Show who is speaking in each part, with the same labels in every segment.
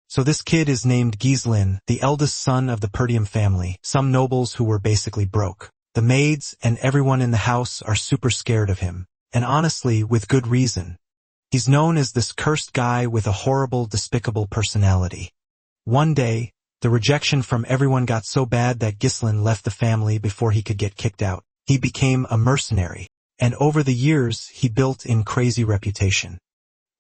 Speaker 1: So this kid is named Gislin, the eldest son of the Perdium family, some nobles who were basically broke. The maids and everyone in the house are super scared of him. And honestly, with good reason. He's known as this cursed guy with a horrible, despicable personality. One day, the rejection from everyone got so bad that Gislin left the family before he could get kicked out. He became a mercenary, and over the years he built in crazy reputation.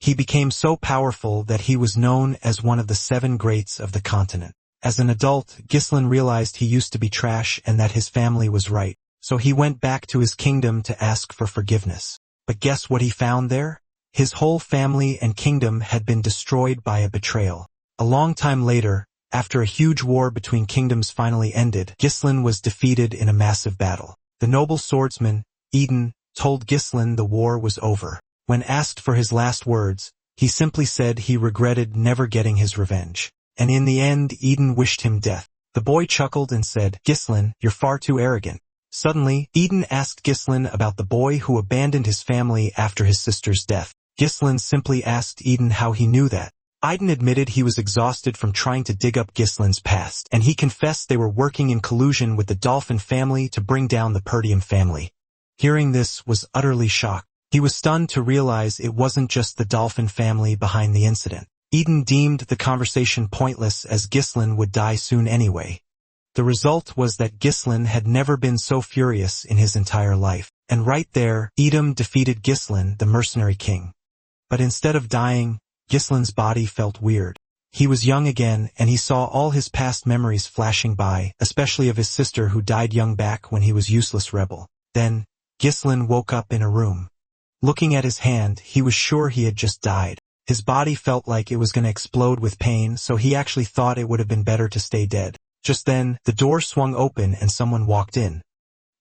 Speaker 1: He became so powerful that he was known as one of the 7 greats of the continent. As an adult, Gislin realized he used to be trash and that his family was right, so he went back to his kingdom to ask for forgiveness. But guess what he found there? His whole family and kingdom had been destroyed by a betrayal. A long time later, after a huge war between kingdoms finally ended, Gislin was defeated in a massive battle. The noble swordsman, Eden, told Gislin the war was over. When asked for his last words, he simply said he regretted never getting his revenge. And in the end, Eden wished him death. The boy chuckled and said, "Gislin, you're far too arrogant." Suddenly, Eden asked Gislin about the boy who abandoned his family after his sister's death. Gislin simply asked Eden how he knew that. Eden admitted he was exhausted from trying to dig up Gislin's past, and he confessed they were working in collusion with the Dolphin family to bring down the Perdium family. Hearing this was utterly shocked. He was stunned to realize it wasn't just the Dolphin family behind the incident. Eden deemed the conversation pointless as Gislin would die soon anyway. The result was that Gislin had never been so furious in his entire life. And right there, Eden defeated Gislin, the mercenary king. But instead of dying, Gislin's body felt weird. He was young again, and he saw all his past memories flashing by, especially of his sister who died young back when he was useless rebel. Then, Gislin woke up in a room. Looking at his hand, he was sure he had just died. His body felt like it was going to explode with pain, so he actually thought it would have been better to stay dead. Just then, the door swung open and someone walked in.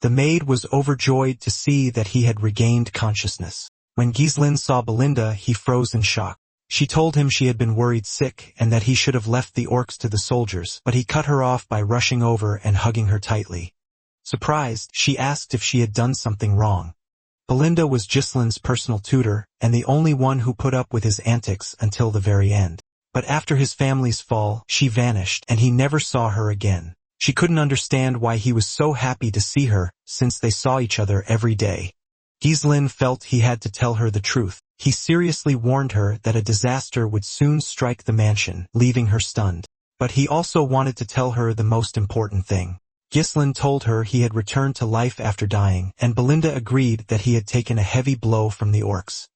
Speaker 1: The maid was overjoyed to see that he had regained consciousness. When Gislin saw Belinda, he froze in shock. She told him she had been worried sick and that he should have left the orcs to the soldiers, but he cut her off by rushing over and hugging her tightly. Surprised, she asked if she had done something wrong. Belinda was Gislin's personal tutor, and the only one who put up with his antics until the very end. But after his family's fall, she vanished, and he never saw her again. She couldn't understand why he was so happy to see her, since they saw each other every day. Gislin felt he had to tell her the truth. He seriously warned her that a disaster would soon strike the mansion, leaving her stunned. But he also wanted to tell her the most important thing. Gislin told her he had returned to life after dying, and Belinda agreed that he had taken a heavy blow from the orcs.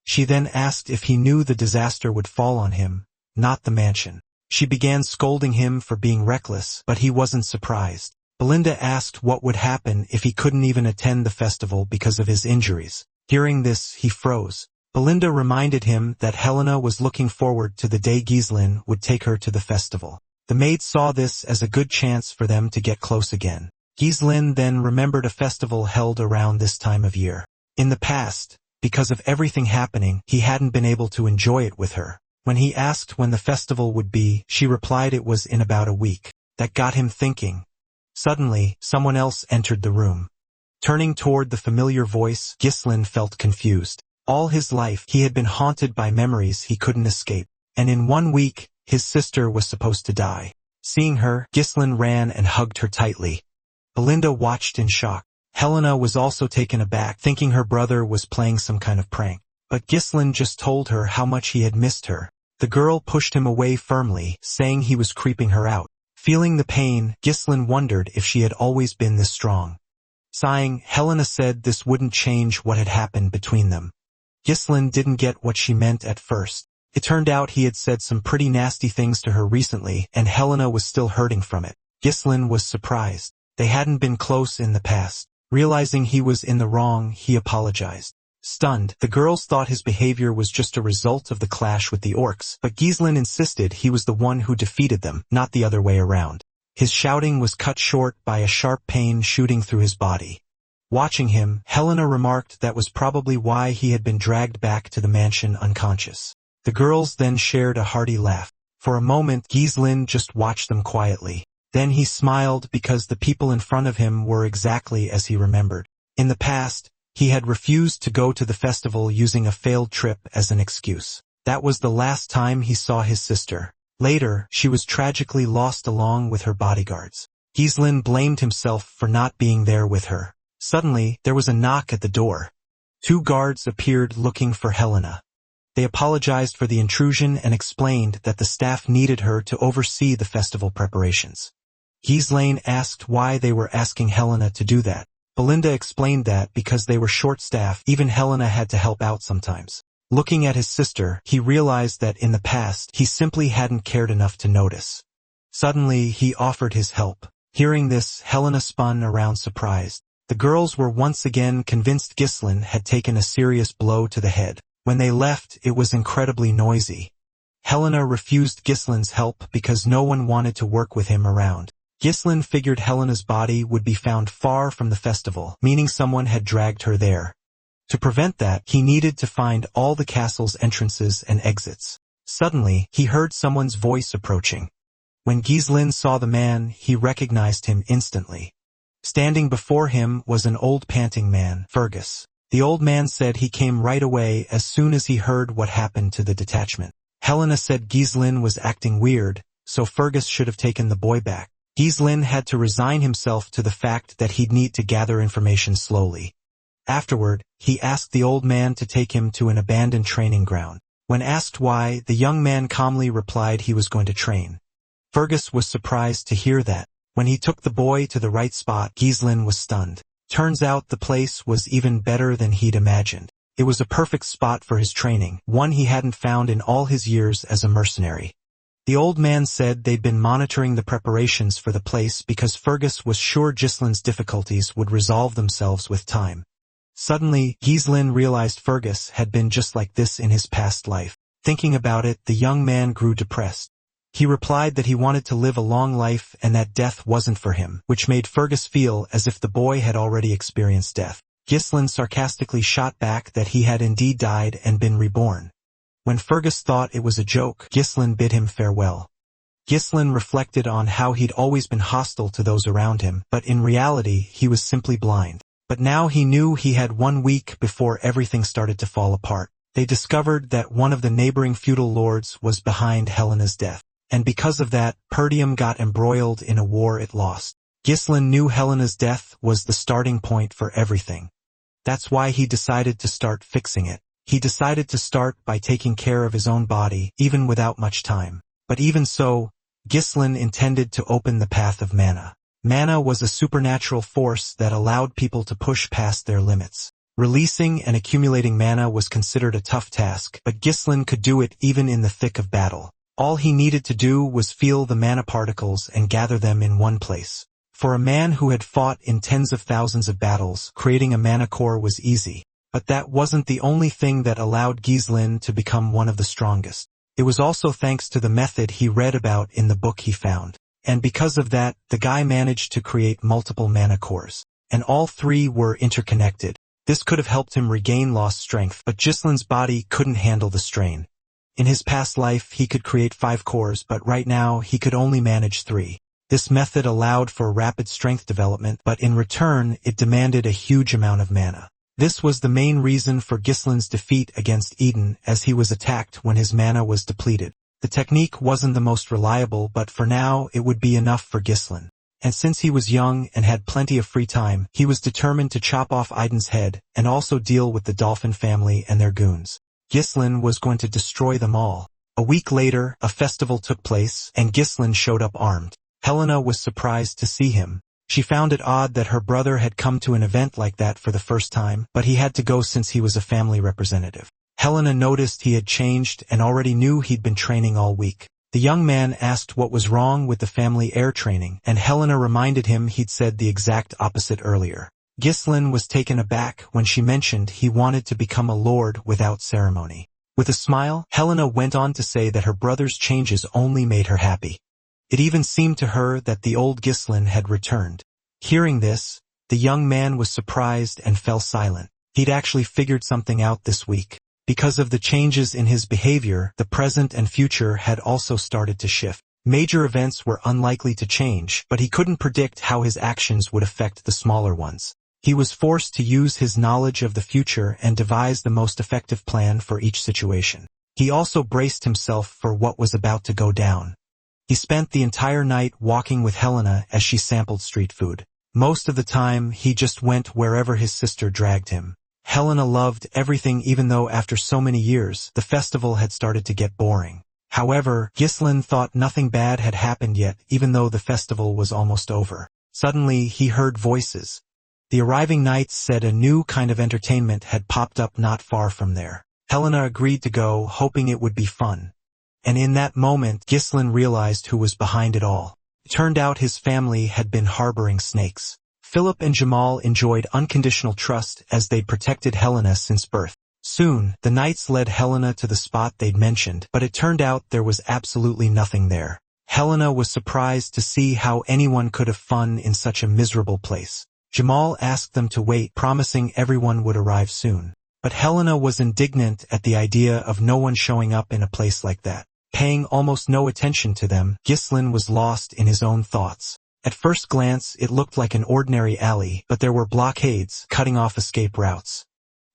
Speaker 1: She then asked if he knew the disaster would fall on him, not the mansion. She began scolding him for being reckless, but he wasn't surprised. Belinda asked what would happen if he couldn't even attend the festival because of his injuries. Hearing this, he froze. Belinda reminded him that Helena was looking forward to the day Gislin would take her to the festival. The maid saw this as a good chance for them to get close again. Gislin then remembered a festival held around this time of year. In the past, because of everything happening, he hadn't been able to enjoy it with her. When he asked when the festival would be, she replied it was in about a week. That got him thinking. Suddenly, someone else entered the room. Turning toward the familiar voice, Gislin felt confused. All his life, he had been haunted by memories he couldn't escape. And in 1 week, his sister was supposed to die. Seeing her, Gislin ran and hugged her tightly. Belinda watched in shock. Helena was also taken aback, thinking her brother was playing some kind of prank. But Gislin just told her how much he had missed her. The girl pushed him away firmly, saying he was creeping her out. Feeling the pain, Gislin wondered if she had always been this strong. Sighing, Helena said this wouldn't change what had happened between them. Gislin didn't get what she meant at first. It turned out he had said some pretty nasty things to her recently, and Helena was still hurting from it. Gislin was surprised. They hadn't been close in the past. Realizing he was in the wrong, he apologized. Stunned, the girls thought his behavior was just a result of the clash with the orcs, but Gislin insisted he was the one who defeated them, not the other way around. His shouting was cut short by a sharp pain shooting through his body. Watching him, Helena remarked that was probably why he had been dragged back to the mansion unconscious. The girls then shared a hearty laugh. For a moment, Gislin just watched them quietly. Then he smiled because the people in front of him were exactly as he remembered. In the past, he had refused to go to the festival using a failed trip as an excuse. That was the last time he saw his sister. Later, she was tragically lost along with her bodyguards. Gislin blamed himself for not being there with her. Suddenly, there was a knock at the door. 2 guards appeared looking for Helena. They apologized for the intrusion and explained that the staff needed her to oversee the festival preparations. Gislin asked why they were asking Helena to do that. Belinda explained that because they were short-staffed, even Helena had to help out sometimes. Looking at his sister, he realized that in the past, he simply hadn't cared enough to notice. Suddenly, he offered his help. Hearing this, Helena spun around surprised. The girls were once again convinced Gislin had taken a serious blow to the head. When they left, it was incredibly noisy. Helena refused Gislin's help because no one wanted to work with him around. Gislin figured Helena's body would be found far from the festival, meaning someone had dragged her there. To prevent that, he needed to find all the castle's entrances and exits. Suddenly, he heard someone's voice approaching. When Gislin saw the man, he recognized him instantly. Standing before him was an old panting man, Fergus. The old man said he came right away as soon as he heard what happened to the detachment. Helena said Gislin was acting weird, so Fergus should have taken the boy back. Gislin had to resign himself to the fact that he'd need to gather information slowly. Afterward, he asked the old man to take him to an abandoned training ground. When asked why, the young man calmly replied he was going to train. Fergus was surprised to hear that. When he took the boy to the right spot, Gislin was stunned. Turns out the place was even better than he'd imagined. It was a perfect spot for his training, one he hadn't found in all his years as a mercenary. The old man said they'd been monitoring the preparations for the place because Fergus was sure Gislin's difficulties would resolve themselves with time. Suddenly, Gislin realized Fergus had been just like this in his past life. Thinking about it, the young man grew depressed. He replied that he wanted to live a long life and that death wasn't for him, which made Fergus feel as if the boy had already experienced death. Gislin sarcastically shot back that he had indeed died and been reborn. When Fergus thought it was a joke, Gislin bid him farewell. Gislin reflected on how he'd always been hostile to those around him, but in reality he was simply blind. But now he knew he had 1 week before everything started to fall apart. They discovered that one of the neighboring feudal lords was behind Helena's death. And because of that, Perdium got embroiled in a war it lost. Gislin knew Helena's death was the starting point for everything. That's why he decided to start fixing it. He decided to start by taking care of his own body, even without much time. But even so, Gislin intended to open the path of mana. Mana was a supernatural force that allowed people to push past their limits. Releasing and accumulating mana was considered a tough task, but Gislin could do it even in the thick of battle. All he needed to do was feel the mana particles and gather them in one place. For a man who had fought in tens of thousands of battles, creating a mana core was easy. But that wasn't the only thing that allowed Gislin to become one of the strongest. It was also thanks to the method he read about in the book he found. And because of that, the guy managed to create multiple mana cores. And all 3 were interconnected. This could have helped him regain lost strength, but Gislin's body couldn't handle the strain. In his past life, he could create 5 cores, but right now, he could only manage 3. This method allowed for rapid strength development, but in return, it demanded a huge amount of mana. This was the main reason for Gislin's defeat against Eden, as he was attacked when his mana was depleted. The technique wasn't the most reliable, but for now, it would be enough for Gislin. And since he was young and had plenty of free time, he was determined to chop off Eden's head and also deal with the Dolphin family and their goons. Gislin was going to destroy them all. A week later, a festival took place, and Gislin showed up armed. Helena was surprised to see him. She found it odd that her brother had come to an event like that for the first time, but he had to go since he was a family representative. Helena noticed he had changed and already knew he'd been training all week. The young man asked what was wrong with the family air training, and Helena reminded him he'd said the exact opposite earlier. Gislin was taken aback when she mentioned he wanted to become a lord without ceremony. With a smile, Helena went on to say that her brother's changes only made her happy. It even seemed to her that the old Gislin had returned. Hearing this, the young man was surprised and fell silent. He'd actually figured something out this week. Because of the changes in his behavior, the present and future had also started to shift. Major events were unlikely to change, but he couldn't predict how his actions would affect the smaller ones. He was forced to use his knowledge of the future and devise the most effective plan for each situation. He also braced himself for what was about to go down. He spent the entire night walking with Helena as she sampled street food. Most of the time, he just went wherever his sister dragged him. Helena loved everything even though after so many years, the festival had started to get boring. However, Ghislain thought nothing bad had happened yet even though the festival was almost over. Suddenly, he heard voices. The arriving knights said a new kind of entertainment had popped up not far from there. Helena agreed to go, hoping it would be fun. And in that moment, Ghislain realized who was behind it all. It turned out his family had been harboring snakes. Philip and Jamal enjoyed unconditional trust as they'd protected Helena since birth. Soon, the knights led Helena to the spot they'd mentioned, but it turned out there was absolutely nothing there. Helena was surprised to see how anyone could have fun in such a miserable place. Jamal asked them to wait, promising everyone would arrive soon. But Helena was indignant at the idea of no one showing up in a place like that. Paying almost no attention to them, Ghislain was lost in his own thoughts. At first glance, it looked like an ordinary alley, but there were blockades cutting off escape routes.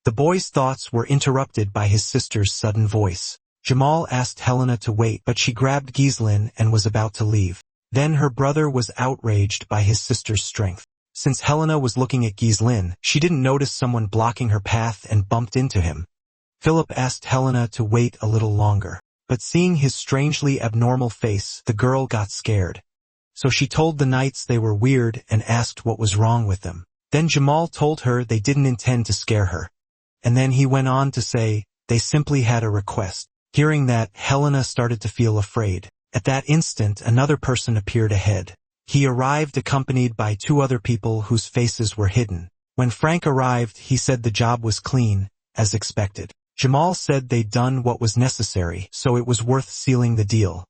Speaker 1: The boy's thoughts were interrupted by his sister's sudden voice. Jamal asked Helena to wait, but she grabbed Ghislain and was about to leave. Then her brother was outraged by his sister's strength. Since Helena was looking at Ghislain, she didn't notice someone blocking her path and bumped into him. Philip asked Helena to wait a little longer. But seeing his strangely abnormal face, the girl got scared. So she told the knights they were weird and asked what was wrong with them. Then Jamal told her they didn't intend to scare her. And then he went on to say, they simply had a request. Hearing that, Helena started to feel afraid. At that instant, another person appeared ahead. He arrived accompanied by two other people whose faces were hidden. When Frank arrived, he said the job was clean, as expected. Jamal said they'd done what was necessary, so it was worth sealing the deal.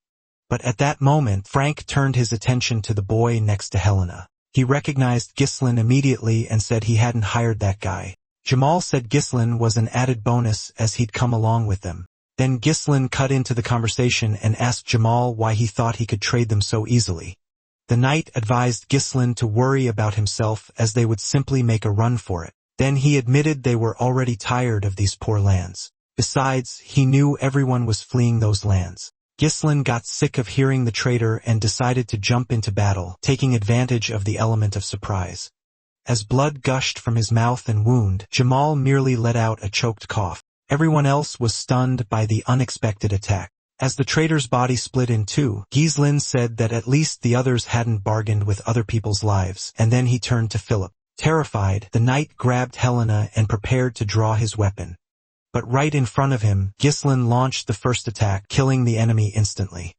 Speaker 1: But at that moment, Frank turned his attention to the boy next to Helena. He recognized Ghislain immediately and said he hadn't hired that guy. Jamal said Ghislain was an added bonus as he'd come along with them. Then Ghislain cut into the conversation and asked Jamal why he thought he could trade them so easily. The knight advised Ghislain to worry about himself as they would simply make a run for it. Then he admitted they were already tired of these poor lands. Besides, he knew everyone was fleeing those lands. Ghislain got sick of hearing the traitor and decided to jump into battle, taking advantage of the element of surprise. As blood gushed from his mouth and wound, Jamal merely let out a choked cough. Everyone else was stunned by the unexpected attack. As the traitor's body split in two, Ghislain said that at least the others hadn't bargained with other people's lives, and then he turned to Philip. Terrified, the knight grabbed Helena and prepared to draw his weapon. But right in front of him, Ghislain launched the first attack, killing the enemy instantly.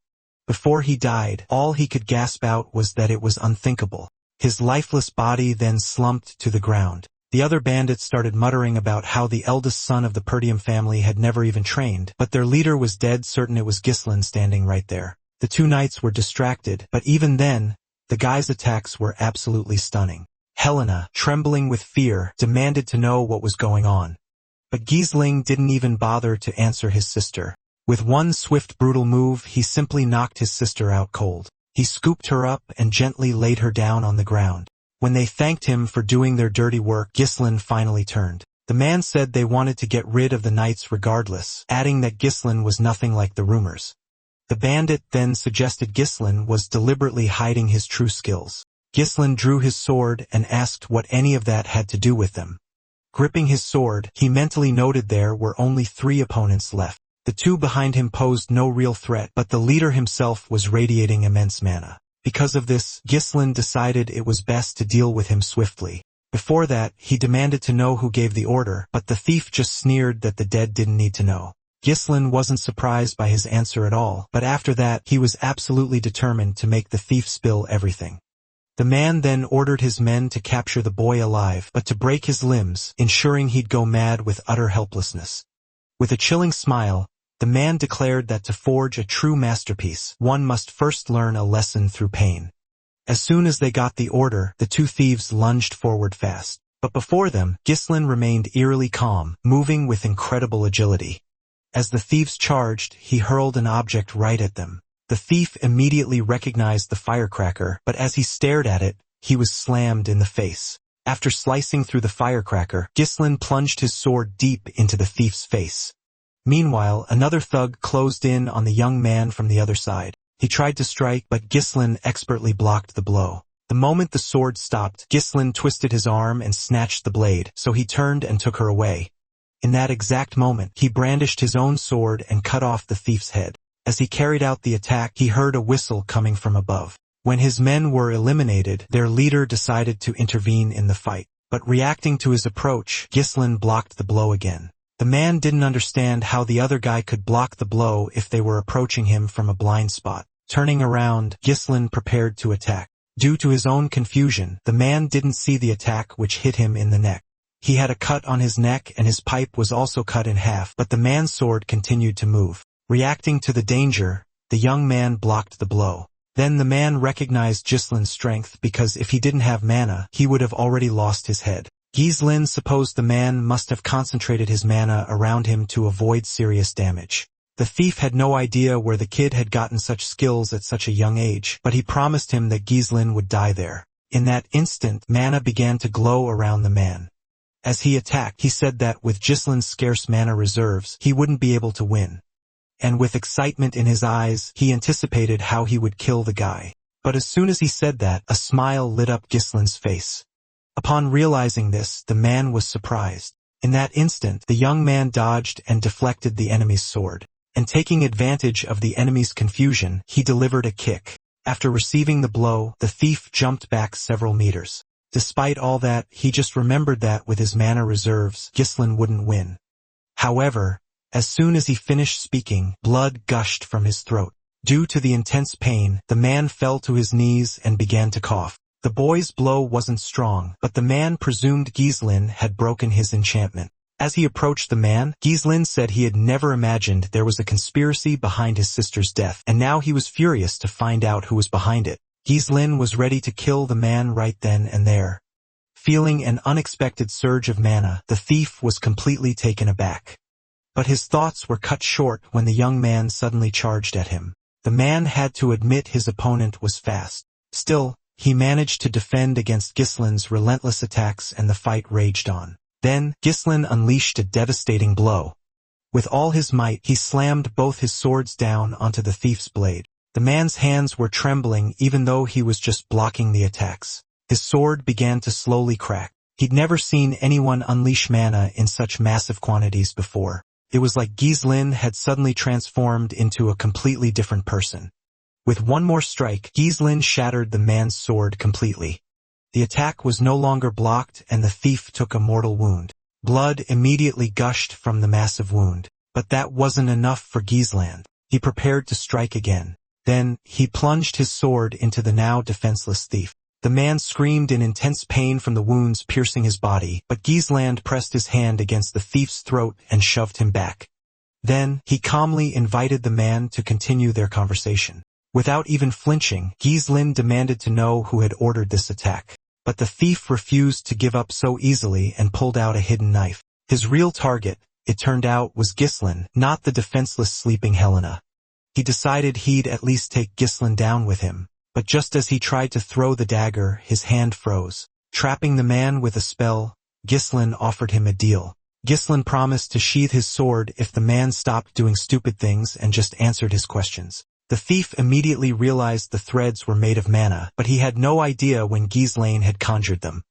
Speaker 1: Before he died, all he could gasp out was that it was unthinkable. His lifeless body then slumped to the ground. The other bandits started muttering about how the eldest son of the Perdium family had never even trained, but their leader was dead certain it was Ghislain standing right there. The two knights were distracted, but even then, the guy's attacks were absolutely stunning. Helena, trembling with fear, demanded to know what was going on. But Ghislain didn't even bother to answer his sister. With one swift brutal move, he simply knocked his sister out cold. He scooped her up and gently laid her down on the ground. When they thanked him for doing their dirty work, Ghislain finally turned. The man said they wanted to get rid of the knights regardless, adding that Ghislain was nothing like the rumors. The bandit then suggested Ghislain was deliberately hiding his true skills. Ghislain drew his sword and asked what any of that had to do with them. Gripping his sword, he mentally noted there were only 3 opponents left. The 2 behind him posed no real threat, but the leader himself was radiating immense mana. Because of this, Ghislain decided it was best to deal with him swiftly. Before that, he demanded to know who gave the order, but the thief just sneered that the dead didn't need to know. Ghislain wasn't surprised by his answer at all, but after that, he was absolutely determined to make the thief spill everything. The man then ordered his men to capture the boy alive, but to break his limbs, ensuring he'd go mad with utter helplessness. With a chilling smile, the man declared that to forge a true masterpiece, one must first learn a lesson through pain. As soon as they got the order, the 2 thieves lunged forward fast. But before them, Ghislain remained eerily calm, moving with incredible agility. As the thieves charged, he hurled an object right at them. The thief immediately recognized the firecracker, but as he stared at it, he was slammed in the face. After slicing through the firecracker, Ghislain plunged his sword deep into the thief's face. Meanwhile, another thug closed in on the young man from the other side. He tried to strike, but Ghislain expertly blocked the blow. The moment the sword stopped, Ghislain twisted his arm and snatched the blade, so he turned and took her away. In that exact moment, he brandished his own sword and cut off the thief's head. As he carried out the attack, he heard a whistle coming from above. When his men were eliminated, their leader decided to intervene in the fight. But reacting to his approach, Ghislain blocked the blow again. The man didn't understand how the other guy could block the blow if they were approaching him from a blind spot. Turning around, Ghislain prepared to attack. Due to his own confusion, the man didn't see the attack which hit him in the neck. He had a cut on his neck and his pipe was also cut in half, but the man's sword continued to move. Reacting to the danger, the young man blocked the blow. Then the man recognized Ghislain's strength because if he didn't have mana, he would have already lost his head. Ghislain supposed the man must have concentrated his mana around him to avoid serious damage. The thief had no idea where the kid had gotten such skills at such a young age, but he promised him that Ghislain would die there. In that instant, mana began to glow around the man. As he attacked, he said that with Ghislain's scarce mana reserves, he wouldn't be able to win. And with excitement in his eyes, he anticipated how he would kill the guy. But as soon as he said that, a smile lit up Ghislain's face. Upon realizing this, the man was surprised. In that instant, the young man dodged and deflected the enemy's sword. And taking advantage of the enemy's confusion, he delivered a kick. After receiving the blow, the thief jumped back several meters. Despite all that, he just remembered that with his mana reserves, Ghislain wouldn't win. However, as soon as he finished speaking, blood gushed from his throat. Due to the intense pain, the man fell to his knees and began to cough. The boy's blow wasn't strong, but the man presumed Ghislain had broken his enchantment. As he approached the man, Ghislain said he had never imagined there was a conspiracy behind his sister's death, and now he was furious to find out who was behind it. Ghislain was ready to kill the man right then and there. Feeling an unexpected surge of mana, the thief was completely taken aback. But his thoughts were cut short when the young man suddenly charged at him. The man had to admit his opponent was fast. Still, he managed to defend against Ghislain's relentless attacks and the fight raged on. Then, Ghislain unleashed a devastating blow. With all his might, he slammed both his swords down onto the thief's blade. The man's hands were trembling even though he was just blocking the attacks. His sword began to slowly crack. He'd never seen anyone unleash mana in such massive quantities before. It was like Ghislain had suddenly transformed into a completely different person. With one more strike, Ghislain shattered the man's sword completely. The attack was no longer blocked and the thief took a mortal wound. Blood immediately gushed from the massive wound. But that wasn't enough for Ghislain. He prepared to strike again. Then, he plunged his sword into the now defenseless thief. The man screamed in intense pain from the wounds piercing his body, but Ghislain pressed his hand against the thief's throat and shoved him back. Then, he calmly invited the man to continue their conversation. Without even flinching, Ghislain demanded to know who had ordered this attack. But the thief refused to give up so easily and pulled out a hidden knife. His real target, it turned out, was Ghislain, not the defenseless sleeping Helena. He decided he'd at least take Ghislain down with him. But just as he tried to throw the dagger, his hand froze. Trapping the man with a spell, Ghislain offered him a deal. Ghislain promised to sheath his sword if the man stopped doing stupid things and just answered his questions. The thief immediately realized the threads were made of mana, but he had no idea when Ghislain had conjured them.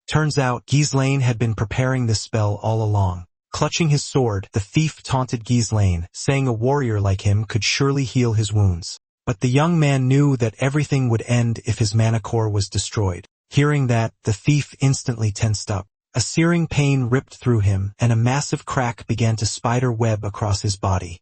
Speaker 1: Turns out, Ghislain had been preparing this spell all along. Clutching his sword, the thief taunted Ghislain, saying a warrior like him could surely heal his wounds. But the young man knew that everything would end if his mana core was destroyed. Hearing that, the thief instantly tensed up. A searing pain ripped through him, and a massive crack began to spider web across his body.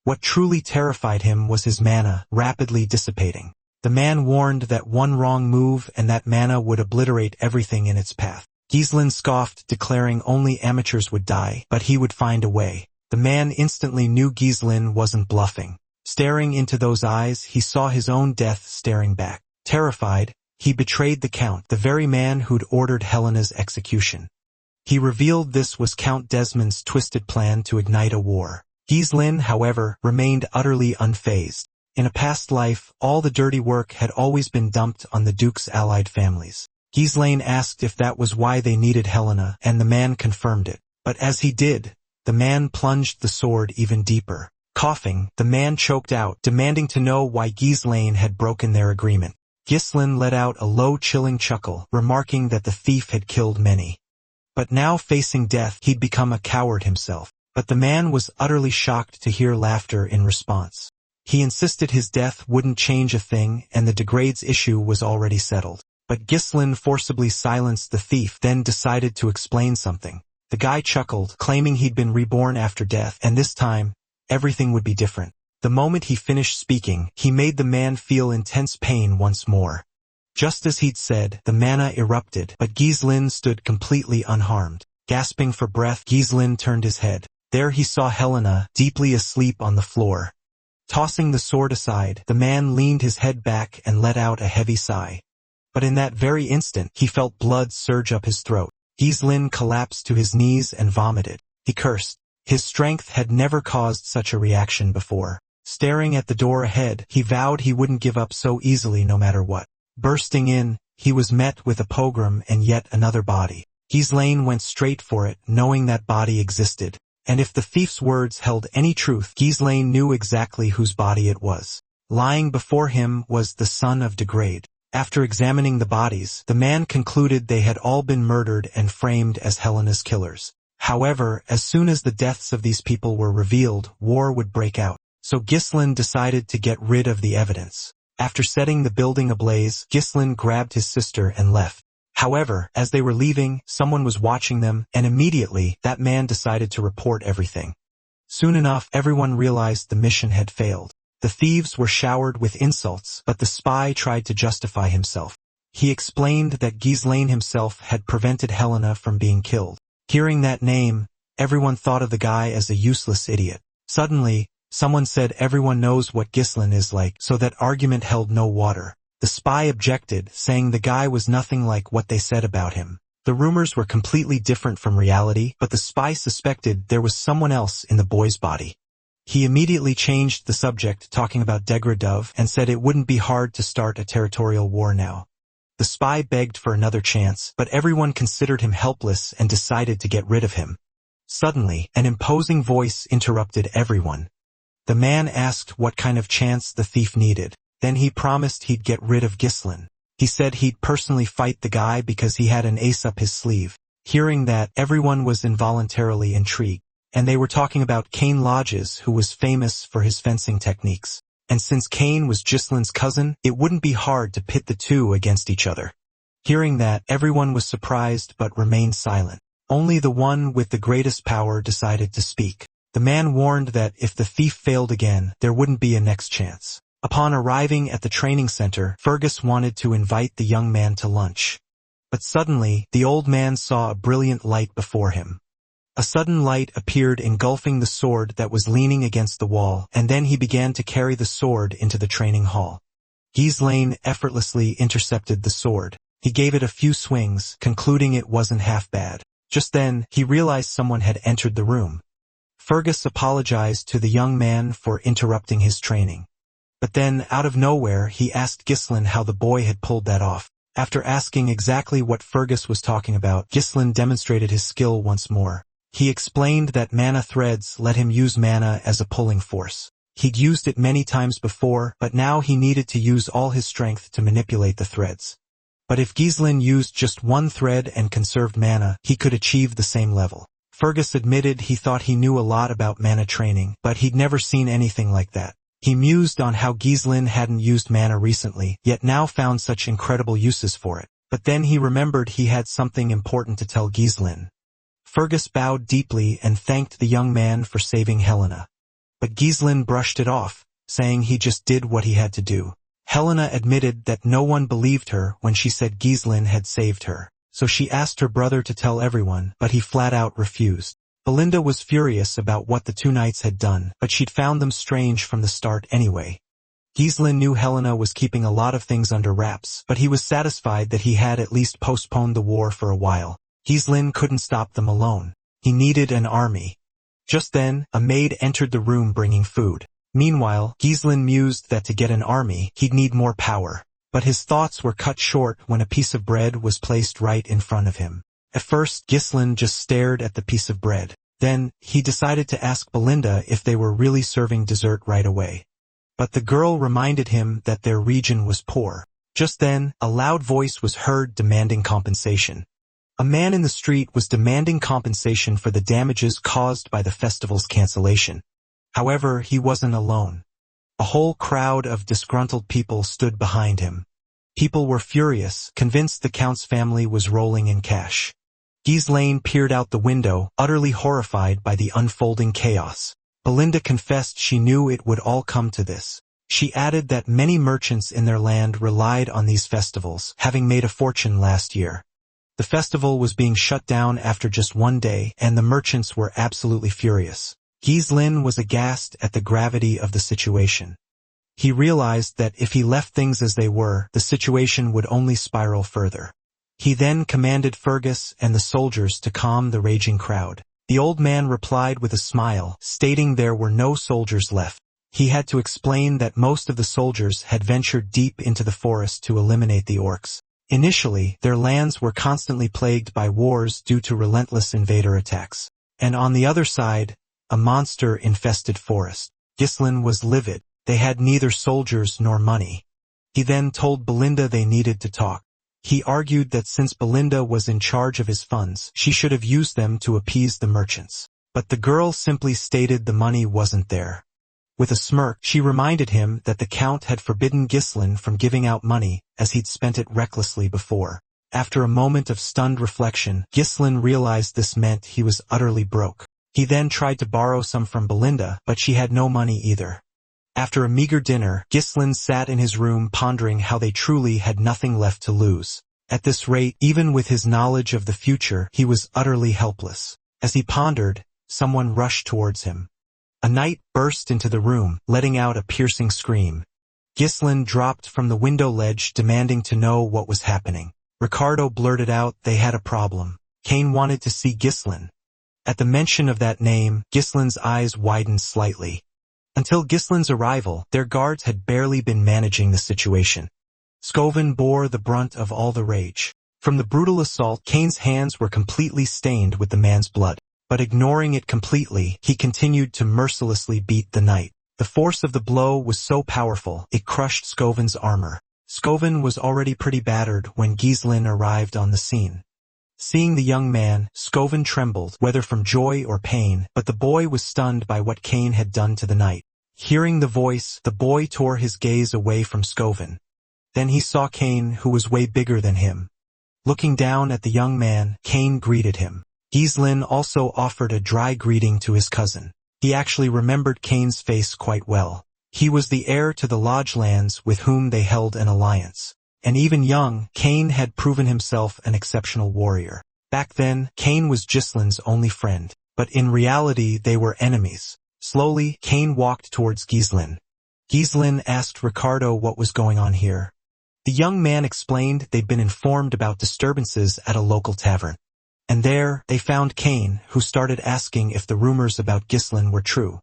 Speaker 1: What truly terrified him was his mana rapidly dissipating. The man warned that one wrong move and that mana would obliterate everything in its path. Ghislain scoffed, declaring only amateurs would die, but he would find a way. The man instantly knew Ghislain wasn't bluffing. Staring into those eyes, he saw his own death staring back. Terrified, he betrayed the Count, the very man who'd ordered Helena's execution. He revealed this was Count Desmond's twisted plan to ignite a war. Ghislain, however, remained utterly unfazed. In a past life, all the dirty work had always been dumped on the Duke's allied families. Ghislain asked if that was why they needed Helena, and the man confirmed it. But as he did, the man plunged the sword even deeper. Coughing, the man choked out, demanding to know why Ghislaine had broken their agreement. Ghislaine let out a low chilling chuckle, remarking that the thief had killed many. But now facing death, he'd become a coward himself. But the man was utterly shocked to hear laughter in response. He insisted his death wouldn't change a thing and the degrade's issue was already settled. But Ghislaine forcibly silenced the thief, then decided to explain something. The guy chuckled, claiming he'd been reborn after death, and this time, everything would be different. The moment he finished speaking, he made the man feel intense pain once more. Just as he'd said, the mana erupted, but Ghislaine stood completely unharmed. Gasping for breath, Ghislaine turned his head. There he saw Helena, deeply asleep on the floor. Tossing the sword aside, the man leaned his head back and let out a heavy sigh. But in that very instant, he felt blood surge up his throat. Ghislaine collapsed to his knees and vomited. He cursed. His strength had never caused such a reaction before. Staring at the door ahead, he vowed he wouldn't give up so easily no matter what. Bursting in, he was met with a pogrom and yet another body. Ghislaine went straight for it, knowing that body existed. And if the thief's words held any truth, Ghislaine knew exactly whose body it was. Lying before him was the son of Degrade. After examining the bodies, the man concluded they had all been murdered and framed as Helena's killers. However, as soon as the deaths of these people were revealed, war would break out. So Ghislaine decided to get rid of the evidence. After setting the building ablaze, Ghislaine grabbed his sister and left. However, as they were leaving, someone was watching them, and immediately, that man decided to report everything. Soon enough, everyone realized the mission had failed. The thieves were showered with insults, but the spy tried to justify himself. He explained that Ghislaine himself had prevented Helena from being killed. Hearing that name, everyone thought of the guy as a useless idiot. Suddenly, someone said everyone knows what Ghislaine is like, so that argument held no water. The spy objected, saying the guy was nothing like what they said about him. The rumors were completely different from reality, but the spy suspected there was someone else in the boy's body. He immediately changed the subject, talking about Degradov, and said it wouldn't be hard to start a territorial war now. The spy begged for another chance, but everyone considered him helpless and decided to get rid of him. Suddenly, an imposing voice interrupted everyone. The man asked what kind of chance the thief needed. Then he promised he'd get rid of Ghislaine. He said he'd personally fight the guy because he had an ace up his sleeve. Hearing that, everyone was involuntarily intrigued. And they were talking about Cain Lodges, who was famous for his fencing techniques. And since Cain was Ghislaine's cousin, it wouldn't be hard to pit the two against each other. Hearing that, everyone was surprised but remained silent. Only the one with the greatest power decided to speak. The man warned that if the thief failed again, there wouldn't be a next chance. Upon arriving at the training center, Fergus wanted to invite the young man to lunch. But suddenly, the old man saw a brilliant light before him. A sudden light appeared engulfing the sword that was leaning against the wall, and then he began to carry the sword into the training hall. Ghislaine effortlessly intercepted the sword. He gave it a few swings, concluding it wasn't half bad. Just then, he realized someone had entered the room. Fergus apologized to the young man for interrupting his training. But then, out of nowhere, he asked Ghislaine how the boy had pulled that off. After asking exactly what Fergus was talking about, Ghislaine demonstrated his skill once more. He explained that mana threads let him use mana as a pulling force. He'd used it many times before, but now he needed to use all his strength to manipulate the threads. But if Ghislaine used just one thread and conserved mana, he could achieve the same level. Fergus admitted he thought he knew a lot about mana training, but he'd never seen anything like that. He mused on how Ghislaine hadn't used mana recently, yet now found such incredible uses for it. But then he remembered he had something important to tell Ghislaine. Fergus bowed deeply and thanked the young man for saving Helena. But Ghislaine brushed it off, saying he just did what he had to do. Helena admitted that no one believed her when she said Ghislaine had saved her. So she asked her brother to tell everyone, but he flat out refused. Belinda was furious about what the two knights had done, but she'd found them strange from the start anyway. Ghislaine knew Helena was keeping a lot of things under wraps, but he was satisfied that he had at least postponed the war for a while. Ghislaine couldn't stop them alone. He needed an army. Just then, a maid entered the room bringing food. Meanwhile, Ghislaine mused that to get an army, he'd need more power. But his thoughts were cut short when a piece of bread was placed right in front of him. At first, Ghislaine just stared at the piece of bread. Then, he decided to ask Belinda if they were really serving dessert right away. But the girl reminded him that their region was poor. Just then, a loud voice was heard demanding compensation. A man in the street was demanding compensation for the damages caused by the festival's cancellation. However, he wasn't alone. A whole crowd of disgruntled people stood behind him. People were furious, convinced the Count's family was rolling in cash. Ghislaine peered out the window, utterly horrified by the unfolding chaos. Belinda confessed she knew it would all come to this. She added that many merchants in their land relied on these festivals, having made a fortune last year. The festival was being shut down after just one day, and the merchants were absolutely furious. Ghislaine was aghast at the gravity of the situation. He realized that if he left things as they were, the situation would only spiral further. He then commanded Fergus and the soldiers to calm the raging crowd. The old man replied with a smile, stating there were no soldiers left. He had to explain that most of the soldiers had ventured deep into the forest to eliminate the orcs. Initially, their lands were constantly plagued by wars due to relentless invader attacks. And on the other side, a monster-infested forest. Ghislaine was livid. They had neither soldiers nor money. He then told Belinda they needed to talk. He argued that since Belinda was in charge of his funds, she should have used them to appease the merchants. But the girl simply stated the money wasn't there. With a smirk, she reminded him that the Count had forbidden Ghislaine from giving out money, as he'd spent it recklessly before. After a moment of stunned reflection, Ghislaine realized this meant he was utterly broke. He then tried to borrow some from Belinda, but she had no money either. After a meager dinner, Ghislaine sat in his room pondering how they truly had nothing left to lose. At this rate, even with his knowledge of the future, he was utterly helpless. As he pondered, someone rushed towards him. A knight burst into the room, letting out a piercing scream. Ghislaine dropped from the window ledge demanding to know what was happening. Ricardo blurted out they had a problem. Cain wanted to see Ghislaine. At the mention of that name, Ghislaine's eyes widened slightly. Until Ghislaine's arrival, their guards had barely been managing the situation. Scoven bore the brunt of all the rage. From the brutal assault, Cain's hands were completely stained with the man's blood. But ignoring it completely, he continued to mercilessly beat the knight. The force of the blow was so powerful, it crushed Scoven's armor. Scoven was already pretty battered when Ghislaine arrived on the scene. Seeing the young man, Scoven trembled, whether from joy or pain, but the boy was stunned by what Cain had done to the knight. Hearing the voice, the boy tore his gaze away from Scoven. Then he saw Cain, who was way bigger than him. Looking down at the young man, Cain greeted him. Ghislaine also offered a dry greeting to his cousin. He actually remembered Cain's face quite well. He was the heir to the Lodge lands with whom they held an alliance. And even young, Cain had proven himself an exceptional warrior. Back then, Cain was Ghislaine's only friend, but in reality they were enemies. Slowly, Cain walked towards Ghislaine. Ghislaine asked Ricardo what was going on here. The young man explained they'd been informed about disturbances at a local tavern. And there, they found Cain, who started asking if the rumors about Ghislaine were true.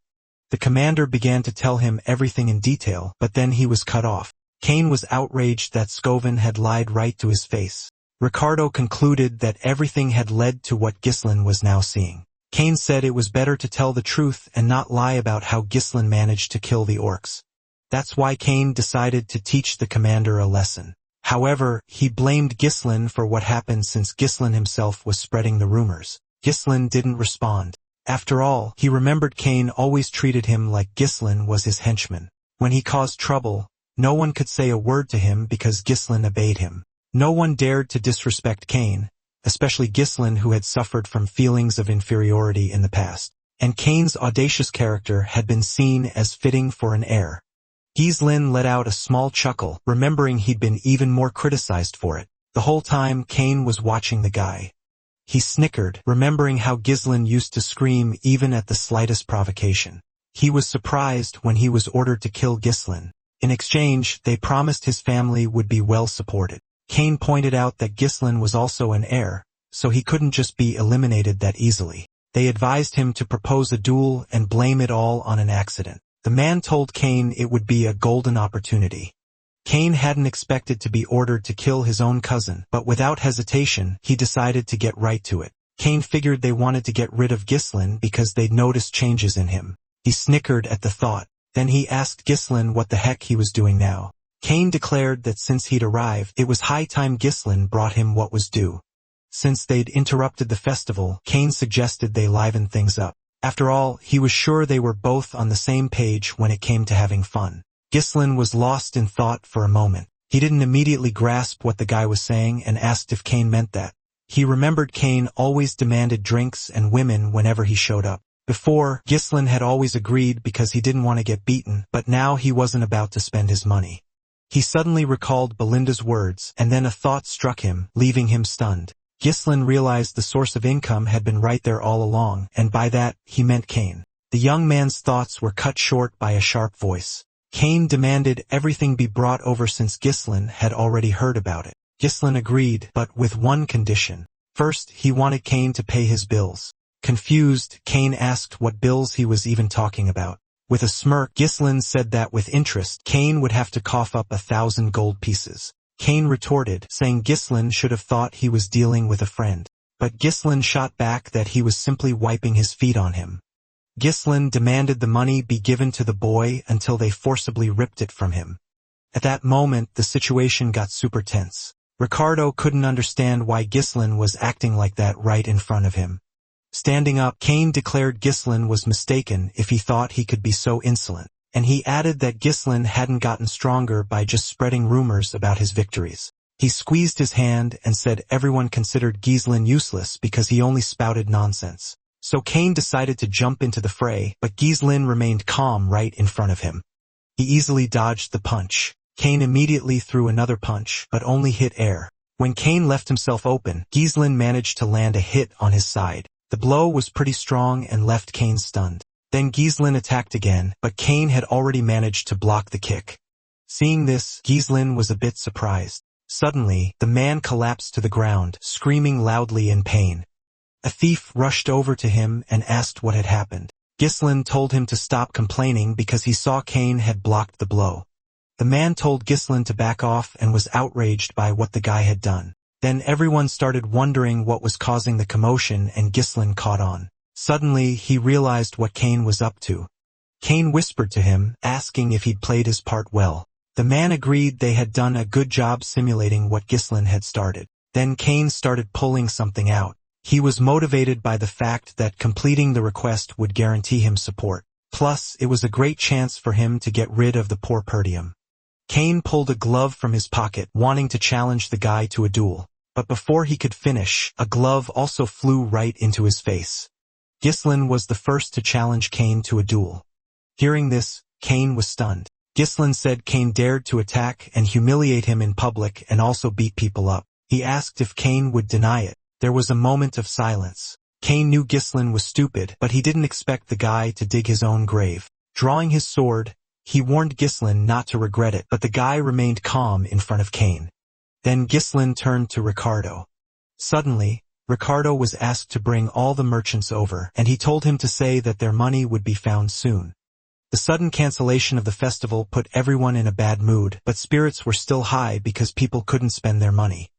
Speaker 1: The commander began to tell him everything in detail, but then he was cut off. Cain was outraged that Scoven had lied right to his face. Ricardo concluded that everything had led to what Ghislaine was now seeing. Cain said it was better to tell the truth and not lie about how Ghislaine managed to kill the orcs. That's why Cain decided to teach the commander a lesson. However, he blamed Ghislaine for what happened since Ghislaine himself was spreading the rumors. Ghislaine didn't respond. After all, he remembered Cain always treated him like Ghislaine was his henchman. When he caused trouble, no one could say a word to him because Ghislaine obeyed him. No one dared to disrespect Cain, especially Ghislaine, who had suffered from feelings of inferiority in the past. And Cain's audacious character had been seen as fitting for an heir. Ghislaine let out a small chuckle, remembering he'd been even more criticized for it. The whole time Cain was watching the guy. He snickered, remembering how Ghislaine used to scream even at the slightest provocation. He was surprised when he was ordered to kill Ghislaine. In exchange, they promised his family would be well supported. Cain pointed out that Ghislaine was also an heir, so he couldn't just be eliminated that easily. They advised him to propose a duel and blame it all on an accident. The man told Cain it would be a golden opportunity. Cain hadn't expected to be ordered to kill his own cousin, but without hesitation, he decided to get right to it. Kane figured they wanted to get rid of Ghislain because they'd noticed changes in him. He snickered at the thought. Then he asked Ghislain what the heck he was doing now. Kane declared that since he'd arrived, it was high time Ghislain brought him what was due. Since they'd interrupted the festival, Kane suggested they liven things up. After all, he was sure they were both on the same page when it came to having fun. Ghislain was lost in thought for a moment. He didn't immediately grasp what the guy was saying and asked if Kane meant that. He remembered Kane always demanded drinks and women whenever he showed up. Before, Ghislain had always agreed because he didn't want to get beaten, but now he wasn't about to spend his money. He suddenly recalled Belinda's words, and then a thought struck him, leaving him stunned. Ghislain realized the source of income had been right there all along, and by that, he meant Kane. The young man's thoughts were cut short by a sharp voice. Kane demanded everything be brought over since Ghislain had already heard about it. Ghislain agreed, but with one condition. First, he wanted Kane to pay his bills. Confused, Kane asked what bills he was even talking about. With a smirk, Ghislain said that with interest, Kane would have to cough up 1,000 gold pieces. Kane retorted, saying Ghislain should have thought he was dealing with a friend. But Ghislain shot back that he was simply wiping his feet on him. Ghislain demanded the money be given to the boy until they forcibly ripped it from him. At that moment, the situation got super tense. Ricardo couldn't understand why Ghislain was acting like that right in front of him. Standing up, Kane declared Ghislain was mistaken if he thought he could be so insolent, and he added that Ghislain hadn't gotten stronger by just spreading rumors about his victories. He squeezed his hand and said everyone considered Ghislain useless because he only spouted nonsense. So Kane decided to jump into the fray, but Ghislain remained calm right in front of him. He easily dodged the punch. Kane immediately threw another punch, but only hit air. When Kane left himself open, Ghislain managed to land a hit on his side. The blow was pretty strong and left Kane stunned. Then Ghislain attacked again, but Kane had already managed to block the kick. Seeing this, Ghislain was a bit surprised. Suddenly, the man collapsed to the ground, screaming loudly in pain. A thief rushed over to him and asked what had happened. Ghislain told him to stop complaining because he saw Kane had blocked the blow. The man told Ghislain to back off and was outraged by what the guy had done. Then everyone started wondering what was causing the commotion and Ghislain caught on. Suddenly, he realized what Kane was up to. Kane whispered to him, asking if he'd played his part well. The man agreed they had done a good job simulating what Ghislain had started. Then Kane started pulling something out. He was motivated by the fact that completing the request would guarantee him support. Plus, it was a great chance for him to get rid of the poor Perdium. Kane pulled a glove from his pocket, wanting to challenge the guy to a duel. But before he could finish, a glove also flew right into his face. Ghislain was the first to challenge Kane to a duel. Hearing this, Kane was stunned. Ghislain said Kane dared to attack and humiliate him in public and also beat people up. He asked if Kane would deny it. There was a moment of silence. Kane knew Ghislain was stupid, but he didn't expect the guy to dig his own grave. Drawing his sword, he warned Ghislain not to regret it, but the guy remained calm in front of Kane. Then Ghislain turned to Ricardo. Suddenly, Ricardo was asked to bring all the merchants over, and he told him to say that their money would be found soon. The sudden cancellation of the festival put everyone in a bad mood, but spirits were still high because people couldn't spend their money.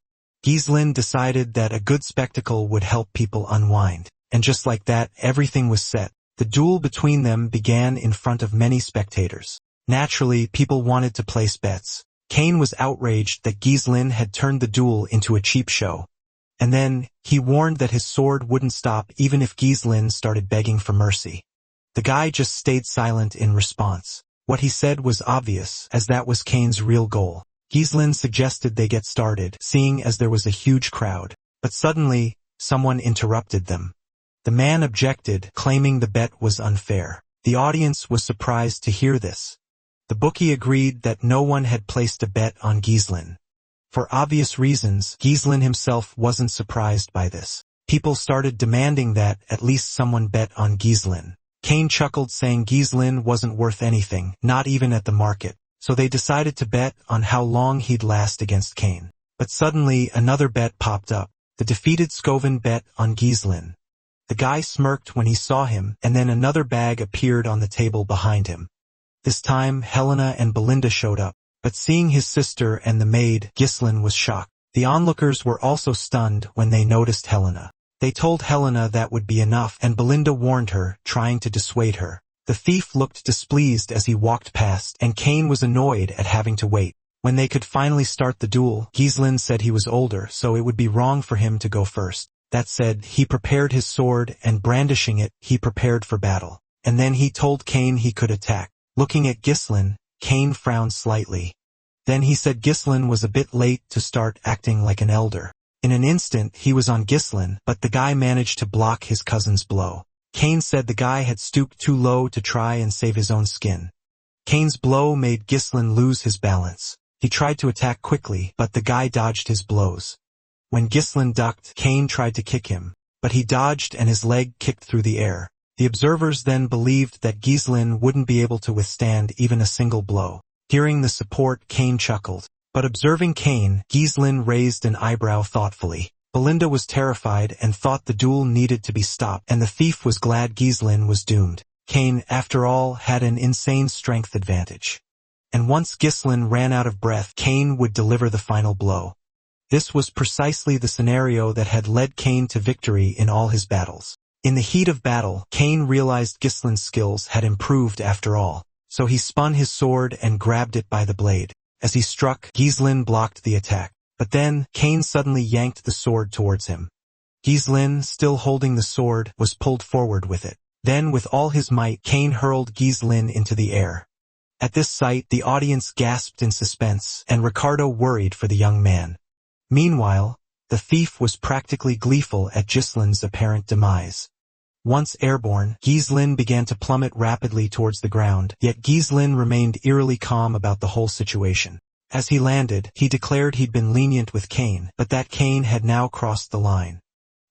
Speaker 1: Ghislain decided that a good spectacle would help people unwind, and just like that, everything was set. The duel between them began in front of many spectators. Naturally, people wanted to place bets. Kane was outraged that Ghislain had turned the duel into a cheap show. And then, he warned that his sword wouldn't stop even if Ghislain started begging for mercy. The guy just stayed silent in response. What he said was obvious, as that was Kane's real goal. Ghislain suggested they get started, seeing as there was a huge crowd. But suddenly, someone interrupted them. The man objected, claiming the bet was unfair. The audience was surprised to hear this. The bookie agreed that no one had placed a bet on Ghislain. For obvious reasons, Ghislain himself wasn't surprised by this. People started demanding that at least someone bet on Ghislain. Kane chuckled, saying Ghislain wasn't worth anything, not even at the market. So they decided to bet on how long he'd last against Kane. But suddenly another bet popped up. The defeated Scoven bet on Ghislain. The guy smirked when he saw him, and then another bag appeared on the table behind him. This time, Helena and Belinda showed up, but seeing his sister and the maid, Ghislain was shocked. The onlookers were also stunned when they noticed Helena. They told Helena that would be enough, and Belinda warned her, trying to dissuade her. The thief looked displeased as he walked past, and Cain was annoyed at having to wait. When they could finally start the duel, Ghislaine said he was older, so it would be wrong for him to go first. That said, he prepared his sword, and brandishing it, he prepared for battle. And then he told Cain he could attack. Looking at Ghislaine, Cain frowned slightly. Then he said Ghislaine was a bit late to start acting like an elder. In an instant, he was on Ghislaine, but the guy managed to block his cousin's blow. Cain said the guy had stooped too low to try and save his own skin. Cain's blow made Ghislaine lose his balance. He tried to attack quickly, but the guy dodged his blows. When Ghislaine ducked, Cain tried to kick him, but he dodged and his leg kicked through the air. The observers then believed that Ghislaine wouldn't be able to withstand even a single blow. Hearing the support, Cain chuckled. But observing Cain, Ghislaine raised an eyebrow thoughtfully. Belinda was terrified and thought the duel needed to be stopped, and the thief was glad Ghislaine was doomed. Cain, after all, had an insane strength advantage. And once Ghislaine ran out of breath, Cain would deliver the final blow. This was precisely the scenario that had led Cain to victory in all his battles. In the heat of battle, Cain realized Ghislaine's skills had improved after all, so he spun his sword and grabbed it by the blade. As he struck, Ghislaine blocked the attack. But then, Cain suddenly yanked the sword towards him. Ghislaine, still holding the sword, was pulled forward with it. Then, with all his might, Cain hurled Ghislaine into the air. At this sight, the audience gasped in suspense, and Ricardo worried for the young man. Meanwhile, the thief was practically gleeful at Ghislaine's apparent demise. Once airborne, Ghislaine began to plummet rapidly towards the ground, yet Ghislaine remained eerily calm about the whole situation. As he landed, he declared he'd been lenient with Cain, but that Cain had now crossed the line.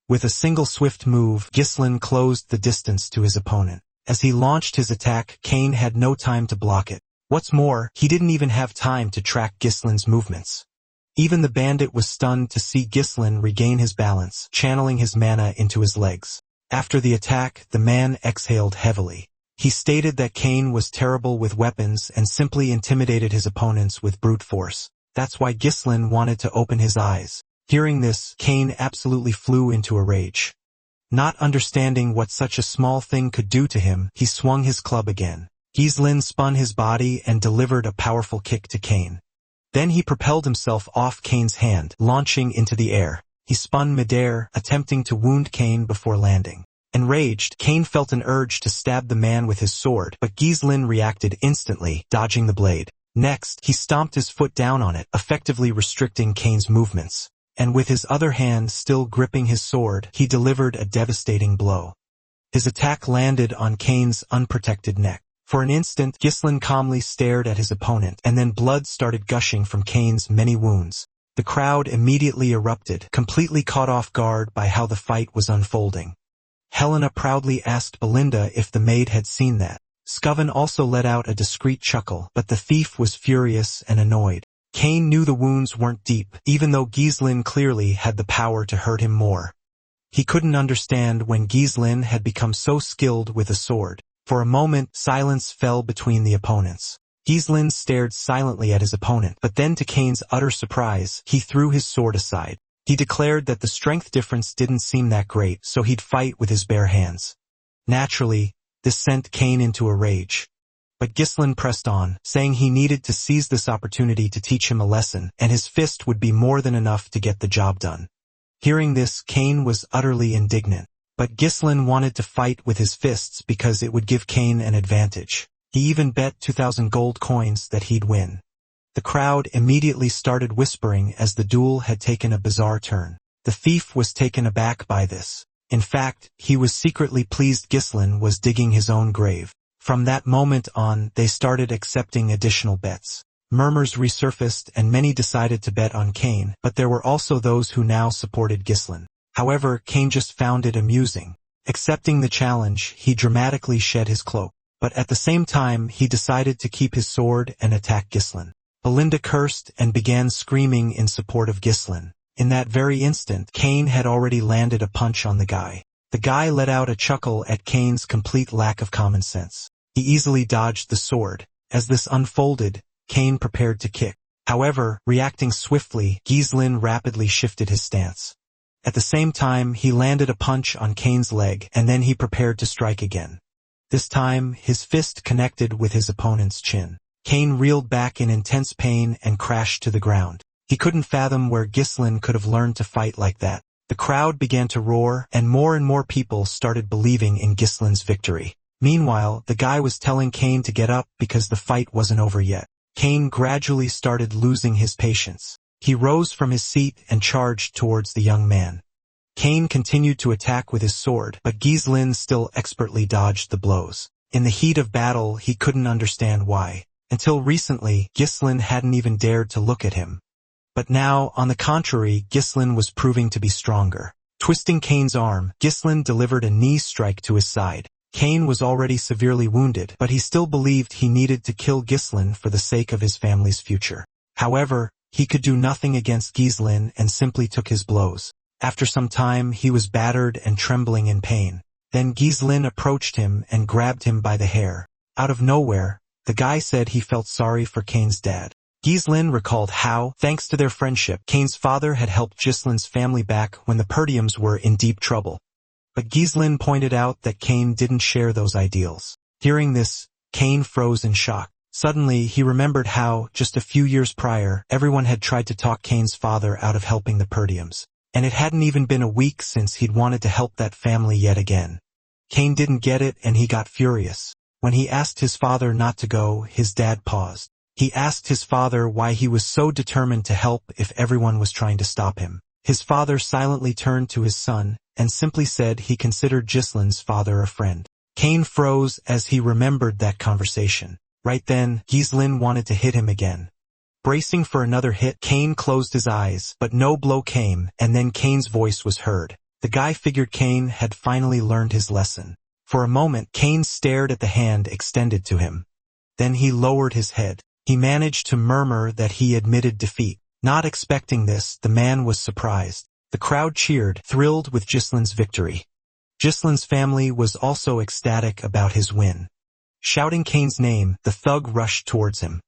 Speaker 1: With a single swift move, Ghislaine closed the distance to his opponent. As he launched his attack, Cain had no time to block it. What's more, he didn't even have time to track Ghislaine's movements. Even the bandit was stunned to see Ghislaine regain his balance, channeling his mana into his legs. After the attack, the man exhaled heavily. He stated that Cain was terrible with weapons and simply intimidated his opponents with brute force. That's why Ghislaine wanted to open his eyes. Hearing this, Cain absolutely flew into a rage. Not understanding what such a small thing could do to him, he swung his club again. Ghislaine spun his body and delivered a powerful kick to Cain. Then he propelled himself off Cain's hand, launching into the air. He spun midair, attempting to wound Cain before landing. Enraged, Cain felt an urge to stab the man with his sword, but Ghislaine reacted instantly, dodging the blade. Next, he stomped his foot down on it, effectively restricting Cain's movements. And with his other hand still gripping his sword, he delivered a devastating blow. His attack landed on Cain's unprotected neck. For an instant, Ghislaine calmly stared at his opponent, and then blood started gushing from Cain's many wounds. The crowd immediately erupted, completely caught off guard by how the fight was unfolding. Helena proudly asked Belinda if the maid had seen that. Scoven also let out a discreet chuckle, but the thief was furious and annoyed. Cain knew the wounds weren't deep, even though Ghislaine clearly had the power to hurt him more. He couldn't understand when Ghislaine had become so skilled with a sword. For a moment, silence fell between the opponents. Ghislaine stared silently at his opponent, but then to Cain's utter surprise, he threw his sword aside. He declared that the strength difference didn't seem that great, so he'd fight with his bare hands. Naturally, this sent Cain into a rage. But Ghislaine pressed on, saying he needed to seize this opportunity to teach him a lesson, and his fist would be more than enough to get the job done. Hearing this, Cain was utterly indignant. But Ghislaine wanted to fight with his fists because it would give Cain an advantage. He even bet 2,000 gold coins that he'd win. The crowd immediately started whispering as the duel had taken a bizarre turn. The thief was taken aback by this. In fact, he was secretly pleased Ghislaine was digging his own grave. From that moment on, they started accepting additional bets. Murmurs resurfaced and many decided to bet on Cain, but there were also those who now supported Ghislaine. However, Cain just found it amusing. Accepting the challenge, he dramatically shed his cloak. But at the same time, he decided to keep his sword and attack Ghislaine. Belinda cursed and began screaming in support of Ghislaine. In that very instant, Cain had already landed a punch on the guy. The guy let out a chuckle at Cain's complete lack of common sense. He easily dodged the sword. As this unfolded, Cain prepared to kick. However, reacting swiftly, Ghislaine rapidly shifted his stance. At the same time, he landed a punch on Kane's leg, and then he prepared to strike again. This time, his fist connected with his opponent's chin. Kane reeled back in intense pain and crashed to the ground. He couldn't fathom where Ghislaine could have learned to fight like that. The crowd began to roar, and more people started believing in Ghislaine's victory. Meanwhile, the guy was telling Kane to get up because the fight wasn't over yet. Kane gradually started losing his patience. He rose from his seat and charged towards the young man. Kane continued to attack with his sword, but Ghislaine still expertly dodged the blows. In the heat of battle, he couldn't understand why. Until recently, Ghislaine hadn't even dared to look at him. But now, on the contrary, Ghislaine was proving to be stronger. Twisting Kane's arm, Ghislaine delivered a knee strike to his side. Kane was already severely wounded, but he still believed he needed to kill Ghislaine for the sake of his family's future. However, he could do nothing against Ghislaine and simply took his blows. After some time, he was battered and trembling in pain. Then Ghislaine approached him and grabbed him by the hair. Out of nowhere, the guy said he felt sorry for Kane's dad. Ghislaine recalled how, thanks to their friendship, Kane's father had helped Ghislaine's family back when the Perdiums were in deep trouble. But Ghislaine pointed out that Kane didn't share those ideals. Hearing this, Kane froze in shock. Suddenly, he remembered how, just a few years prior, everyone had tried to talk Kane's father out of helping the Perdiums. And it hadn't even been a week since he'd wanted to help that family yet again. Kane didn't get it and he got furious. When he asked his father not to go, his dad paused. He asked his father why he was so determined to help if everyone was trying to stop him. His father silently turned to his son and simply said he considered Ghislaine's father a friend. Kane froze as he remembered that conversation. Right then, Ghislaine wanted to hit him again. Bracing for another hit, Kane closed his eyes, but no blow came, and then Kane's voice was heard. The guy figured Kane had finally learned his lesson. For a moment, Kane stared at the hand extended to him. Then he lowered his head. He managed to murmur that he admitted defeat. Not expecting this, the man was surprised. The crowd cheered, thrilled with Ghislaine's victory. Ghislaine's family was also ecstatic about his win. Shouting Kane's name, the thug rushed towards him.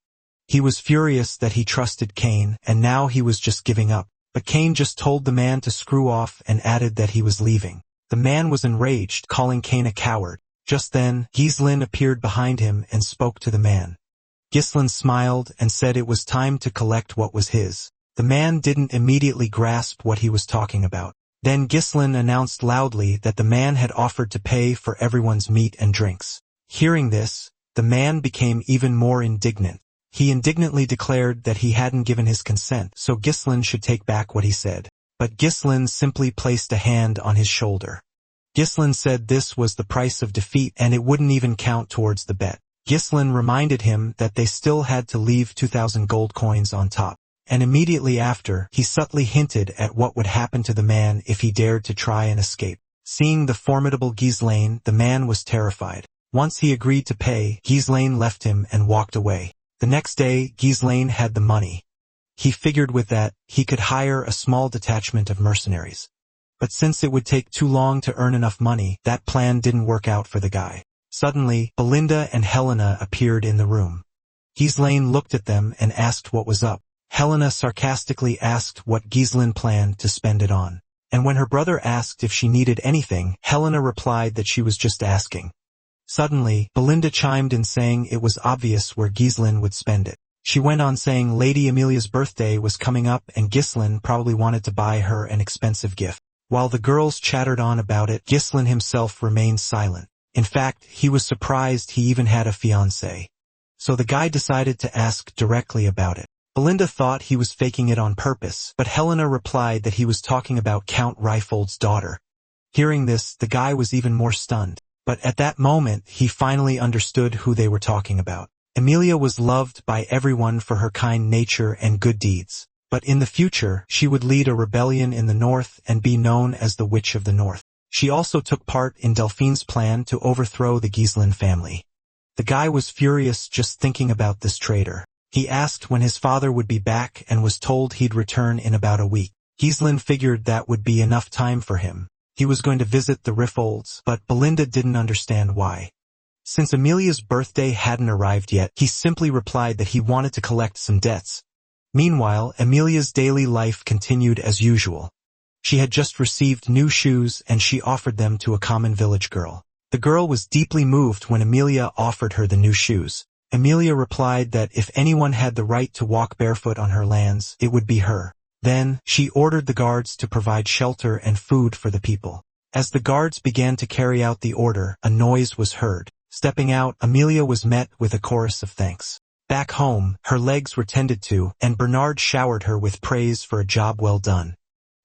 Speaker 1: He was furious that he trusted Kane, and now he was just giving up. But Kane just told the man to screw off and added that he was leaving. The man was enraged, calling Kane a coward. Just then, Ghislaine appeared behind him and spoke to the man. Ghislaine smiled and said it was time to collect what was his. The man didn't immediately grasp what he was talking about. Then Ghislaine announced loudly that the man had offered to pay for everyone's meat and drinks. Hearing this, the man became even more indignant. He indignantly declared that he hadn't given his consent, so Ghislaine should take back what he said. But Ghislaine simply placed a hand on his shoulder. Ghislaine said this was the price of defeat and it wouldn't even count towards the bet. Ghislaine reminded him that they still had to leave 2,000 gold coins on top. And immediately after, he subtly hinted at what would happen to the man if he dared to try and escape. Seeing the formidable Ghislaine, the man was terrified. Once he agreed to pay, Ghislaine left him and walked away. The next day, Ghislaine had the money. He figured with that, he could hire a small detachment of mercenaries. But since it would take too long to earn enough money, that plan didn't work out for the guy. Suddenly, Belinda and Helena appeared in the room. Ghislaine looked at them and asked what was up. Helena sarcastically asked what Ghislaine planned to spend it on. And when her brother asked if she needed anything, Helena replied that she was just asking. Suddenly, Belinda chimed in saying it was obvious where Ghislaine would spend it. She went on saying Lady Amelia's birthday was coming up and Ghislaine probably wanted to buy her an expensive gift. While the girls chattered on about it, Ghislaine himself remained silent. In fact, he was surprised he even had a fiancée. So the guy decided to ask directly about it. Belinda thought he was faking it on purpose, but Helena replied that he was talking about Count Reifold's daughter. Hearing this, the guy was even more stunned. But at that moment, he finally understood who they were talking about. Amelia was loved by everyone for her kind nature and good deeds. But in the future, she would lead a rebellion in the north and be known as the Witch of the North. She also took part in Delphine's plan to overthrow the Ghislaine family. The guy was furious just thinking about this traitor. He asked when his father would be back and was told he'd return in about a week. Ghislaine figured that would be enough time for him. He was going to visit the Reifolds, but Belinda didn't understand why. Since Amelia's birthday hadn't arrived yet, he simply replied that he wanted to collect some debts. Meanwhile, Amelia's daily life continued as usual. She had just received new shoes and she offered them to a common village girl. The girl was deeply moved when Amelia offered her the new shoes. Amelia replied that if anyone had the right to walk barefoot on her lands, it would be her. Then, she ordered the guards to provide shelter and food for the people. As the guards began to carry out the order, a noise was heard. Stepping out, Amelia was met with a chorus of thanks. Back home, her legs were tended to, and Bernard showered her with praise for a job well done.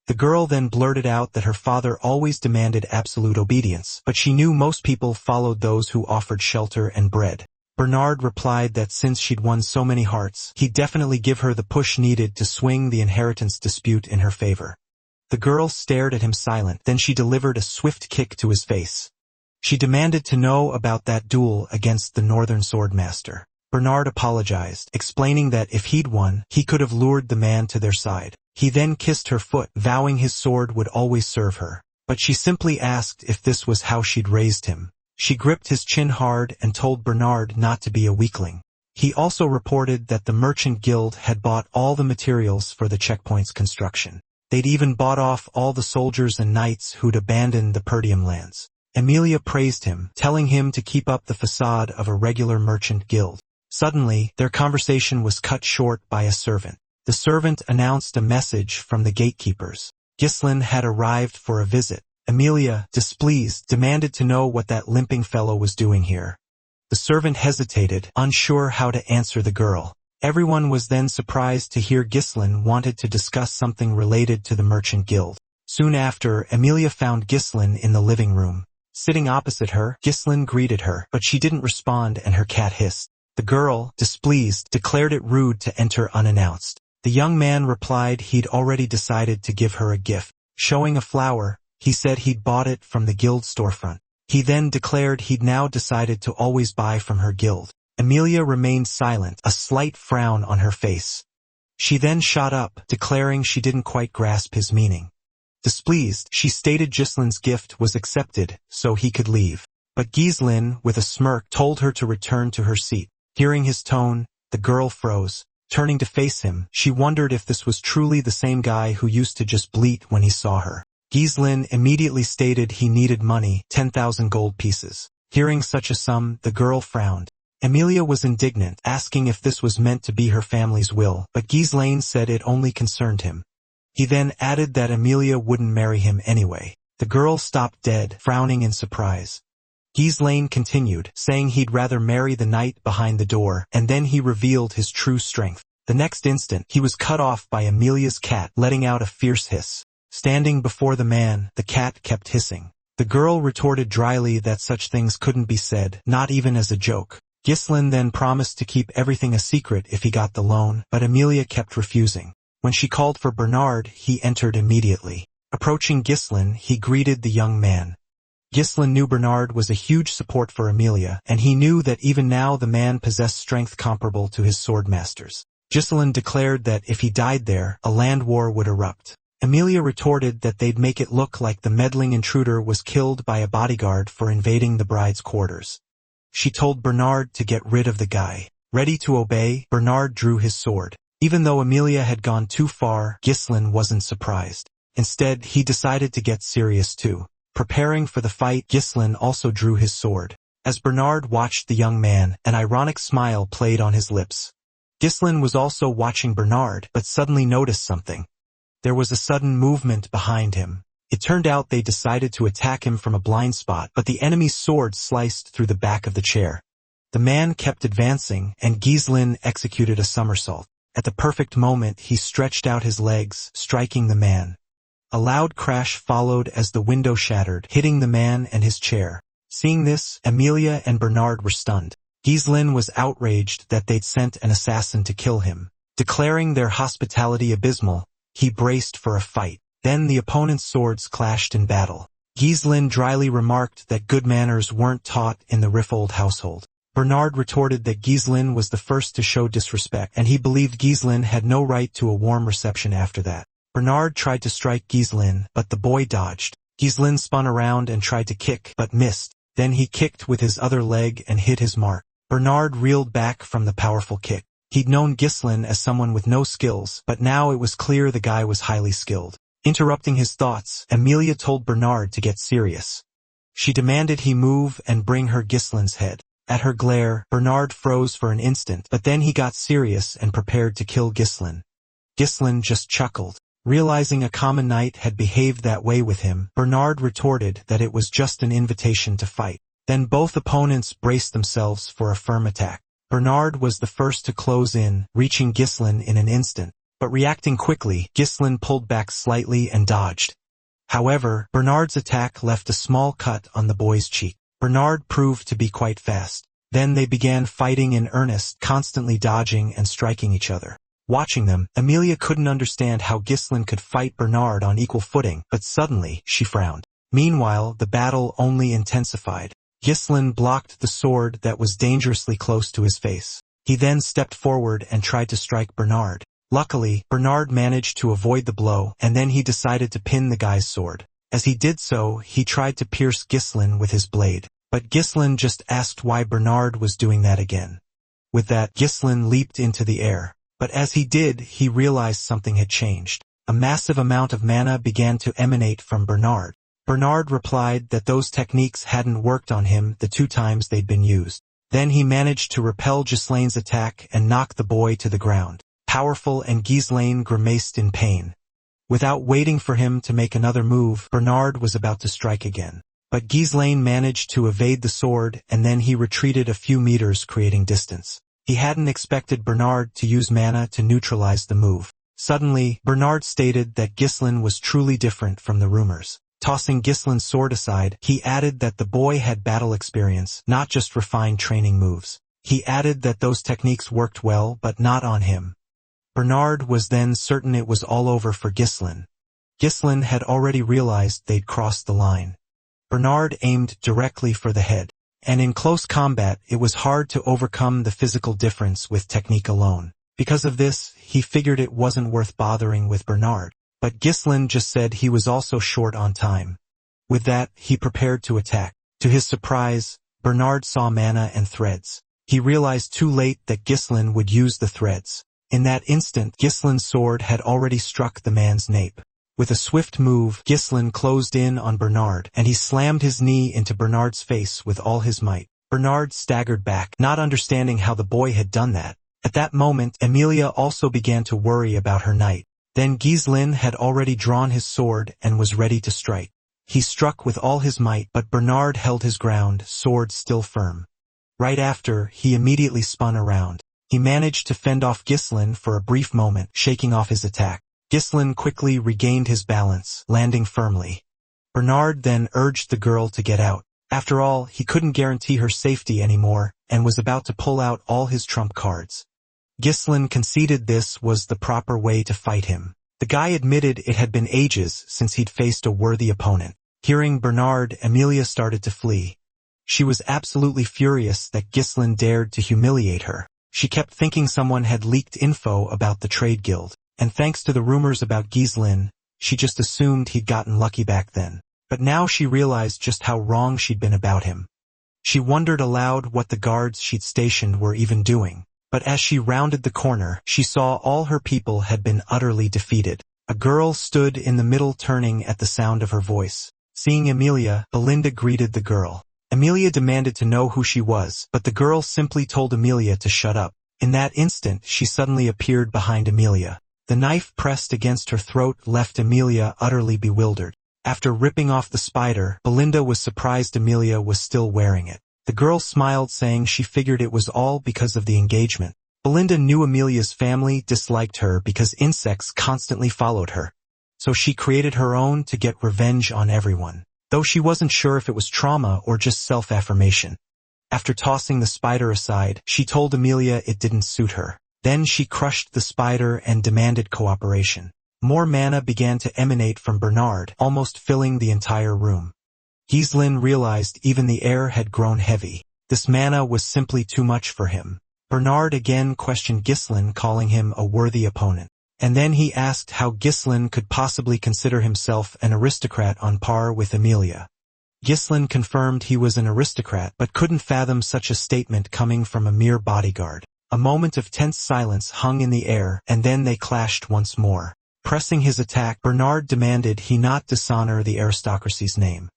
Speaker 1: The girl then blurted out that her father always demanded absolute obedience, but she knew most people followed those who offered shelter and bread. Bernard replied that since she'd won so many hearts, he'd definitely give her the push needed to swing the inheritance dispute in her favor. The girl stared at him silent, then she delivered a swift kick to his face. She demanded to know about that duel against the Northern Swordmaster. Bernard apologized, explaining that if he'd won, he could have lured the man to their side. He then kissed her foot, vowing his sword would always serve her. But she simply asked if this was how she'd raised him. She gripped his chin hard and told Bernard not to be a weakling. He also reported that the Merchant Guild had bought all the materials for the checkpoint's construction. They'd even bought off all the soldiers and knights who'd abandoned the Perdium lands. Amelia praised him, telling him to keep up the facade of a regular merchant guild. Suddenly, their conversation was cut short by a servant. The servant announced a message from the gatekeepers. Ghislain had arrived for a visit. Amelia, displeased, demanded to know what that limping fellow was doing here. The servant hesitated, unsure how to answer the girl. Everyone was then surprised to hear Ghislain wanted to discuss something related to the Merchant Guild. Soon after, Amelia found Ghislain in the living room. Sitting opposite her, Ghislain greeted her, but she didn't respond and her cat hissed. The girl, displeased, declared it rude to enter unannounced. The young man replied he'd already decided to give her a gift. Showing a flower, he said he'd bought it from the guild storefront. He then declared he'd now decided to always buy from her guild. Amelia remained silent, a slight frown on her face. She then shot up, declaring she didn't quite grasp his meaning. Displeased, she stated Ghislain's gift was accepted, so he could leave. But Ghislain, with a smirk, told her to return to her seat. Hearing his tone, the girl froze. Turning to face him, she wondered if this was truly the same guy who used to just bleat when he saw her. Ghislain immediately stated he needed money, 10,000 gold pieces. Hearing such a sum, the girl frowned. Amelia was indignant, asking if this was meant to be her family's will, but Ghislain said it only concerned him. He then added that Amelia wouldn't marry him anyway. The girl stopped dead, frowning in surprise. Ghislain continued, saying he'd rather marry the knight behind the door, and then he revealed his true strength. The next instant, he was cut off by Amelia's cat, letting out a fierce hiss. Standing before the man, the cat kept hissing. The girl retorted dryly that such things couldn't be said, not even as a joke. Ghislain then promised to keep everything a secret if he got the loan, but Amelia kept refusing. When she called for Bernard, he entered immediately. Approaching Ghislain, he greeted the young man. Ghislain knew Bernard was a huge support for Amelia, and he knew that even now the man possessed strength comparable to his swordmasters. Ghislain declared that if he died there, a land war would erupt. Amelia retorted that they'd make it look like the meddling intruder was killed by a bodyguard for invading the bride's quarters. She told Bernard to get rid of the guy. Ready to obey, Bernard drew his sword. Even though Amelia had gone too far, Ghislain wasn't surprised. Instead, he decided to get serious too. Preparing for the fight, Ghislain also drew his sword. As Bernard watched the young man, an ironic smile played on his lips. Ghislain was also watching Bernard, but suddenly noticed something. There was a sudden movement behind him. It turned out they decided to attack him from a blind spot, but the enemy's sword sliced through the back of the chair. The man kept advancing, and Ghislain executed a somersault. At the perfect moment, he stretched out his legs, striking the man. A loud crash followed as the window shattered, hitting the man and his chair. Seeing this, Amelia and Bernard were stunned. Ghislain was outraged that they'd sent an assassin to kill him. Declaring their hospitality abysmal, he braced for a fight. Then the opponent's swords clashed in battle. Ghislain dryly remarked that good manners weren't taught in the Riffold household. Bernard retorted that Ghislain was the first to show disrespect, and he believed Ghislain had no right to a warm reception after that. Bernard tried to strike Ghislain, but the boy dodged. Ghislain spun around and tried to kick, but missed. Then he kicked with his other leg and hit his mark. Bernard reeled back from the powerful kick. He'd known Ghislain as someone with no skills, but now it was clear the guy was highly skilled. Interrupting his thoughts, Amelia told Bernard to get serious. She demanded he move and bring her Ghislaine's head. At her glare, Bernard froze for an instant, but then he got serious and prepared to kill Ghislaine. Ghislaine just chuckled. Realizing a common knight had behaved that way with him, Bernard retorted that it was just an invitation to fight. Then both opponents braced themselves for a firm attack. Bernard was the first to close in, reaching Ghislaine in an instant. But reacting quickly, Ghislaine pulled back slightly and dodged. However, Bernard's attack left a small cut on the boy's cheek. Bernard proved to be quite fast. Then they began fighting in earnest, constantly dodging and striking each other. Watching them, Amelia couldn't understand how Ghislaine could fight Bernard on equal footing, but suddenly, she frowned. Meanwhile, the battle only intensified. Ghislaine blocked the sword that was dangerously close to his face. He then stepped forward and tried to strike Bernard. Luckily, Bernard managed to avoid the blow, and then he decided to pin the guy's sword. As he did so, he tried to pierce Ghislaine with his blade. But Ghislaine just asked why Bernard was doing that again. With that, Ghislaine leaped into the air. But as he did, he realized something had changed. A massive amount of mana began to emanate from Bernard. Bernard replied that those techniques hadn't worked on him the 2 times they'd been used. Then he managed to repel Ghislaine's attack and knock the boy to the ground. Powerful, and Ghislaine grimaced in pain. Without waiting for him to make another move, Bernard was about to strike again. But Ghislaine managed to evade the sword, and then he retreated a few meters, creating distance. He hadn't expected Bernard to use mana to neutralize the move. Suddenly, Bernard stated that Ghislaine was truly different from the rumors. Tossing Ghislaine's sword aside, he added that the boy had battle experience, not just refined training moves. He added that those techniques worked well, but not on him. Bernard was then certain it was all over for Ghislaine. Ghislaine had already realized they'd crossed the line. Bernard aimed directly for the head, and in close combat it was hard to overcome the physical difference with technique alone. Because of this, he figured it wasn't worth bothering with Bernard. But Ghislaine just said he was also short on time. With that, he prepared to attack. To his surprise, Bernard saw mana and threads. He realized too late that Ghislaine would use the threads. In that instant, Ghislaine's sword had already struck the man's nape. With a swift move, Ghislaine closed in on Bernard, and he slammed his knee into Bernard's face with all his might. Bernard staggered back, not understanding how the boy had done that. At that moment, Amelia also began to worry about her knight. Then Ghislaine had already drawn his sword and was ready to strike. He struck with all his might, but Bernard held his ground, sword still firm. Right after, he immediately spun around. He managed to fend off Ghislaine for a brief moment, shaking off his attack. Ghislaine quickly regained his balance, landing firmly. Bernard then urged the girl to get out. After all, he couldn't guarantee her safety anymore, and was about to pull out all his trump cards. Ghislaine conceded this was the proper way to fight him. The guy admitted it had been ages since he'd faced a worthy opponent. Hearing Bernard, Amelia started to flee. She was absolutely furious that Ghislaine dared to humiliate her. She kept thinking someone had leaked info about the trade guild, and thanks to the rumors about Ghislaine, she just assumed he'd gotten lucky back then. But now she realized just how wrong she'd been about him. She wondered aloud what the guards she'd stationed were even doing. But as she rounded the corner, she saw all her people had been utterly defeated. A girl stood in the middle, turning at the sound of her voice. Seeing Amelia, Belinda greeted the girl. Amelia demanded to know who she was, but the girl simply told Amelia to shut up. In that instant, she suddenly appeared behind Amelia. The knife pressed against her throat left Amelia utterly bewildered. After ripping off the spider, Belinda was surprised Amelia was still wearing it. The girl smiled, saying she figured it was all because of the engagement. Belinda knew Amelia's family disliked her because insects constantly followed her. So she created her own to get revenge on everyone, though she wasn't sure if it was trauma or just self-affirmation. After tossing the spider aside, she told Amelia it didn't suit her. Then she crushed the spider and demanded cooperation. More mana began to emanate from Bernard, almost filling the entire room. Ghislaine realized even the air had grown heavy. This mana was simply too much for him. Bernard again questioned Ghislaine, calling him a worthy opponent. And then he asked how Ghislaine could possibly consider himself an aristocrat on par with Amelia. Ghislaine confirmed he was an aristocrat, but couldn't fathom such a statement coming from a mere bodyguard. A moment of tense silence hung in the air, and then they clashed once more. Pressing his attack, Bernard demanded he not dishonor the aristocracy's name.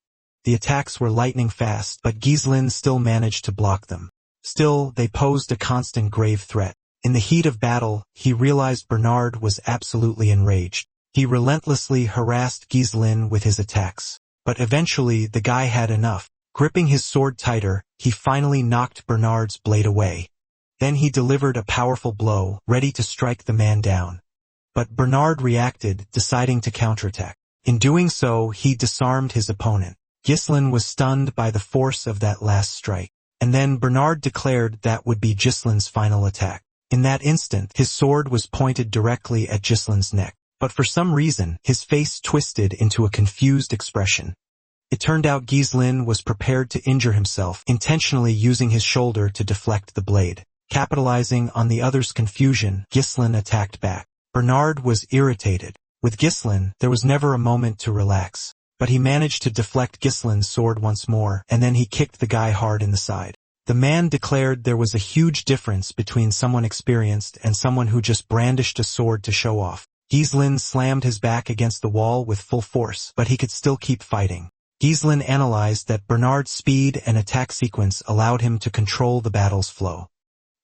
Speaker 1: The attacks were lightning fast, but Ghislaine still managed to block them. Still, they posed a constant grave threat. In the heat of battle, he realized Bernard was absolutely enraged. He relentlessly harassed Ghislaine with his attacks. But eventually, the guy had enough. Gripping his sword tighter, he finally knocked Bernard's blade away. Then he delivered a powerful blow, ready to strike the man down. But Bernard reacted, deciding to counterattack. In doing so, he disarmed his opponent. Ghislaine was stunned by the force of that last strike. And then Bernard declared that would be Ghislaine's final attack. In that instant, his sword was pointed directly at Ghislaine's neck. But for some reason, his face twisted into a confused expression. It turned out Ghislaine was prepared to injure himself, intentionally using his shoulder to deflect the blade. Capitalizing on the other's confusion, Ghislaine attacked back. Bernard was irritated. With Ghislaine, there was never a moment to relax. But he managed to deflect Ghislaine's sword once more, and then he kicked the guy hard in the side. The man declared there was a huge difference between someone experienced and someone who just brandished a sword to show off. Ghislaine slammed his back against the wall with full force, but he could still keep fighting. Ghislaine analyzed that Bernard's speed and attack sequence allowed him to control the battle's flow.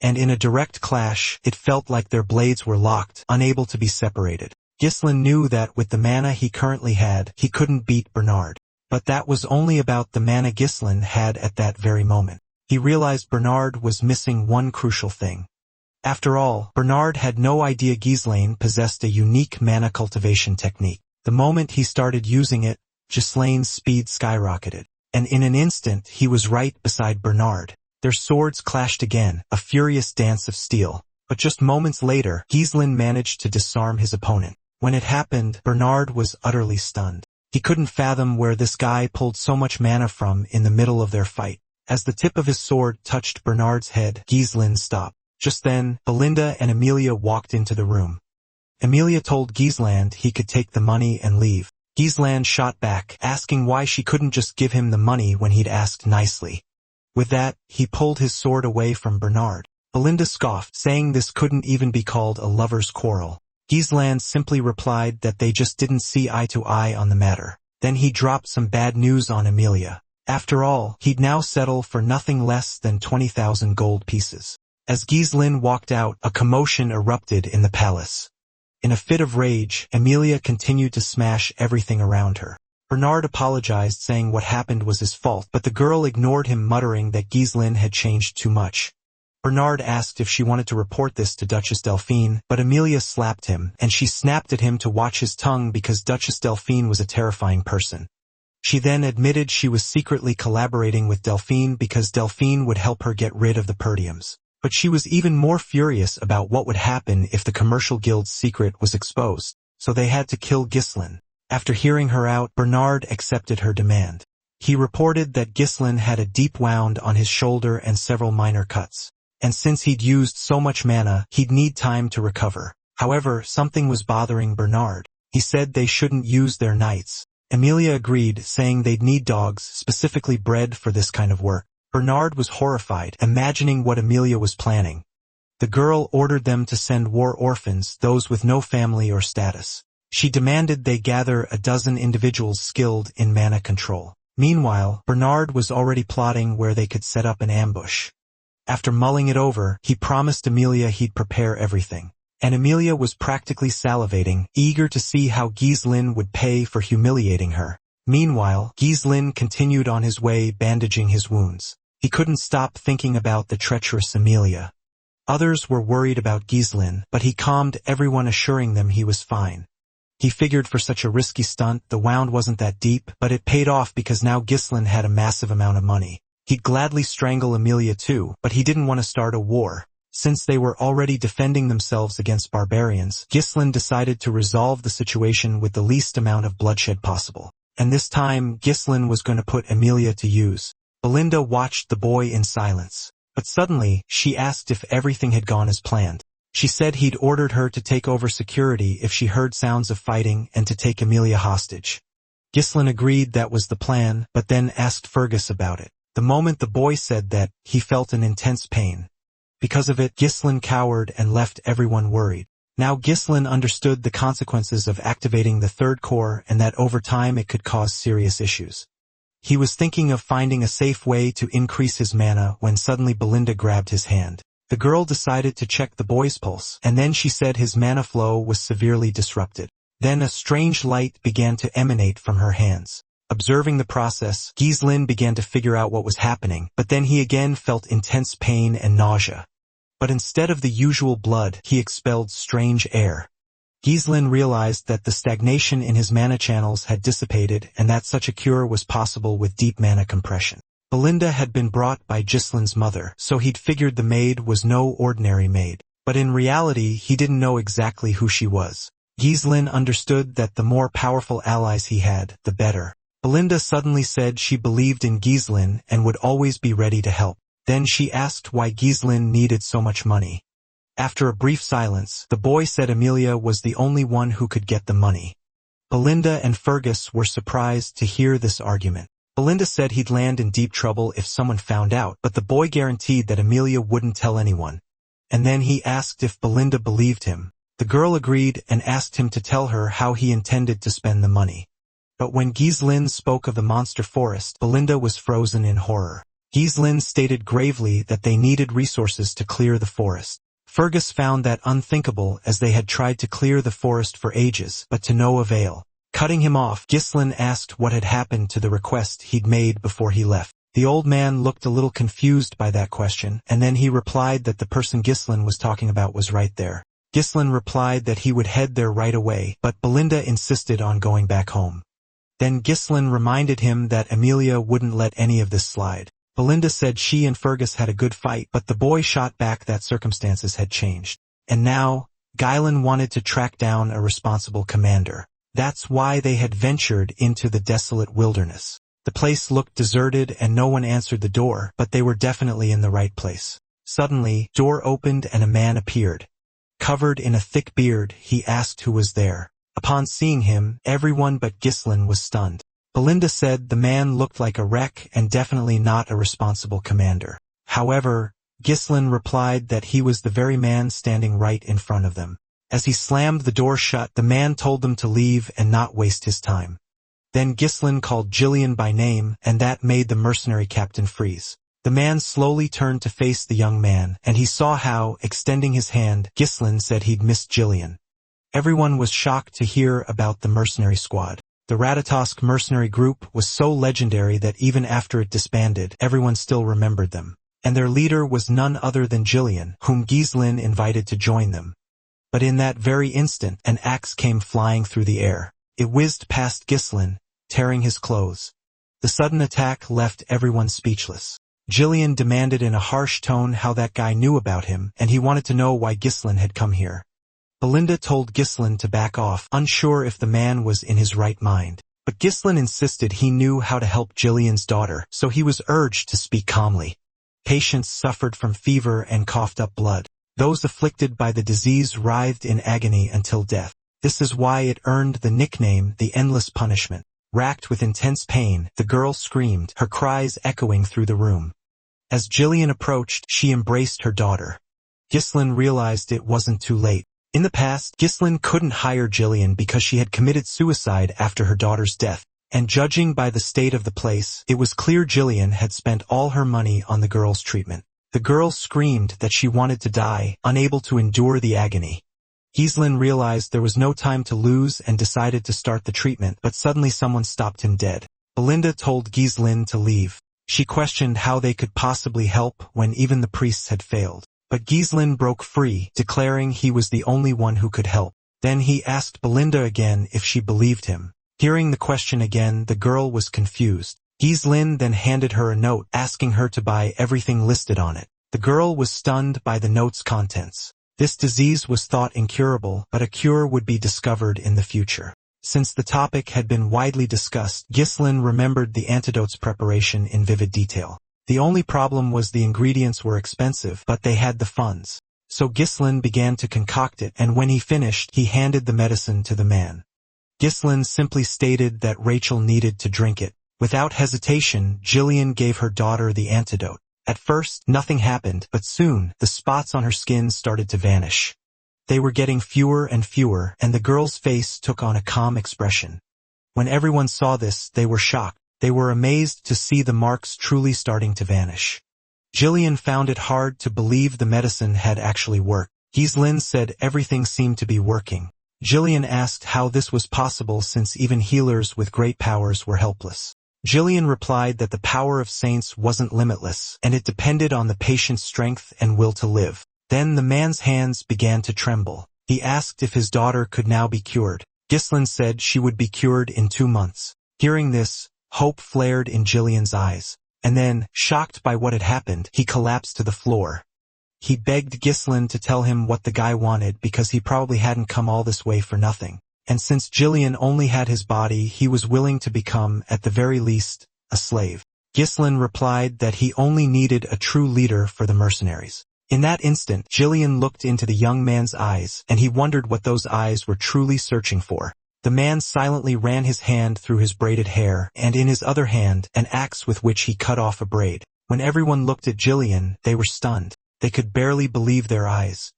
Speaker 1: And in a direct clash, it felt like their blades were locked, unable to be separated. Ghislaine knew that with the mana he currently had, he couldn't beat Bernard. But that was only about the mana Ghislaine had at that very moment. He realized Bernard was missing one crucial thing. After all, Bernard had no idea Ghislaine possessed a unique mana cultivation technique. The moment he started using it, Ghislaine's speed skyrocketed. And in an instant, he was right beside Bernard. Their swords clashed again, a furious dance of steel. But just moments later, Ghislaine managed to disarm his opponent. When it happened, Bernard was utterly stunned. He couldn't fathom where this guy pulled so much mana from in the middle of their fight. As the tip of his sword touched Bernard's head, Ghislaine stopped. Just then, Belinda and Amelia walked into the room. Amelia told Ghislaine he could take the money and leave. Ghislaine shot back, asking why she couldn't just give him the money when he'd asked nicely. With that, he pulled his sword away from Bernard. Belinda scoffed, saying this couldn't even be called a lover's quarrel. Ghislaine simply replied that they just didn't see eye to eye on the matter. Then he dropped some bad news on Amelia. After all, he'd now settle for nothing less than 20,000 gold pieces. As Ghislaine walked out, a commotion erupted in the palace. In a fit of rage, Amelia continued to smash everything around her. Bernard apologized, saying what happened was his fault, but the girl ignored him, muttering that Ghislaine had changed too much. Bernard asked if she wanted to report this to Duchess Delphine, but Amelia slapped him, and she snapped at him to watch his tongue because Duchess Delphine was a terrifying person. She then admitted she was secretly collaborating with Delphine because Delphine would help her get rid of the Perdiums. But she was even more furious about what would happen if the commercial guild's secret was exposed, so they had to kill Ghislaine. After hearing her out, Bernard accepted her demand. He reported that Ghislaine had a deep wound on his shoulder and several minor cuts. And since he'd used so much mana, he'd need time to recover. However, something was bothering Bernard. He said they shouldn't use their knights. Amelia agreed, saying they'd need dogs specifically bred for this kind of work. Bernard was horrified, imagining what Amelia was planning. The girl ordered them to send war orphans, those with no family or status. She demanded they gather a dozen individuals skilled in mana control. Meanwhile, Bernard was already plotting where they could set up an ambush. After mulling it over, he promised Amelia he'd prepare everything. And Amelia was practically salivating, eager to see how Ghislaine would pay for humiliating her. Meanwhile, Ghislaine continued on his way, bandaging his wounds. He couldn't stop thinking about the treacherous Amelia. Others were worried about Ghislaine, but he calmed everyone, assuring them he was fine. He figured for such a risky stunt, the wound wasn't that deep, but it paid off because now Ghislaine had a massive amount of money. He'd gladly strangle Amelia too, but he didn't want to start a war. Since they were already defending themselves against barbarians, Ghislaine decided to resolve the situation with the least amount of bloodshed possible. And this time, Ghislaine was going to put Amelia to use. Belinda watched the boy in silence. But suddenly, she asked if everything had gone as planned. She said he'd ordered her to take over security if she heard sounds of fighting and to take Amelia hostage. Ghislaine agreed that was the plan, but then asked Fergus about it. The moment the boy said that, he felt an intense pain. Because of it, Ghislaine cowered and left everyone worried. Now Ghislain understood the consequences of activating the third core and that over time it could cause serious issues. He was thinking of finding a safe way to increase his mana when suddenly Belinda grabbed his hand. The girl decided to check the boy's pulse, and then she said his mana flow was severely disrupted. Then a strange light began to emanate from her hands. Observing the process, Ghislain began to figure out what was happening, but then he again felt intense pain and nausea. But instead of the usual blood, he expelled strange air. Ghislain realized that the stagnation in his mana channels had dissipated and that such a cure was possible with deep mana compression. Belinda had been brought by Ghislain's mother, so he'd figured the maid was no ordinary maid. But in reality, he didn't know exactly who she was. Ghislain understood that the more powerful allies he had, the better. Belinda suddenly said she believed in Ghislain and would always be ready to help. Then she asked why Ghislain needed so much money. After a brief silence, the boy said Amelia was the only one who could get the money. Belinda and Fergus were surprised to hear this argument. Belinda said he'd land in deep trouble if someone found out, but the boy guaranteed that Amelia wouldn't tell anyone. And then he asked if Belinda believed him. The girl agreed and asked him to tell her how he intended to spend the money. But when Ghislain spoke of the monster forest, Belinda was frozen in horror. Ghislain stated gravely that they needed resources to clear the forest. Fergus found that unthinkable as they had tried to clear the forest for ages, but to no avail. Cutting him off, Ghislain asked what had happened to the request he'd made before he left. The old man looked a little confused by that question, and then he replied that the person Ghislain was talking about was right there. Ghislain replied that he would head there right away, but Belinda insisted on going back home. Then Ghislain reminded him that Amelia wouldn't let any of this slide. Belinda said she and Fergus had a good fight, but the boy shot back that circumstances had changed. And now, Ghislain wanted to track down a responsible commander. That's why they had ventured into the desolate wilderness. The place looked deserted and no one answered the door, but they were definitely in the right place. Suddenly, door opened and a man appeared. Covered in a thick beard, he asked who was there. Upon seeing him, everyone but Ghislain was stunned. Belinda said the man looked like a wreck and definitely not a responsible commander. However, Ghislain replied that he was the very man standing right in front of them. As he slammed the door shut, the man told them to leave and not waste his time. Then Ghislain called Jillian by name, and that made the mercenary captain freeze. The man slowly turned to face the young man, and he saw how, extending his hand, Ghislain said he'd missed Jillian. Everyone was shocked to hear about the mercenary squad. The Ratatosk mercenary group was so legendary that even after it disbanded, everyone still remembered them. And their leader was none other than Jillian, whom Ghislain invited to join them. But in that very instant, an axe came flying through the air. It whizzed past Ghislain, tearing his clothes. The sudden attack left everyone speechless. Jillian demanded in a harsh tone how that guy knew about him, and he wanted to know why Ghislain had come here. Belinda told Ghislain to back off, unsure if the man was in his right mind. But Ghislain insisted he knew how to help Jillian's daughter, so he was urged to speak calmly. Patients suffered from fever and coughed up blood. Those afflicted by the disease writhed in agony until death. This is why it earned the nickname the Endless Punishment. Racked with intense pain, the girl screamed, her cries echoing through the room. As Jillian approached, she embraced her daughter. Ghislain realized it wasn't too late. In the past, Ghislain couldn't hire Jillian because she had committed suicide after her daughter's death, and judging by the state of the place, it was clear Jillian had spent all her money on the girl's treatment. The girl screamed that she wanted to die, unable to endure the agony. Ghislain realized there was no time to lose and decided to start the treatment, but suddenly someone stopped him dead. Belinda told Ghislain to leave. She questioned how they could possibly help when even the priests had failed. But Ghislain broke free, declaring he was the only one who could help. Then he asked Belinda again if she believed him. Hearing the question again, the girl was confused. Ghislain then handed her a note, asking her to buy everything listed on it. The girl was stunned by the note's contents. This disease was thought incurable, but a cure would be discovered in the future. Since the topic had been widely discussed, Ghislain remembered the antidote's preparation in vivid detail. The only problem was the ingredients were expensive, but they had the funds. So Ghislain began to concoct it, and when he finished, he handed the medicine to the man. Ghislain simply stated that Rachel needed to drink it. Without hesitation, Jillian gave her daughter the antidote. At first, nothing happened, but soon, the spots on her skin started to vanish. They were getting fewer and fewer, and the girl's face took on a calm expression. When everyone saw this, they were shocked. They were amazed to see the marks truly starting to vanish. Jillian found it hard to believe the medicine had actually worked. Gislin said everything seemed to be working. Jillian asked how this was possible since even healers with great powers were helpless. Jillian replied that the power of saints wasn't limitless, and it depended on the patient's strength and will to live. Then the man's hands began to tremble. He asked if his daughter could now be cured. Gislin said she would be cured in 2 months. Hearing this, hope flared in Jillian's eyes. And then, shocked by what had happened, he collapsed to the floor. He begged Gislin to tell him what the guy wanted because he probably hadn't come all this way for nothing. And since Jillian only had his body, he was willing to become, at the very least, a slave. Gislin replied that he only needed a true leader for the mercenaries. In that instant, Jillian looked into the young man's eyes, and he wondered what those eyes were truly searching for. The man silently ran his hand through his braided hair, and in his other hand, an axe with which he cut off a braid. When everyone looked at Jillian, they were stunned. They could barely believe their eyes.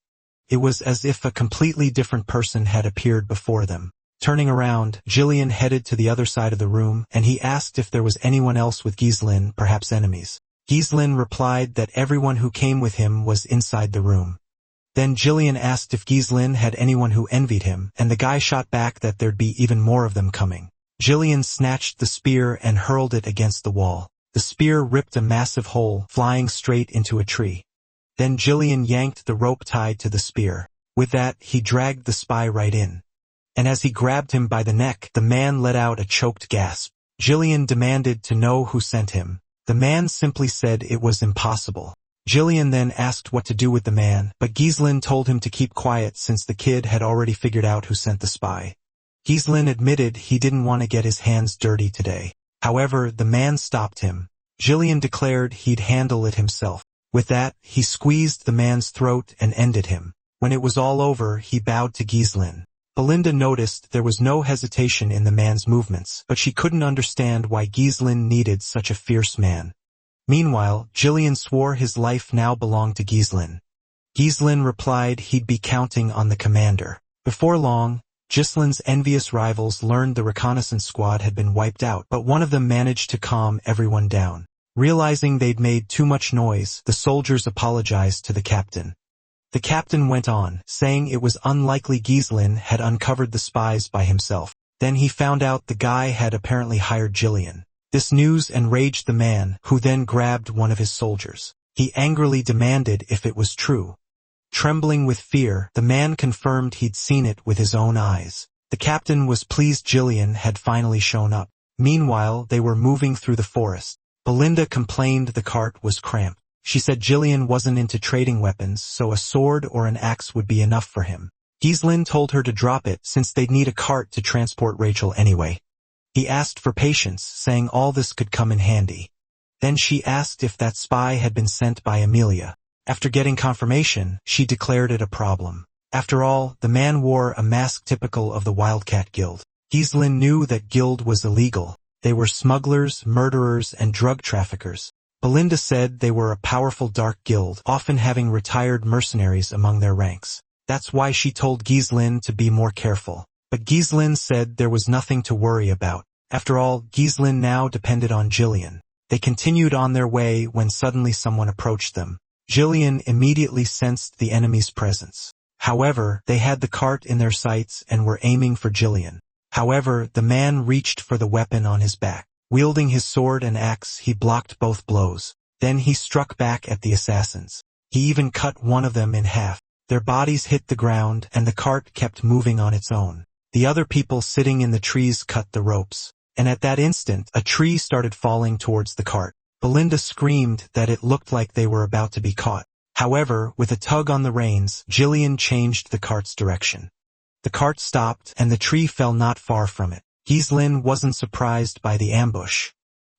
Speaker 1: It was as if a completely different person had appeared before them. Turning around, Jillian headed to the other side of the room, and he asked if there was anyone else with Gislin, perhaps enemies. Gislin replied that everyone who came with him was inside the room. Then Jillian asked if Gislin had anyone who envied him, and the guy shot back that there'd be even more of them coming. Jillian snatched the spear and hurled it against the wall. The spear ripped a massive hole, flying straight into a tree. Then Jillian yanked the rope tied to the spear. With that, he dragged the spy right in. And as he grabbed him by the neck, the man let out a choked gasp. Jillian demanded to know who sent him. The man simply said it was impossible. Jillian then asked what to do with the man, but Gislin told him to keep quiet since the kid had already figured out who sent the spy. Gislin admitted he didn't want to get his hands dirty today. However, the man stopped him. Jillian declared he'd handle it himself. With that, he squeezed the man's throat and ended him. When it was all over, he bowed to Gislin. Belinda noticed there was no hesitation in the man's movements, but she couldn't understand why Gislin needed such a fierce man. Meanwhile, Jillian swore his life now belonged to Gislin. Gislin replied he'd be counting on the commander. Before long, Gislin's envious rivals learned the reconnaissance squad had been wiped out, but one of them managed to calm everyone down. Realizing they'd made too much noise, the soldiers apologized to the captain. The captain went on, saying it was unlikely Gislin had uncovered the spies by himself. Then he found out the guy had apparently hired Jillian. This news enraged the man, who then grabbed one of his soldiers. He angrily demanded if it was true. Trembling with fear, the man confirmed he'd seen it with his own eyes. The captain was pleased Jillian had finally shown up. Meanwhile, they were moving through the forest. Belinda complained the cart was cramped. She said Jillian wasn't into trading weapons, so a sword or an axe would be enough for him. Gislin told her to drop it since they'd need a cart to transport Rachel anyway. He asked for patience, saying all this could come in handy. Then she asked if that spy had been sent by Amelia. After getting confirmation, she declared it a problem. After all, the man wore a mask typical of the Wildcat Guild. Gislin knew that guild was illegal. They were smugglers, murderers, and drug traffickers. Belinda said they were a powerful dark guild, often having retired mercenaries among their ranks. That's why she told Gislin to be more careful. But Gislin said there was nothing to worry about. After all, Gislin now depended on Jillian. They continued on their way when suddenly someone approached them. Jillian immediately sensed the enemy's presence. However, they had the cart in their sights and were aiming for Jillian. However, the man reached for the weapon on his back. Wielding his sword and axe, he blocked both blows. Then he struck back at the assassins. He even cut one of them in half. Their bodies hit the ground, and the cart kept moving on its own. The other people sitting in the trees cut the ropes. And at that instant, a tree started falling towards the cart. Belinda screamed that it looked like they were about to be caught. However, with a tug on the reins, Jillian changed the cart's direction. The cart stopped, and the tree fell not far from it. Gislin wasn't surprised by the ambush.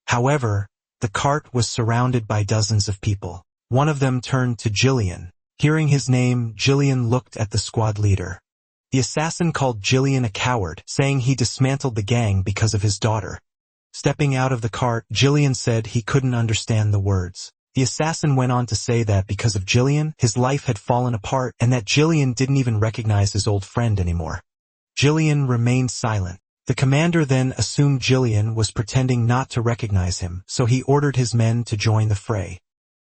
Speaker 1: However, the cart was surrounded by dozens of people. One of them turned to Jillian. Hearing his name, Jillian looked at the squad leader. The assassin called Jillian a coward, saying he dismantled the gang because of his daughter. Stepping out of the cart, Jillian said he couldn't understand the words. The assassin went on to say that because of Jillian, his life had fallen apart and that Jillian didn't even recognize his old friend anymore. Jillian remained silent. The commander then assumed Jillian was pretending not to recognize him, so he ordered his men to join the fray.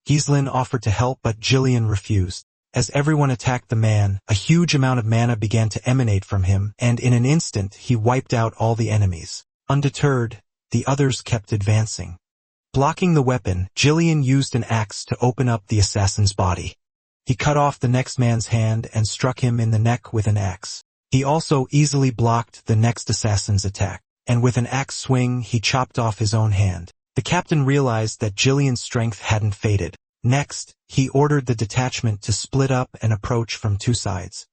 Speaker 1: Gislin offered to help, but Jillian refused. As everyone attacked the man, a huge amount of mana began to emanate from him, and in an instant he wiped out all the enemies. Undeterred, the others kept advancing. Blocking the weapon, Jillian used an axe to open up the assassin's body. He cut off the next man's hand and struck him in the neck with an axe. He also easily blocked the next assassin's attack, and with an axe swing he chopped off his own hand. The captain realized that Jillian's strength hadn't faded. Next, he ordered the detachment to split up and approach from two sides.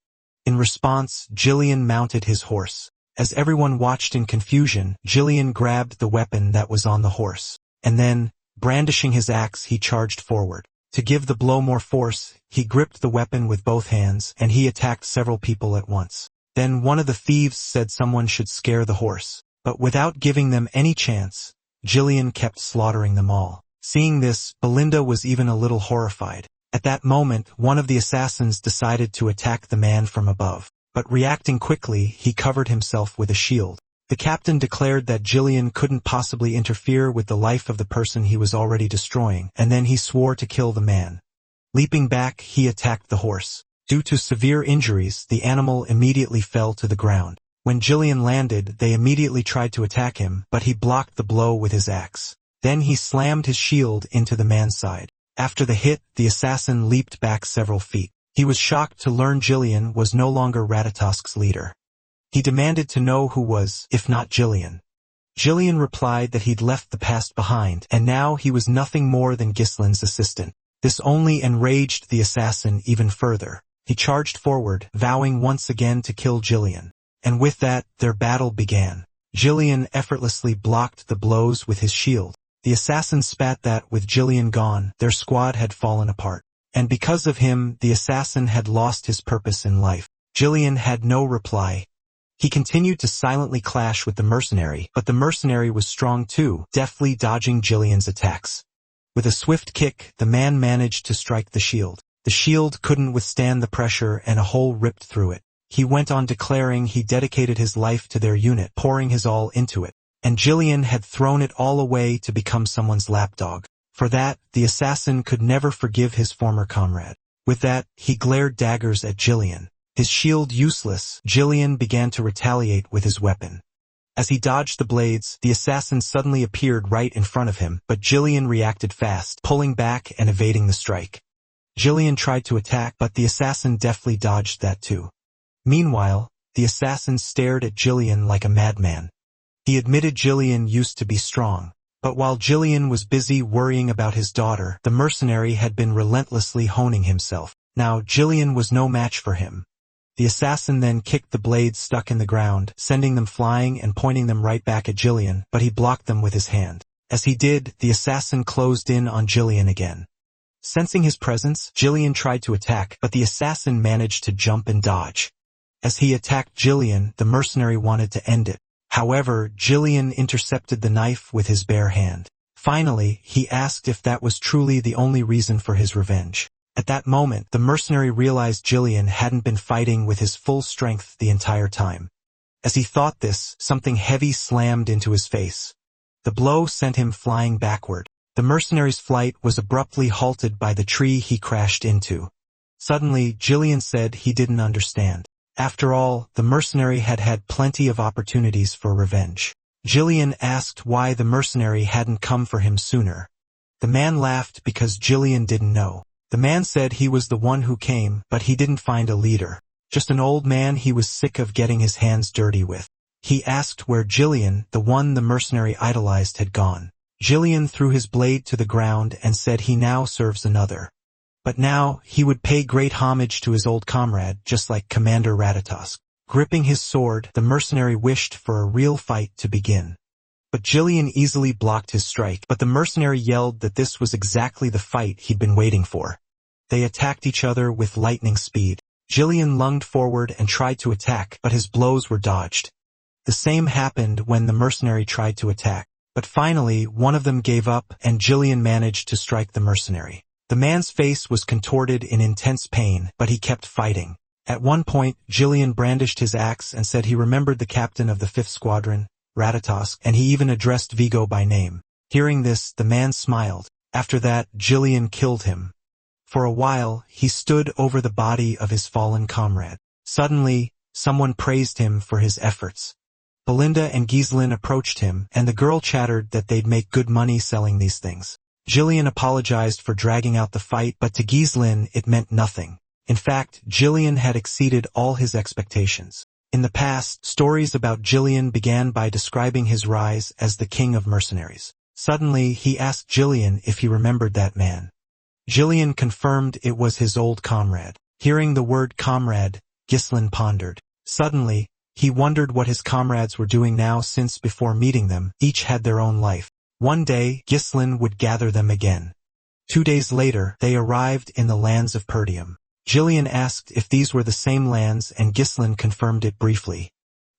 Speaker 1: In response, Jillian mounted his horse. As everyone watched in confusion, Jillian grabbed the weapon that was on the horse, and then, brandishing his axe, he charged forward. To give the blow more force, he gripped the weapon with both hands, and he attacked several people at once. Then one of the thieves said someone should scare the horse, but without giving them any chance, Jillian kept slaughtering them all. Seeing this, Belinda was even a little horrified. At that moment, one of the assassins decided to attack the man from above, but reacting quickly, he covered himself with a shield. The captain declared that Jillian couldn't possibly interfere with the life of the person he was already destroying, and then he swore to kill the man. Leaping back, he attacked the horse. Due to severe injuries, the animal immediately fell to the ground. When Jillian landed, they immediately tried to attack him, but he blocked the blow with his axe. Then he slammed his shield into the man's side. After the hit, the assassin leaped back several feet. He was shocked to learn Jillian was no longer Ratatosk's leader. He demanded to know who was, if not Jillian. Jillian replied that he'd left the past behind, and now he was nothing more than Gislin's assistant. This only enraged the assassin even further. He charged forward, vowing once again to kill Jillian. And with that, their battle began. Jillian effortlessly blocked the blows with his shield. The assassin spat that, with Jillian gone, their squad had fallen apart. And because of him, the assassin had lost his purpose in life. Jillian had no reply. He continued to silently clash with the mercenary, but the mercenary was strong too, deftly dodging Jillian's attacks. With a swift kick, the man managed to strike the shield. The shield couldn't withstand the pressure and a hole ripped through it. He went on declaring he dedicated his life to their unit, pouring his all into it. And Jillian had thrown it all away to become someone's lapdog. For that, the assassin could never forgive his former comrade. With that, he glared daggers at Jillian. His shield useless, Jillian began to retaliate with his weapon. As he dodged the blades, the assassin suddenly appeared right in front of him, but Jillian reacted fast, pulling back and evading the strike. Jillian tried to attack, but the assassin deftly dodged that too. Meanwhile, the assassin stared at Jillian like a madman. He admitted Jillian used to be strong, but while Jillian was busy worrying about his daughter, the mercenary had been relentlessly honing himself. Now Jillian was no match for him. The assassin then kicked the blades stuck in the ground, sending them flying and pointing them right back at Jillian, but he blocked them with his hand. As he did, the assassin closed in on Jillian again. Sensing his presence, Jillian tried to attack, but the assassin managed to jump and dodge. As he attacked Jillian, the mercenary wanted to end it. However, Jillian intercepted the knife with his bare hand. Finally, he asked if that was truly the only reason for his revenge. At that moment, the mercenary realized Jillian hadn't been fighting with his full strength the entire time. As he thought this, something heavy slammed into his face. The blow sent him flying backward. The mercenary's flight was abruptly halted by the tree he crashed into. Suddenly, Jillian said he didn't understand. After all, the mercenary had had plenty of opportunities for revenge. Jillian asked why the mercenary hadn't come for him sooner. The man laughed because Jillian didn't know. The man said he was the one who came, but he didn't find a leader. Just an old man he was sick of getting his hands dirty with. He asked where Jillian, the one the mercenary idolized, had gone. Jillian threw his blade to the ground and said he now serves another. But now, he would pay great homage to his old comrade, just like Commander Ratatosk. Gripping his sword, the mercenary wished for a real fight to begin. But Jillian easily blocked his strike, but the mercenary yelled that this was exactly the fight he'd been waiting for. They attacked each other with lightning speed. Jillian lunged forward and tried to attack, but his blows were dodged. The same happened when the mercenary tried to attack. But finally, one of them gave up and Jillian managed to strike the mercenary. The man's face was contorted in intense pain, but he kept fighting. At one point, Jillian brandished his axe and said he remembered the captain of the 5th Squadron, Ratatosk, and he even addressed Vigo by name. Hearing this, the man smiled. After that, Jillian killed him. For a while, he stood over the body of his fallen comrade. Suddenly, someone praised him for his efforts. Belinda and Ghislaine approached him, and the girl chattered that they'd make good money selling these things. Jillian apologized for dragging out the fight, but to Ghislaine it meant nothing. In fact, Jillian had exceeded all his expectations. In the past, stories about Jillian began by describing his rise as the king of mercenaries. Suddenly, he asked Jillian if he remembered that man. Jillian confirmed it was his old comrade. Hearing the word comrade, Ghislaine pondered. Suddenly, he wondered what his comrades were doing now since before meeting them, each had their own life. One day, Ghislaine would gather them again. 2 days later, they arrived in the lands of Perdium. Jillian asked if these were the same lands and Ghislaine confirmed it briefly.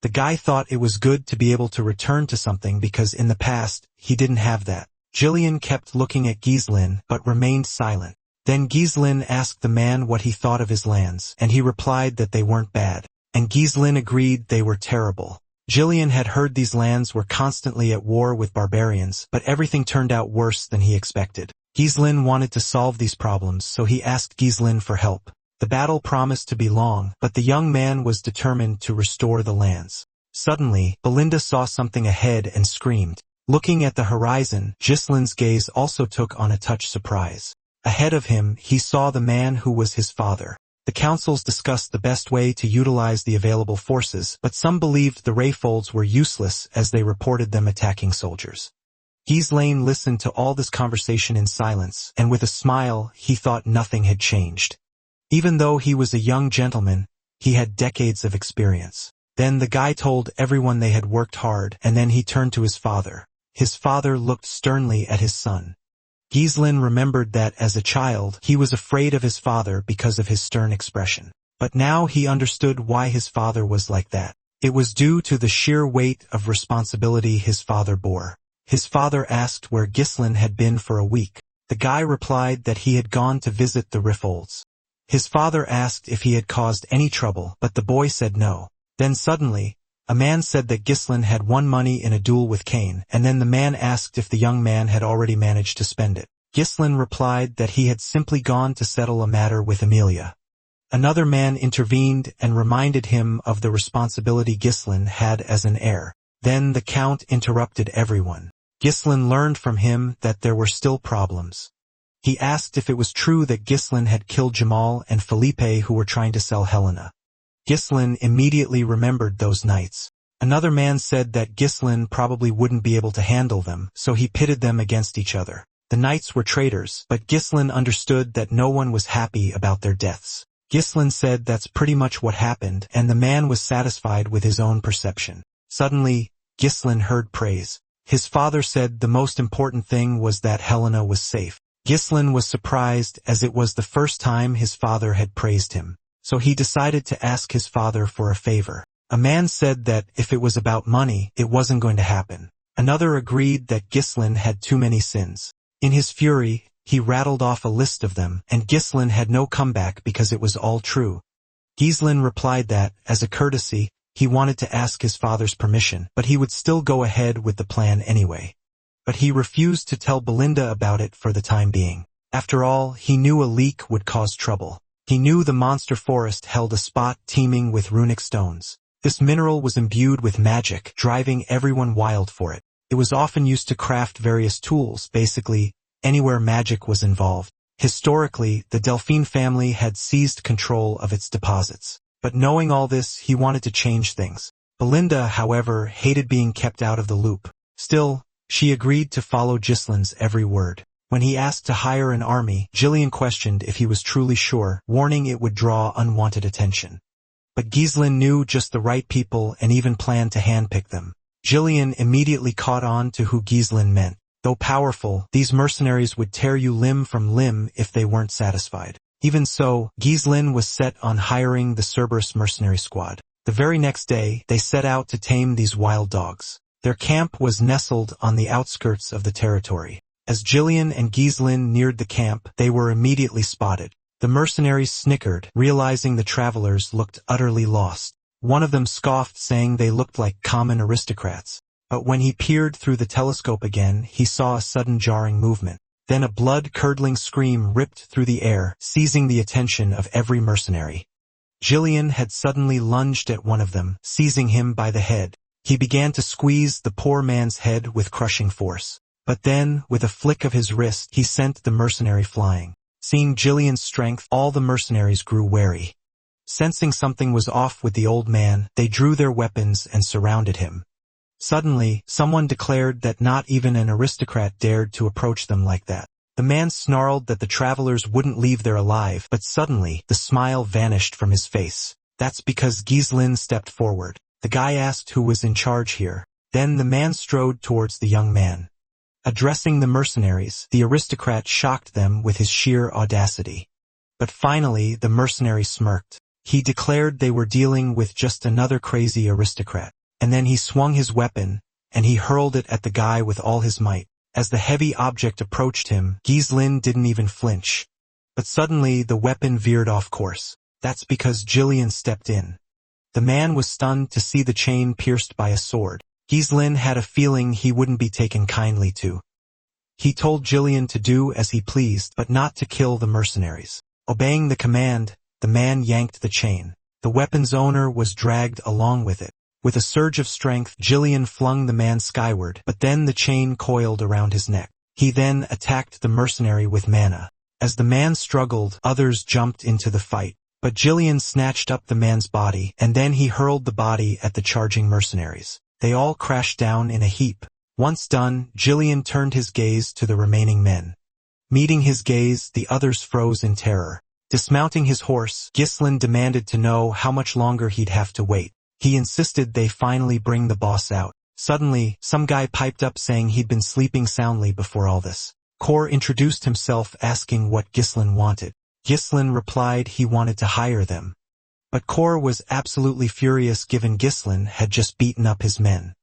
Speaker 1: The guy thought it was good to be able to return to something because in the past, he didn't have that. Jillian kept looking at Ghislaine but remained silent. Then Ghislaine asked the man what he thought of his lands, and he replied that they weren't bad. And Ghislaine agreed they were terrible. Jillian had heard these lands were constantly at war with barbarians, but everything turned out worse than he expected. Ghislaine wanted to solve these problems, so he asked Ghislaine for help. The battle promised to be long, but the young man was determined to restore the lands. Suddenly, Belinda saw something ahead and screamed. Looking at the horizon, Ghislaine's gaze also took on a touch surprise. Ahead of him, he saw the man who was his father. The councils discussed the best way to utilize the available forces, but some believed the Rayfolds were useless as they reported them attacking soldiers. Ghislaine listened to all this conversation in silence, and with a smile, he thought nothing had changed. Even though he was a young gentleman, he had decades of experience. Then the guy told everyone they had worked hard, and then he turned to his father. His father looked sternly at his son. Ghislaine remembered that as a child, he was afraid of his father because of his stern expression. But now he understood why his father was like that. It was due to the sheer weight of responsibility his father bore. His father asked where Ghislaine had been for a week. The guy replied that he had gone to visit the Rayfolds. His father asked if he had caused any trouble, but the boy said no. Then suddenly, a man said that Ghislaine had won money in a duel with Cain, and then the man asked if the young man had already managed to spend it. Ghislaine replied that he had simply gone to settle a matter with Amelia. Another man intervened and reminded him of the responsibility Ghislaine had as an heir. Then the Count interrupted everyone. Ghislaine learned from him that there were still problems. He asked if it was true that Ghislaine had killed Jamal and Felipe who were trying to sell Helena. Ghislaine immediately remembered those nights. Another man said that Ghislaine probably wouldn't be able to handle them, so he pitted them against each other. The knights were traitors, but Ghislaine understood that no one was happy about their deaths. Ghislaine said that's pretty much what happened, and the man was satisfied with his own perception. Suddenly, Ghislaine heard praise. His father said the most important thing was that Helena was safe. Ghislaine was surprised as it was the first time his father had praised him. So he decided to ask his father for a favor. A man said that if it was about money, it wasn't going to happen. Another agreed that Ghislaine had too many sins. In his fury, he rattled off a list of them, and Ghislaine had no comeback because it was all true. Ghislaine replied that, as a courtesy, he wanted to ask his father's permission, but he would still go ahead with the plan anyway. But he refused to tell Belinda about it for the time being. After all, he knew a leak would cause trouble. He knew the monster forest held a spot teeming with runic stones. This mineral was imbued with magic, driving everyone wild for it. It was often used to craft various tools, basically, anywhere magic was involved. Historically, the Delphine family had seized control of its deposits. But knowing all this, he wanted to change things. Belinda, however, hated being kept out of the loop. Still, she agreed to follow Ghislaine's every word. When he asked to hire an army, Jillian questioned if he was truly sure, warning it would draw unwanted attention. But Ghislaine knew just the right people and even planned to handpick them. Jillian immediately caught on to who Ghislaine meant. Though powerful, these mercenaries would tear you limb from limb if they weren't satisfied. Even so, Ghislaine was set on hiring the Cerberus mercenary squad. The very next day, they set out to tame these wild dogs. Their camp was nestled on the outskirts of the territory. As Jillian and Gislin neared the camp, they were immediately spotted. The mercenaries snickered, realizing the travelers looked utterly lost. One of them scoffed, saying they looked like common aristocrats. But when he peered through the telescope again, he saw a sudden jarring movement. Then a blood-curdling scream ripped through the air, seizing the attention of every mercenary. Jillian had suddenly lunged at one of them, seizing him by the head. He began to squeeze the poor man's head with crushing force. But then, with a flick of his wrist, he sent the mercenary flying. Seeing Jillian's strength, all the mercenaries grew wary. Sensing something was off with the old man, they drew their weapons and surrounded him. Suddenly, someone declared that not even an aristocrat dared to approach them like that. The man snarled that the travelers wouldn't leave there alive, but suddenly, the smile vanished from his face. That's because Gislin stepped forward. The guy asked who was in charge here. Then the man strode towards the young man. Addressing the mercenaries, the aristocrat shocked them with his sheer audacity. But finally, the mercenary smirked. He declared they were dealing with just another crazy aristocrat. And then he swung his weapon, and he hurled it at the guy with all his might. As the heavy object approached him, Gislin didn't even flinch. But suddenly, the weapon veered off course. That's because Jillian stepped in. The man was stunned to see the chain pierced by a sword. Gislin had a feeling he wouldn't be taken kindly to. He told Jillian to do as he pleased, but not to kill the mercenaries. Obeying the command, the man yanked the chain. The weapon's owner was dragged along with it. With a surge of strength, Jillian flung the man skyward, but then the chain coiled around his neck. He then attacked the mercenary with mana. As the man struggled, others jumped into the fight. But Jillian snatched up the man's body, and then he hurled the body at the charging mercenaries. They all crashed down in a heap. Once done, Jillian turned his gaze to the remaining men. Meeting his gaze, the others froze in terror. Dismounting his horse, Gislin demanded to know how much longer he'd have to wait. He insisted they finally bring the boss out. Suddenly, some guy piped up saying he'd been sleeping soundly before all this. Kor introduced himself, asking what Gislin wanted. Gislin replied he wanted to hire them. But Kor was absolutely furious given Gislin had just beaten up his men.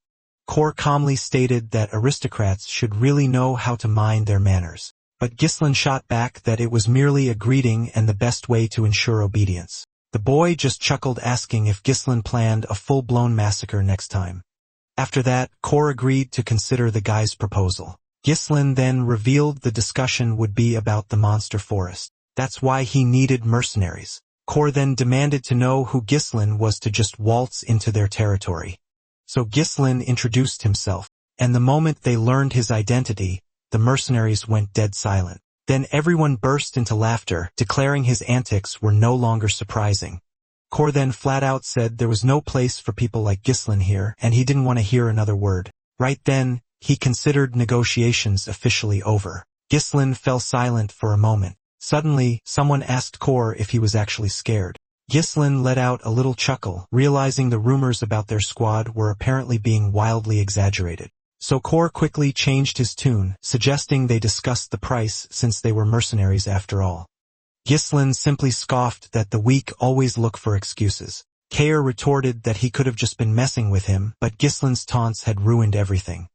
Speaker 1: Kor calmly stated that aristocrats should really know how to mind their manners. But Gislin shot back that it was merely a greeting and the best way to ensure obedience. The boy just chuckled, asking if Gislin planned a full-blown massacre next time. After that, Kor agreed to consider the guy's proposal. Gislin then revealed the discussion would be about the monster forest. That's why he needed mercenaries. Kor then demanded to know who Gislin was to just waltz into their territory. So Gislin introduced himself, and the moment they learned his identity, the mercenaries went dead silent. Then everyone burst into laughter, declaring his antics were no longer surprising. Kor then flat out said there was no place for people like Gislin here, and he didn't want to hear another word. Right then, he considered negotiations officially over. Gislin fell silent for a moment. Suddenly, someone asked Kor if he was actually scared. Gislin let out a little chuckle, realizing the rumors about their squad were apparently being wildly exaggerated. So Kor quickly changed his tune, suggesting they discuss the price since they were mercenaries after all. Gislin simply scoffed that the weak always look for excuses. Kair retorted that he could have just been messing with him, but Gislin's taunts had ruined everything.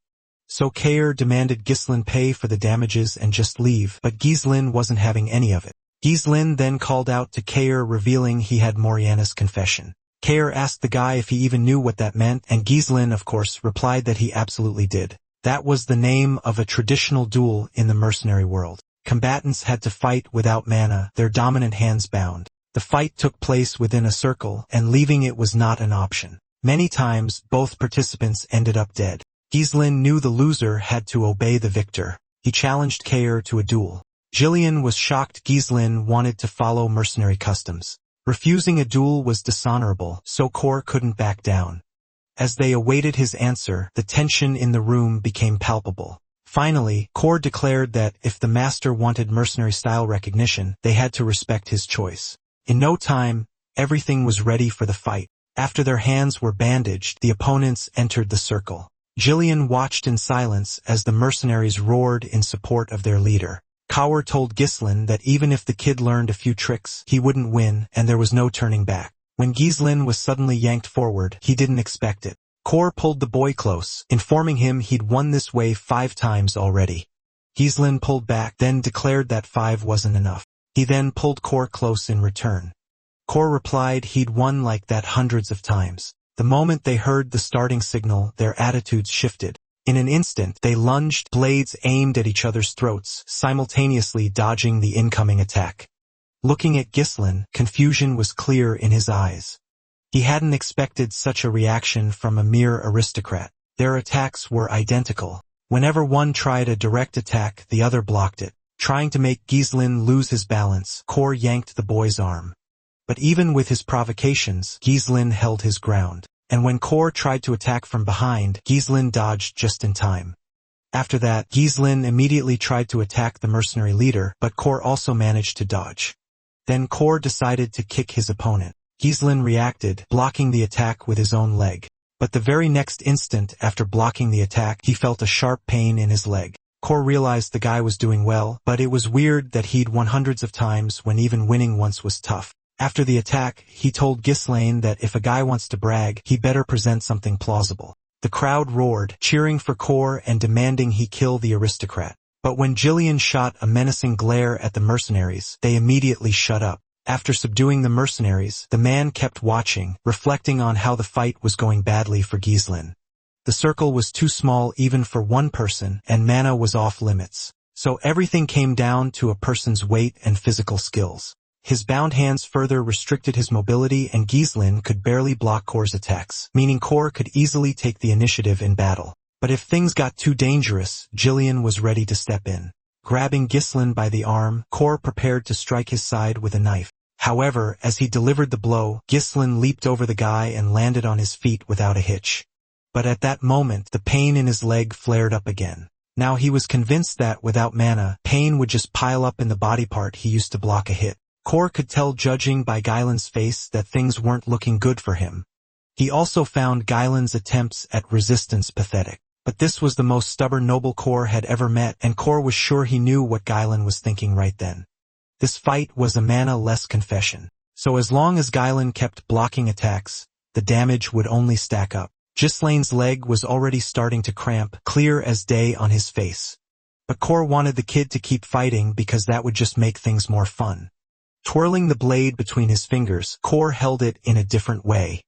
Speaker 1: So Kair demanded Gislin pay for the damages and just leave, but Gislin wasn't having any of it. Gislin then called out to Kair, revealing he had Moriana's confession. Kair asked the guy if he even knew what that meant, and Gislin, of course, replied that he absolutely did. That was the name of a traditional duel in the mercenary world. Combatants had to fight without mana, their dominant hands bound. The fight took place within a circle, and leaving it was not an option. Many times, both participants ended up dead. Gislin knew the loser had to obey the victor. He challenged Kair to a duel. Jillian was shocked Gislin wanted to follow mercenary customs. Refusing a duel was dishonorable, so Kor couldn't back down. As they awaited his answer, the tension in the room became palpable. Finally, Kor declared that if the master wanted mercenary-style recognition, they had to respect his choice. In no time, everything was ready for the fight. After their hands were bandaged, the opponents entered the circle. Jillian watched in silence as the mercenaries roared in support of their leader. Kaur told Gislin that even if the kid learned a few tricks, he wouldn't win, and there was no turning back. When Gislin was suddenly yanked forward, he didn't expect it. Kor pulled the boy close, informing him he'd won this way 5 times already. Gislin pulled back, then declared that 5 wasn't enough. He then pulled Kor close in return. Kor replied he'd won like that hundreds of times. The moment they heard the starting signal, their attitudes shifted. In an instant, they lunged, blades aimed at each other's throats, simultaneously dodging the incoming attack. Looking at Gislin, confusion was clear in his eyes. He hadn't expected such a reaction from a mere aristocrat. Their attacks were identical. Whenever one tried a direct attack, the other blocked it. Trying to make Gislin lose his balance, Kor yanked the boy's arm. But even with his provocations, Gislin held his ground. And when Kor tried to attack from behind, Gislin dodged just in time. After that, Gislin immediately tried to attack the mercenary leader, but Kor also managed to dodge. Then Kor decided to kick his opponent. Gislin reacted, blocking the attack with his own leg. But the very next instant after blocking the attack, he felt a sharp pain in his leg. Kor realized the guy was doing well, but it was weird that he'd won hundreds of times when even winning once was tough. After the attack, he told Gislin that if a guy wants to brag, he better present something plausible. The crowd roared, cheering for Kor and demanding he kill the aristocrat. But when Jillian shot a menacing glare at the mercenaries, they immediately shut up. After subduing the mercenaries, the man kept watching, reflecting on how the fight was going badly for Gislin. The circle was too small even for one person, and mana was off limits. So everything came down to a person's weight and physical skills. His bound hands further restricted his mobility, and Gislin could barely block Kor's attacks, meaning Kor could easily take the initiative in battle. But if things got too dangerous, Jillian was ready to step in. Grabbing Gislin by the arm, Kor prepared to strike his side with a knife. However, as he delivered the blow, Gislin leaped over the guy and landed on his feet without a hitch. But at that moment, the pain in his leg flared up again. Now he was convinced that without mana, pain would just pile up in the body part he used to block a hit. Kor could tell, judging by Gilin's face, that things weren't looking good for him. He also found Gilin's attempts at resistance pathetic. But this was the most stubborn noble Kor had ever met, and Kor was sure he knew what Gilin was thinking right then. This fight was a mana-less confession. So as long as Gilin kept blocking attacks, the damage would only stack up. Gislin's leg was already starting to cramp, clear as day on his face. But Kor wanted the kid to keep fighting because that would just make things more fun. Twirling the blade between his fingers, Kor held it in a different way.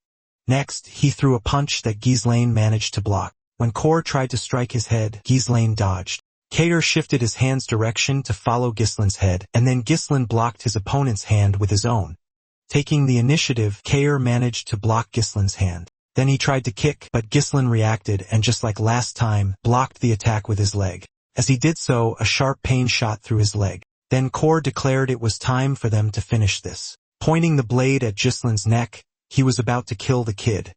Speaker 1: Next, he threw a punch that Gislin managed to block. When Kor tried to strike his head, Gislin dodged. Kair shifted his hand's direction to follow Gislin's head, and then Gislin blocked his opponent's hand with his own. Taking the initiative, Kair managed to block Gislin's hand. Then he tried to kick, but Gislin reacted and, just like last time, blocked the attack with his leg. As he did so, a sharp pain shot through his leg. Then Kor declared it was time for them to finish this. Pointing the blade at Gislin's neck, he was about to kill the kid.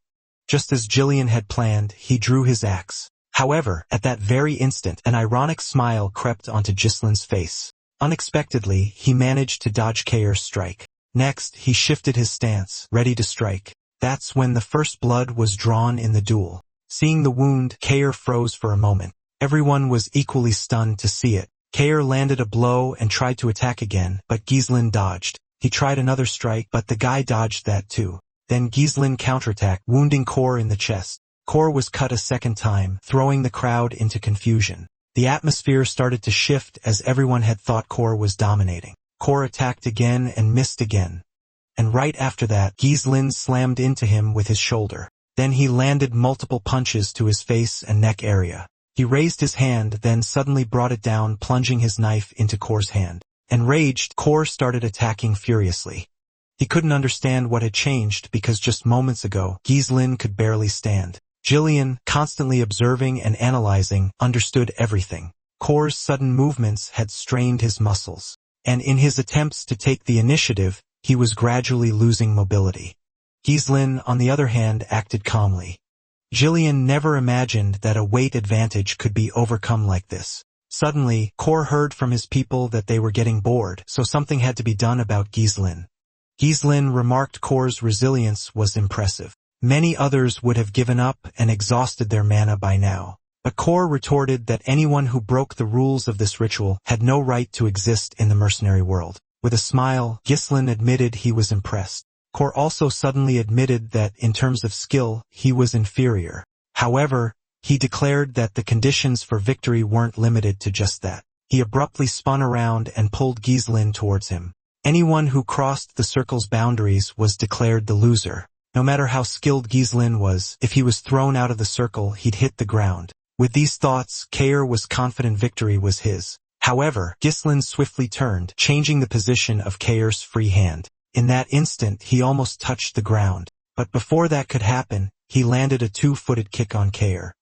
Speaker 1: Just as Jillian had planned, he drew his axe. However, at that very instant, an ironic smile crept onto Gislin's face. Unexpectedly, he managed to dodge Kair's strike. Next, he shifted his stance, ready to strike. That's when the first blood was drawn in the duel. Seeing the wound, Kair froze for a moment. Everyone was equally stunned to see it. Kair landed a blow and tried to attack again, but Gislin dodged. He tried another strike, but the guy dodged that too. Then Gislin counterattacked, wounding Kor in the chest. Kor was cut a second time, throwing the crowd into confusion. The atmosphere started to shift as everyone had thought Kor was dominating. Kor attacked again and missed again. And right after that, Gislin slammed into him with his shoulder. Then he landed multiple punches to his face and neck area. He raised his hand, then suddenly brought it down, plunging his knife into Kor's hand. Enraged, Kor started attacking furiously. He couldn't understand what had changed because just moments ago, Gislin could barely stand. Jillian, constantly observing and analyzing, understood everything. Kor's sudden movements had strained his muscles. And in his attempts to take the initiative, he was gradually losing mobility. Gislin, on the other hand, acted calmly. Jillian never imagined that a weight advantage could be overcome like this. Suddenly, Kor heard from his people that they were getting bored, so something had to be done about Gislin. Gislin remarked Kor's resilience was impressive. Many others would have given up and exhausted their mana by now. But Kor retorted that anyone who broke the rules of this ritual had no right to exist in the mercenary world. With a smile, Gislin admitted he was impressed. Kor also suddenly admitted that, in terms of skill, he was inferior. However, he declared that the conditions for victory weren't limited to just that. He abruptly spun around and pulled Gislin towards him. Anyone who crossed the circle's boundaries was declared the loser. No matter how skilled Gislin was, if he was thrown out of the circle, he'd hit the ground. With these thoughts, Kair was confident victory was his. However, Gislin swiftly turned, changing the position of Kair's free hand. In that instant, he almost touched the ground. But before that could happen, he landed a two-footed kick on Kair.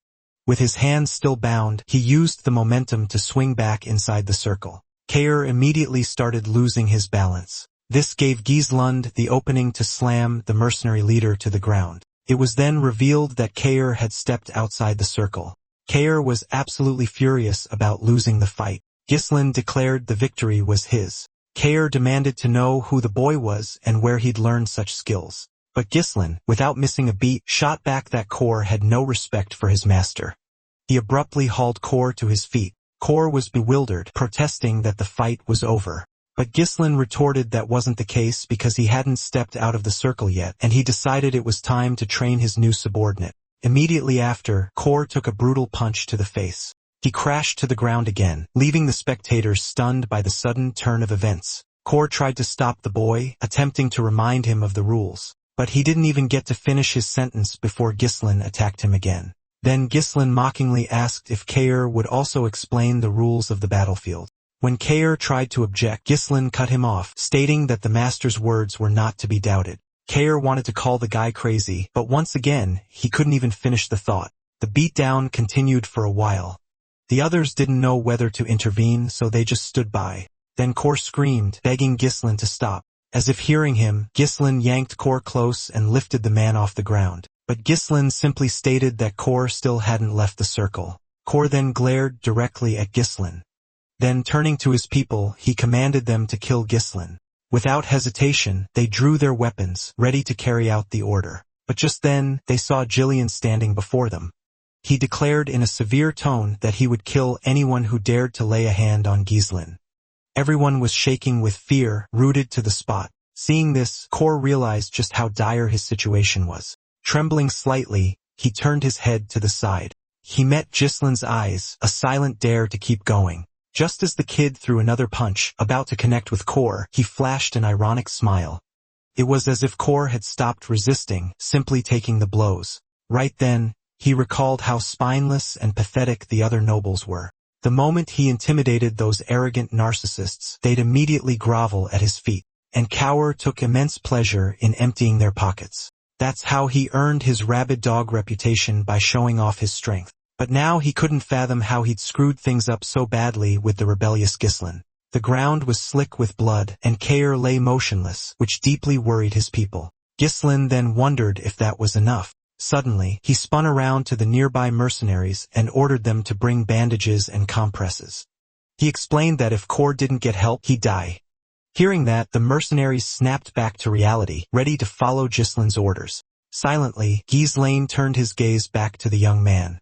Speaker 1: With his hands still bound, he used the momentum to swing back inside the circle. Kair immediately started losing his balance. This gave Gislund the opening to slam the mercenary leader to the ground. It was then revealed that Kair had stepped outside the circle. Kair was absolutely furious about losing the fight. Gislin declared the victory was his. Kair demanded to know who the boy was and where he'd learned such skills. But Gislin, without missing a beat, shot back that Kor had no respect for his master. He abruptly hauled Kor to his feet. Kor was bewildered, protesting that the fight was over. But Gislin retorted that wasn't the case because he hadn't stepped out of the circle yet, and he decided it was time to train his new subordinate. Immediately after, Kor took a brutal punch to the face. He crashed to the ground again, leaving the spectators stunned by the sudden turn of events. Kor tried to stop the boy, attempting to remind him of the rules. But he didn't even get to finish his sentence before Gislin attacked him again. Then Gislin mockingly asked if Kair would also explain the rules of the battlefield. When Kair tried to object, Gislin cut him off, stating that the master's words were not to be doubted. Kair wanted to call the guy crazy, but once again, he couldn't even finish the thought. The beatdown continued for a while. The others didn't know whether to intervene, so they just stood by. Then Kor screamed, begging Gislin to stop. As if hearing him, Gislin yanked Kor close and lifted the man off the ground. But Gislin simply stated that Kor still hadn't left the circle. Kor then glared directly at Gislin. Then turning to his people, he commanded them to kill Gislin. Without hesitation, they drew their weapons, ready to carry out the order. But just then, they saw Jillian standing before them. He declared in a severe tone that he would kill anyone who dared to lay a hand on Gislin. Everyone was shaking with fear, rooted to the spot. Seeing this, Kor realized just how dire his situation was. Trembling slightly, he turned his head to the side. He met Gislin's eyes, a silent dare to keep going. Just as the kid threw another punch, about to connect with Kor, he flashed an ironic smile. It was as if Kor had stopped resisting, simply taking the blows. Right then, he recalled how spineless and pathetic the other nobles were. The moment he intimidated those arrogant narcissists, they'd immediately grovel at his feet. And Kaur took immense pleasure in emptying their pockets. That's how he earned his rabid dog reputation, by showing off his strength. But now he couldn't fathom how he'd screwed things up so badly with the rebellious Gislin. The ground was slick with blood, and Kair lay motionless, which deeply worried his people. Gislin then wondered if that was enough. Suddenly, he spun around to the nearby mercenaries and ordered them to bring bandages and compresses. He explained that if Kor didn't get help, he'd die. Hearing that, the mercenaries snapped back to reality, ready to follow Gislin's orders. Silently, Gislain turned his gaze back to the young man.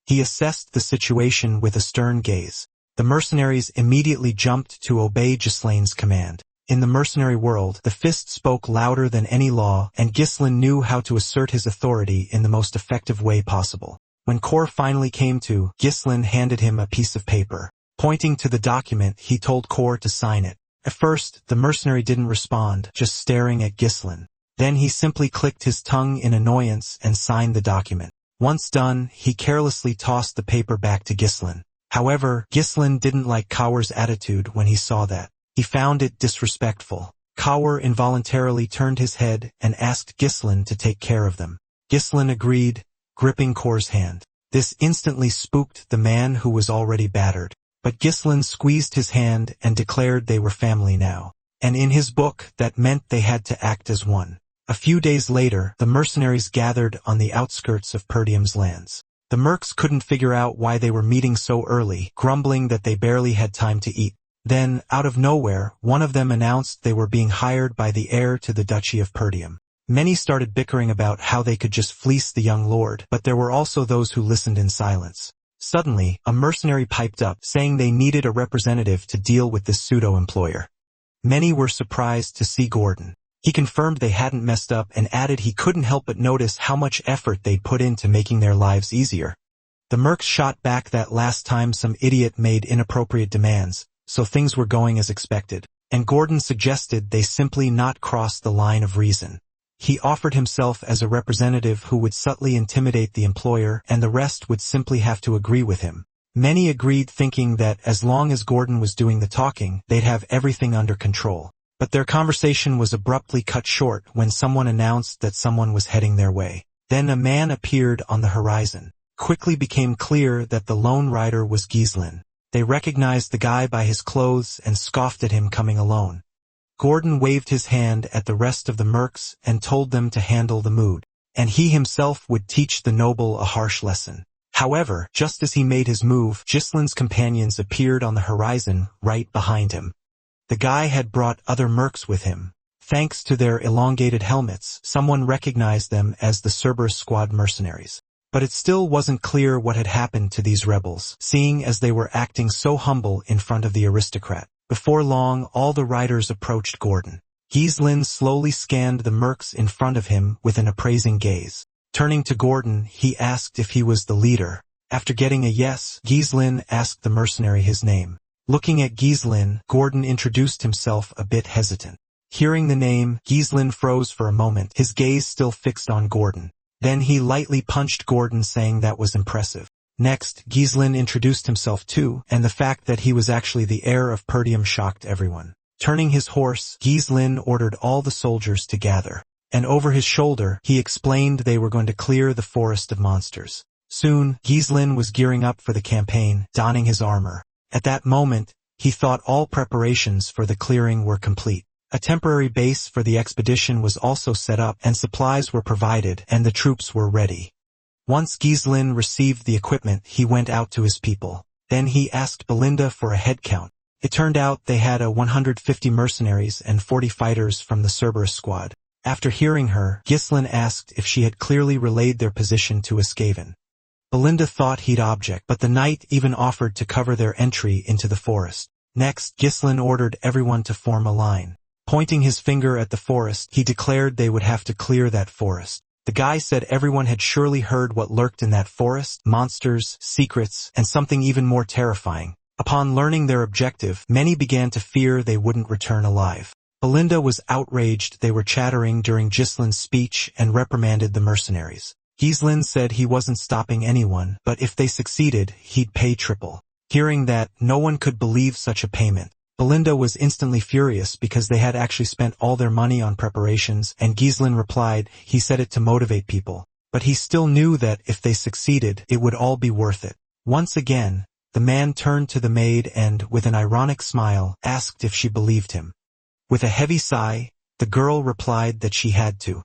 Speaker 1: He assessed the situation with a stern gaze. The mercenaries immediately jumped to obey Gislain's command. In the mercenary world, the fist spoke louder than any law, and Gislin knew how to assert his authority in the most effective way possible. When Kor finally came to, Gislin handed him a piece of paper. Pointing to the document, he told Kor to sign it. At first, the mercenary didn't respond, just staring at Gislin. Then he simply clicked his tongue in annoyance and signed the document. Once done, he carelessly tossed the paper back to Gislin. However, Gislin didn't like Kaur's attitude when he saw that. He found it disrespectful. Kaur involuntarily turned his head and asked Gislin to take care of them. Gislin agreed, gripping Kor's hand. This instantly spooked the man who was already battered. But Gislin squeezed his hand and declared they were family now. And in his book, that meant they had to act as one. A few days later, the mercenaries gathered on the outskirts of Perdium's lands. The mercs couldn't figure out why they were meeting so early, grumbling that they barely had time to eat. Then, out of nowhere, one of them announced they were being hired by the heir to the Duchy of Perdium. Many started bickering about how they could just fleece the young lord, but there were also those who listened in silence. Suddenly, a mercenary piped up, saying they needed a representative to deal with this pseudo-employer. Many were surprised to see Gordon. He confirmed they hadn't messed up and added he couldn't help but notice how much effort they'd put into making their lives easier. The mercs shot back that last time some idiot made inappropriate demands, so things were going as expected, and Gordon suggested they simply not cross the line of reason. He offered himself as a representative who would subtly intimidate the employer, and the rest would simply have to agree with him. Many agreed, thinking that as long as Gordon was doing the talking, they'd have everything under control. But their conversation was abruptly cut short when someone announced that someone was heading their way. Then a man appeared on the horizon. Quickly became clear that the lone rider was Ghislain. They recognized the guy by his clothes and scoffed at him coming alone. Gordon waved his hand at the rest of the mercs and told them to handle the mood, and he himself would teach the noble a harsh lesson. However, just as he made his move, Ghislain's companions appeared on the horizon right behind him. The guy had brought other mercs with him. Thanks to their elongated helmets, someone recognized them as the Cerberus squad mercenaries. But it still wasn't clear what had happened to these rebels, seeing as they were acting so humble in front of the aristocrat. Before long, all the riders approached Gordon. Ghislain slowly scanned the mercs in front of him with an appraising gaze. Turning to Gordon, he asked if he was the leader. After getting a yes, Ghislain asked the mercenary his name. Looking at Ghislain, Gordon introduced himself a bit hesitant. Hearing the name, Ghislain froze for a moment, his gaze still fixed on Gordon. Then he lightly punched Gordon, saying that was impressive. Next, Ghislain introduced himself too, and the fact that he was actually the heir of Perdium shocked everyone. Turning his horse, Ghislain ordered all the soldiers to gather. And over his shoulder, he explained they were going to clear the forest of monsters. Soon, Ghislain was gearing up for the campaign, donning his armor. At that moment, he thought all preparations for the clearing were complete. A temporary base for the expedition was also set up, and supplies were provided, and the troops were ready. Once Ghislain received the equipment, he went out to his people. Then he asked Belinda for a head count. It turned out they had 150 mercenaries and 40 fighters from the Cerberus squad. After hearing her, Ghislain asked if she had clearly relayed their position to Skaven. Belinda thought he'd object, but the knight even offered to cover their entry into the forest. Next, Ghislain ordered everyone to form a line. Pointing his finger at the forest, he declared they would have to clear that forest. The guy said everyone had surely heard what lurked in that forest: monsters, secrets, and something even more terrifying. Upon learning their objective, many began to fear they wouldn't return alive. Belinda was outraged they were chattering during Ghislain's speech and reprimanded the mercenaries. Ghislain said he wasn't stopping anyone, but if they succeeded, he'd pay triple. Hearing that, no one could believe such a payment. Belinda was instantly furious because they had actually spent all their money on preparations, and Ghislain replied he said it to motivate people. But he still knew that if they succeeded, it would all be worth it. Once again, the man turned to the maid and, with an ironic smile, asked if she believed him. With a heavy sigh, the girl replied that she had to.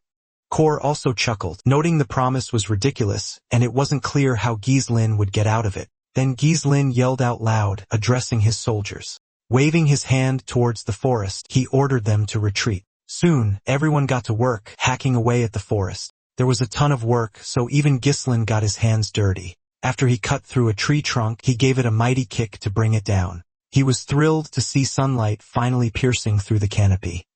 Speaker 1: Kor also chuckled, noting the promise was ridiculous, and it wasn't clear how Ghislain would get out of it. Then Ghislain yelled out loud, addressing his soldiers. Waving his hand towards the forest, he ordered them to retreat. Soon, everyone got to work, hacking away at the forest. There was a ton of work, so even Ghislain got his hands dirty. After he cut through a tree trunk, he gave it a mighty kick to bring it down. He was thrilled to see sunlight finally piercing through the canopy.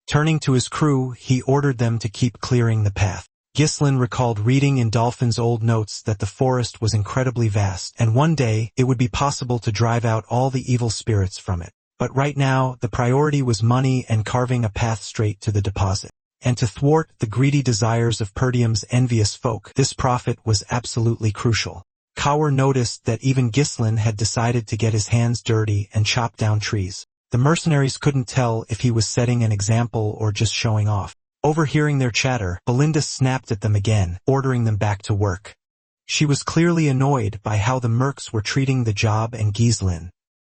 Speaker 1: Turning to his crew, he ordered them to keep clearing the path. Ghislain recalled reading in Dolphin's old notes that the forest was incredibly vast, and one day, it would be possible to drive out all the evil spirits from it. But right now, the priority was money and carving a path straight to the deposit. And to thwart the greedy desires of Perdium's envious folk, this profit was absolutely crucial. Kaur noticed that even Ghislain had decided to get his hands dirty and chop down trees. The mercenaries couldn't tell if he was setting an example or just showing off. Overhearing their chatter, Belinda snapped at them again, ordering them back to work. She was clearly annoyed by how the mercs were treating the job and Ghislain.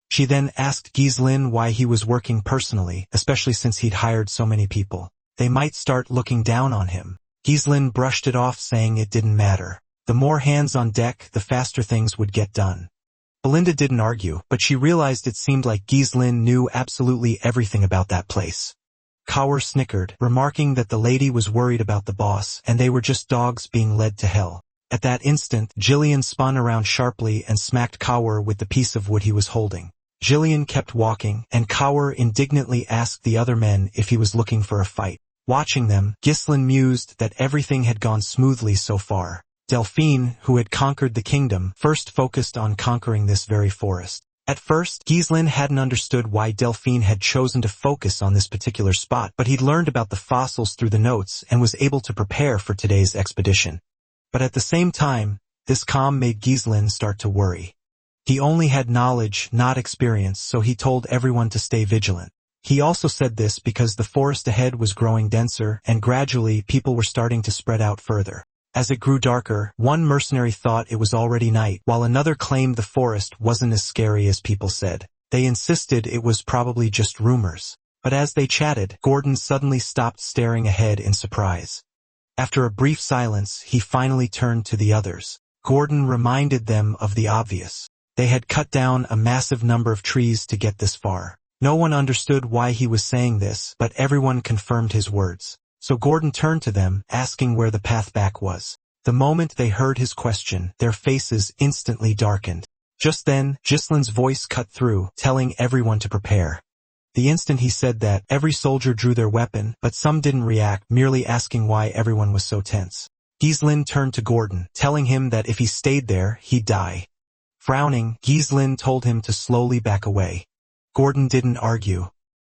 Speaker 1: She then asked Ghislain why he was working personally, especially since he'd hired so many people. They might start looking down on him. Ghislain brushed it off, saying it didn't matter. The more hands on deck, the faster things would get done. Belinda didn't argue, but she realized it seemed like Ghislain knew absolutely everything about that place. Kaur snickered, remarking that the lady was worried about the boss, and they were just dogs being led to hell. At that instant, Jillian spun around sharply and smacked Kaur with the piece of wood he was holding. Jillian kept walking, and Kaur indignantly asked the other men if he was looking for a fight. Watching them, Ghislain mused that everything had gone smoothly so far. Delphine, who had conquered the kingdom, first focused on conquering this very forest. At first, Ghislain hadn't understood why Delphine had chosen to focus on this particular spot, but he'd learned about the fossils through the notes and was able to prepare for today's expedition. But at the same time, this calm made Ghislain start to worry. He only had knowledge, not experience, so he told everyone to stay vigilant. He also said this because the forest ahead was growing denser, and gradually people were starting to spread out further. As it grew darker, one mercenary thought it was already night, while another claimed the forest wasn't as scary as people said. They insisted it was probably just rumors. But as they chatted, Gordon suddenly stopped staring ahead in surprise. After a brief silence, he finally turned to the others. Gordon reminded them of the obvious. They had cut down a massive number of trees to get this far. No one understood why he was saying this, but everyone confirmed his words. So Gordon turned to them, asking where the path back was. The moment they heard his question, their faces instantly darkened. Just then, Ghislain's voice cut through, telling everyone to prepare. The instant he said that, every soldier drew their weapon, but some didn't react, merely asking why everyone was so tense. Ghislain turned to Gordon, telling him that if he stayed there, he'd die. Frowning, Ghislain told him to slowly back away. Gordon didn't argue.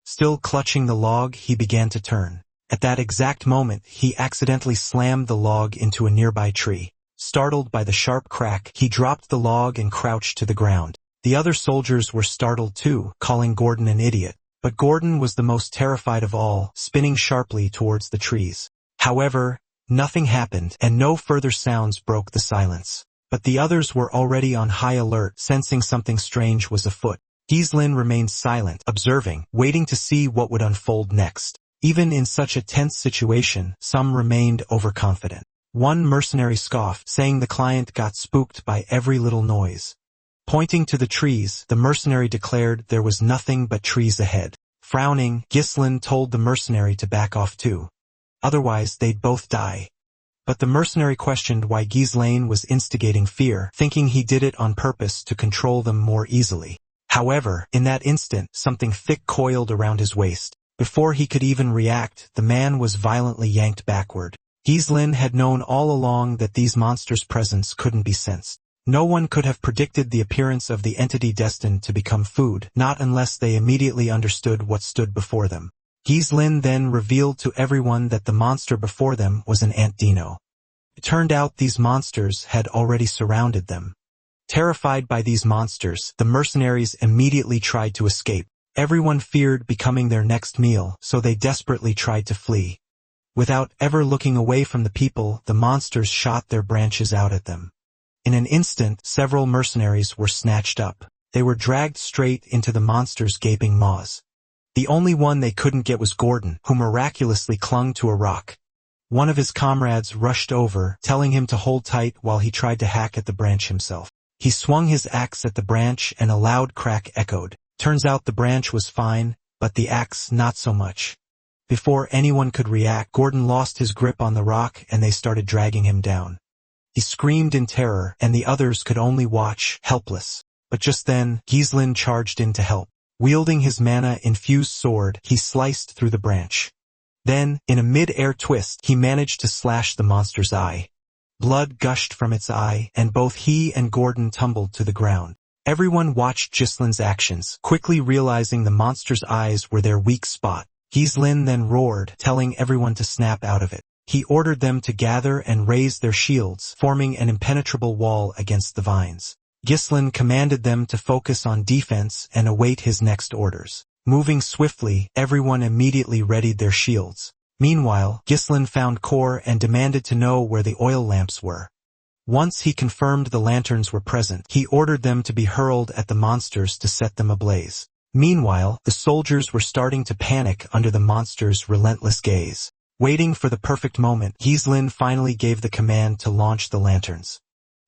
Speaker 1: Still clutching the log, he began to turn. At that exact moment, he accidentally slammed the log into a nearby tree. Startled by the sharp crack, he dropped the log and crouched to the ground. The other soldiers were startled too, calling Gordon an idiot. But Gordon was the most terrified of all, spinning sharply towards the trees. However, nothing happened, and no further sounds broke the silence. But the others were already on high alert, sensing something strange was afoot. Ghislain remained silent, observing, waiting to see what would unfold next. Even in such a tense situation, some remained overconfident. One mercenary scoffed, saying the client got spooked by every little noise. Pointing to the trees, the mercenary declared there was nothing but trees ahead. Frowning, Ghislain told the mercenary to back off too. Otherwise, they'd both die. But the mercenary questioned why Ghislain was instigating fear, thinking he did it on purpose to control them more easily. However, in that instant, something thick coiled around his waist. Before he could even react, the man was violently yanked backward. Ghislain had known all along that these monsters' presence couldn't be sensed. No one could have predicted the appearance of the entity destined to become food, not unless they immediately understood what stood before them. Ghislain then revealed to everyone that the monster before them was an ant dino. It turned out these monsters had already surrounded them. Terrified by these monsters, the mercenaries immediately tried to escape. Everyone feared becoming their next meal, so they desperately tried to flee. Without ever looking away from the people, the monsters shot their branches out at them. In an instant, several mercenaries were snatched up. They were dragged straight into the monsters' gaping maws. The only one they couldn't get was Gordon, who miraculously clung to a rock. One of his comrades rushed over, telling him to hold tight while he tried to hack at the branch himself. He swung his axe at the branch and a loud crack echoed. Turns out the branch was fine, but the axe not so much. Before anyone could react, Gordon lost his grip on the rock and they started dragging him down. He screamed in terror, and the others could only watch, helpless. But just then, Ghislain charged in to help. Wielding his mana-infused sword, he sliced through the branch. Then, in a mid-air twist, he managed to slash the monster's eye. Blood gushed from its eye, and both he and Gordon tumbled to the ground. Everyone watched Ghislain's actions, quickly realizing the monster's eyes were their weak spot. Ghislain then roared, telling everyone to snap out of it. He ordered them to gather and raise their shields, forming an impenetrable wall against the vines. Ghislain commanded them to focus on defense and await his next orders. Moving swiftly, everyone immediately readied their shields. Meanwhile, Ghislain found Kor and demanded to know where the oil lamps were. Once he confirmed the lanterns were present, he ordered them to be hurled at the monsters to set them ablaze. Meanwhile, the soldiers were starting to panic under the monsters' relentless gaze. Waiting for the perfect moment, Ghislain finally gave the command to launch the lanterns.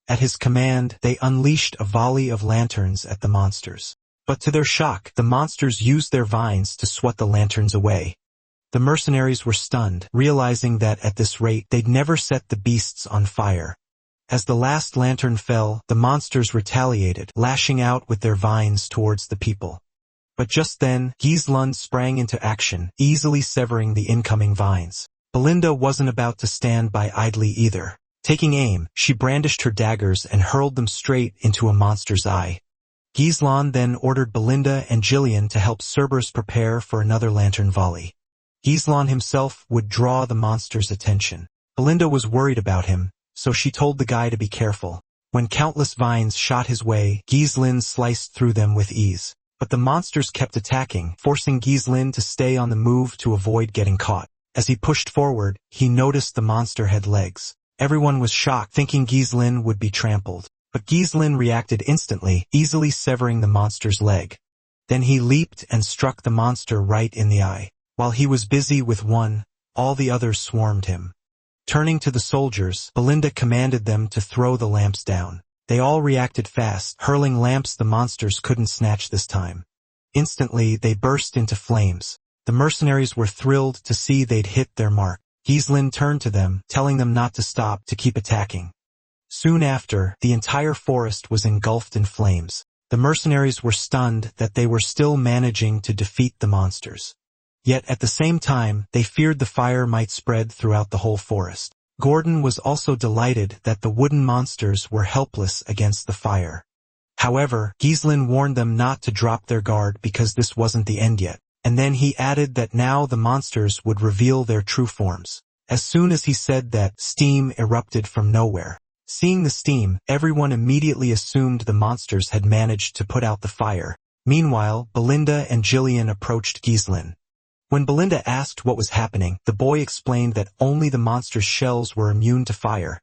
Speaker 1: At his command, they unleashed a volley of lanterns at the monsters. But to their shock, the monsters used their vines to swat the lanterns away. The mercenaries were stunned, realizing that at this rate, they'd never set the beasts on fire. As the last lantern fell, the monsters retaliated, lashing out with their vines towards the people. But just then, Gisland sprang into action, easily severing the incoming vines. Belinda wasn't about to stand by idly either. Taking aim, she brandished her daggers and hurled them straight into a monster's eye. Gisland then ordered Belinda and Jillian to help Cerberus prepare for another lantern volley. Gisland himself would draw the monster's attention. Belinda was worried about him, so she told the guy to be careful. When countless vines shot his way, Gisland sliced through them with ease. But the monsters kept attacking, forcing Gisland to stay on the move to avoid getting caught. As he pushed forward, he noticed the monster had legs. Everyone was shocked, thinking Gisland would be trampled. But Gisland reacted instantly, easily severing the monster's leg. Then he leaped and struck the monster right in the eye. While he was busy with one, all the others swarmed him. Turning to the soldiers, Belinda commanded them to throw the lamps down. They all reacted fast, hurling lamps the monsters couldn't snatch this time. Instantly, they burst into flames. The mercenaries were thrilled to see they'd hit their mark. Gisland turned to them, telling them not to stop, to keep attacking. Soon after, the entire forest was engulfed in flames. The mercenaries were stunned that they were still managing to defeat the monsters. Yet at the same time, they feared the fire might spread throughout the whole forest. Gordon was also delighted that the wooden monsters were helpless against the fire. However, Gisland warned them not to drop their guard because this wasn't the end yet, and then he added that now the monsters would reveal their true forms. As soon as he said that, steam erupted from nowhere. Seeing the steam, everyone immediately assumed the monsters had managed to put out the fire. Meanwhile, Belinda and Jillian approached Gisland. When Belinda asked what was happening, the boy explained that only the monster's shells were immune to fire.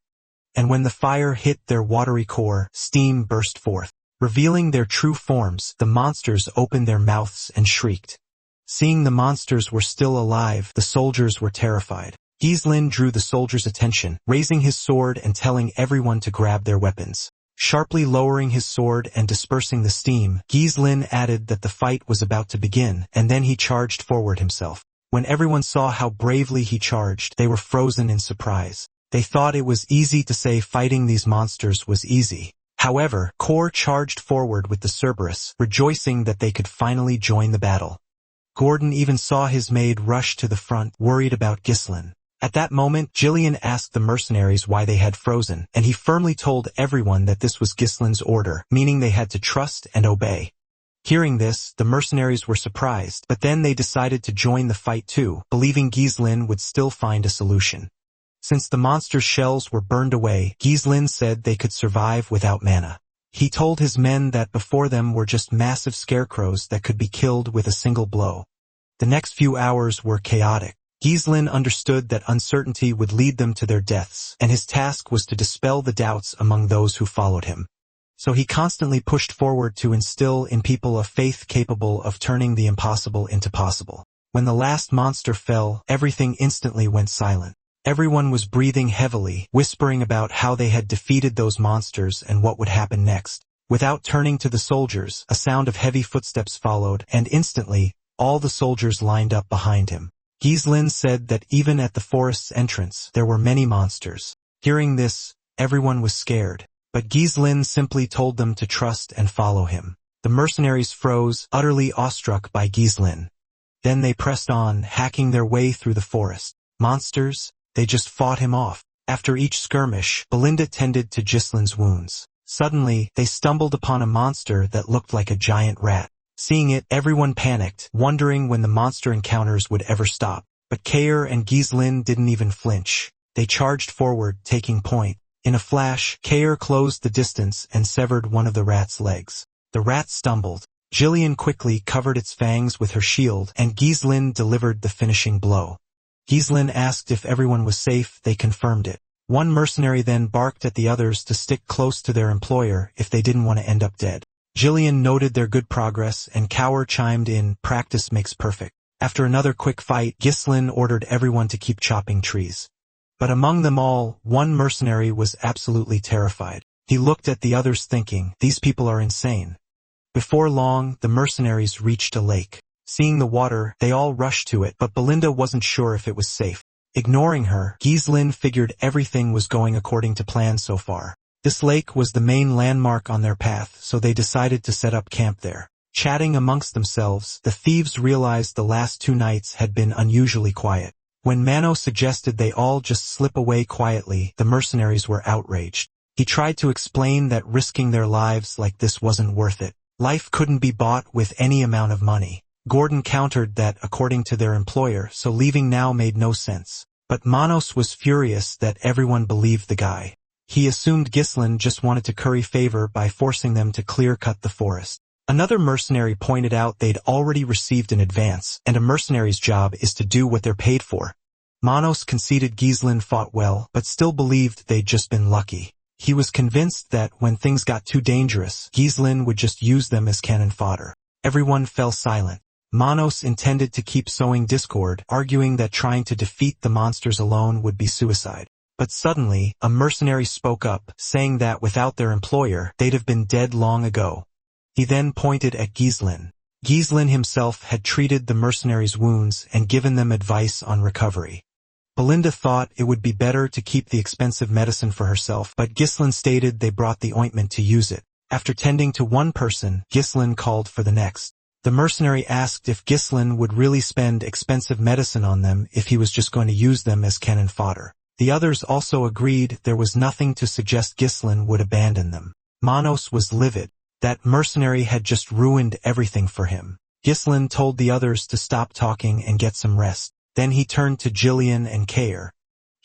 Speaker 1: And when the fire hit their watery core, steam burst forth. Revealing their true forms, the monsters opened their mouths and shrieked. Seeing the monsters were still alive, the soldiers were terrified. Gisland drew the soldiers' attention, raising his sword and telling everyone to grab their weapons. Sharply lowering his sword and dispersing the steam, Gisland added that the fight was about to begin, and then he charged forward himself. When everyone saw how bravely he charged, they were frozen in surprise. They thought it was easy to say fighting these monsters was easy. However, Kor charged forward with the Cerberus, rejoicing that they could finally join the battle. Gordon even saw his maid rush to the front, worried about Gisland. At that moment, Jillian asked the mercenaries why they had frozen, and he firmly told everyone that this was Gisland's order, meaning they had to trust and obey. Hearing this, the mercenaries were surprised, but then they decided to join the fight too, believing Gisland would still find a solution. Since the monster's shells were burned away, Gisland said they could survive without mana. He told his men that before them were just massive scarecrows that could be killed with a single blow. The next few hours were chaotic. Gisland understood that uncertainty would lead them to their deaths, and his task was to dispel the doubts among those who followed him. So he constantly pushed forward to instill in people a faith capable of turning the impossible into possible. When the last monster fell, everything instantly went silent. Everyone was breathing heavily, whispering about how they had defeated those monsters and what would happen next. Without turning to the soldiers, a sound of heavy footsteps followed, and instantly, all the soldiers lined up behind him. Gisland said that even at the forest's entrance, there were many monsters. Hearing this, everyone was scared, but Gisland simply told them to trust and follow him. The mercenaries froze, utterly awestruck by Gisland. Then they pressed on, hacking their way through the forest. Monsters? They just fought him off. After each skirmish, Belinda tended to Gisland's wounds. Suddenly, they stumbled upon a monster that looked like a giant rat. Seeing it, everyone panicked, wondering when the monster encounters would ever stop. But Kair and Gisland didn't even flinch. They charged forward, taking point. In a flash, Kair closed the distance and severed one of the rat's legs. The rat stumbled. Jillian quickly covered its fangs with her shield, and Gisland delivered the finishing blow. Gisland asked if everyone was safe. They confirmed it. One mercenary then barked at the others to stick close to their employer if they didn't want to end up dead. Jillian noted their good progress, and Kaur chimed in, "Practice makes perfect." After another quick fight, Gisland ordered everyone to keep chopping trees. But among them all, one mercenary was absolutely terrified. He looked at the others thinking, these people are insane. Before long, the mercenaries reached a lake. Seeing the water, they all rushed to it, but Belinda wasn't sure if it was safe. Ignoring her, Gisland figured everything was going according to plan so far. This lake was the main landmark on their path, so they decided to set up camp there. Chatting amongst themselves, the thieves realized the last 2 nights had been unusually quiet. When Mano suggested they all just slip away quietly, the mercenaries were outraged. He tried to explain that risking their lives like this wasn't worth it. Life couldn't be bought with any amount of money. Gordon countered that according to their employer, so leaving now made no sense. But Manos was furious that everyone believed the guy. He assumed Ghislain just wanted to curry favor by forcing them to clear-cut the forest. Another mercenary pointed out they'd already received an advance, and a mercenary's job is to do what they're paid for. Manos conceded Ghislain fought well, but still believed they'd just been lucky. He was convinced that when things got too dangerous, Ghislain would just use them as cannon fodder. Everyone fell silent. Manos intended to keep sowing discord, arguing that trying to defeat the monsters alone would be suicide. But suddenly, a mercenary spoke up, saying that without their employer, they'd have been dead long ago. He then pointed at Ghislain. Ghislain himself had treated the mercenaries' wounds and given them advice on recovery. Belinda thought it would be better to keep the expensive medicine for herself, but Ghislain stated they brought the ointment to use it. After tending to one person, Ghislain called for the next. The mercenary asked if Ghislain would really spend expensive medicine on them if he was just going to use them as cannon fodder. The others also agreed there was nothing to suggest Ghislain would abandon them. Manos was livid. That mercenary had just ruined everything for him. Ghislain told the others to stop talking and get some rest. Then he turned to Jillian and Kair.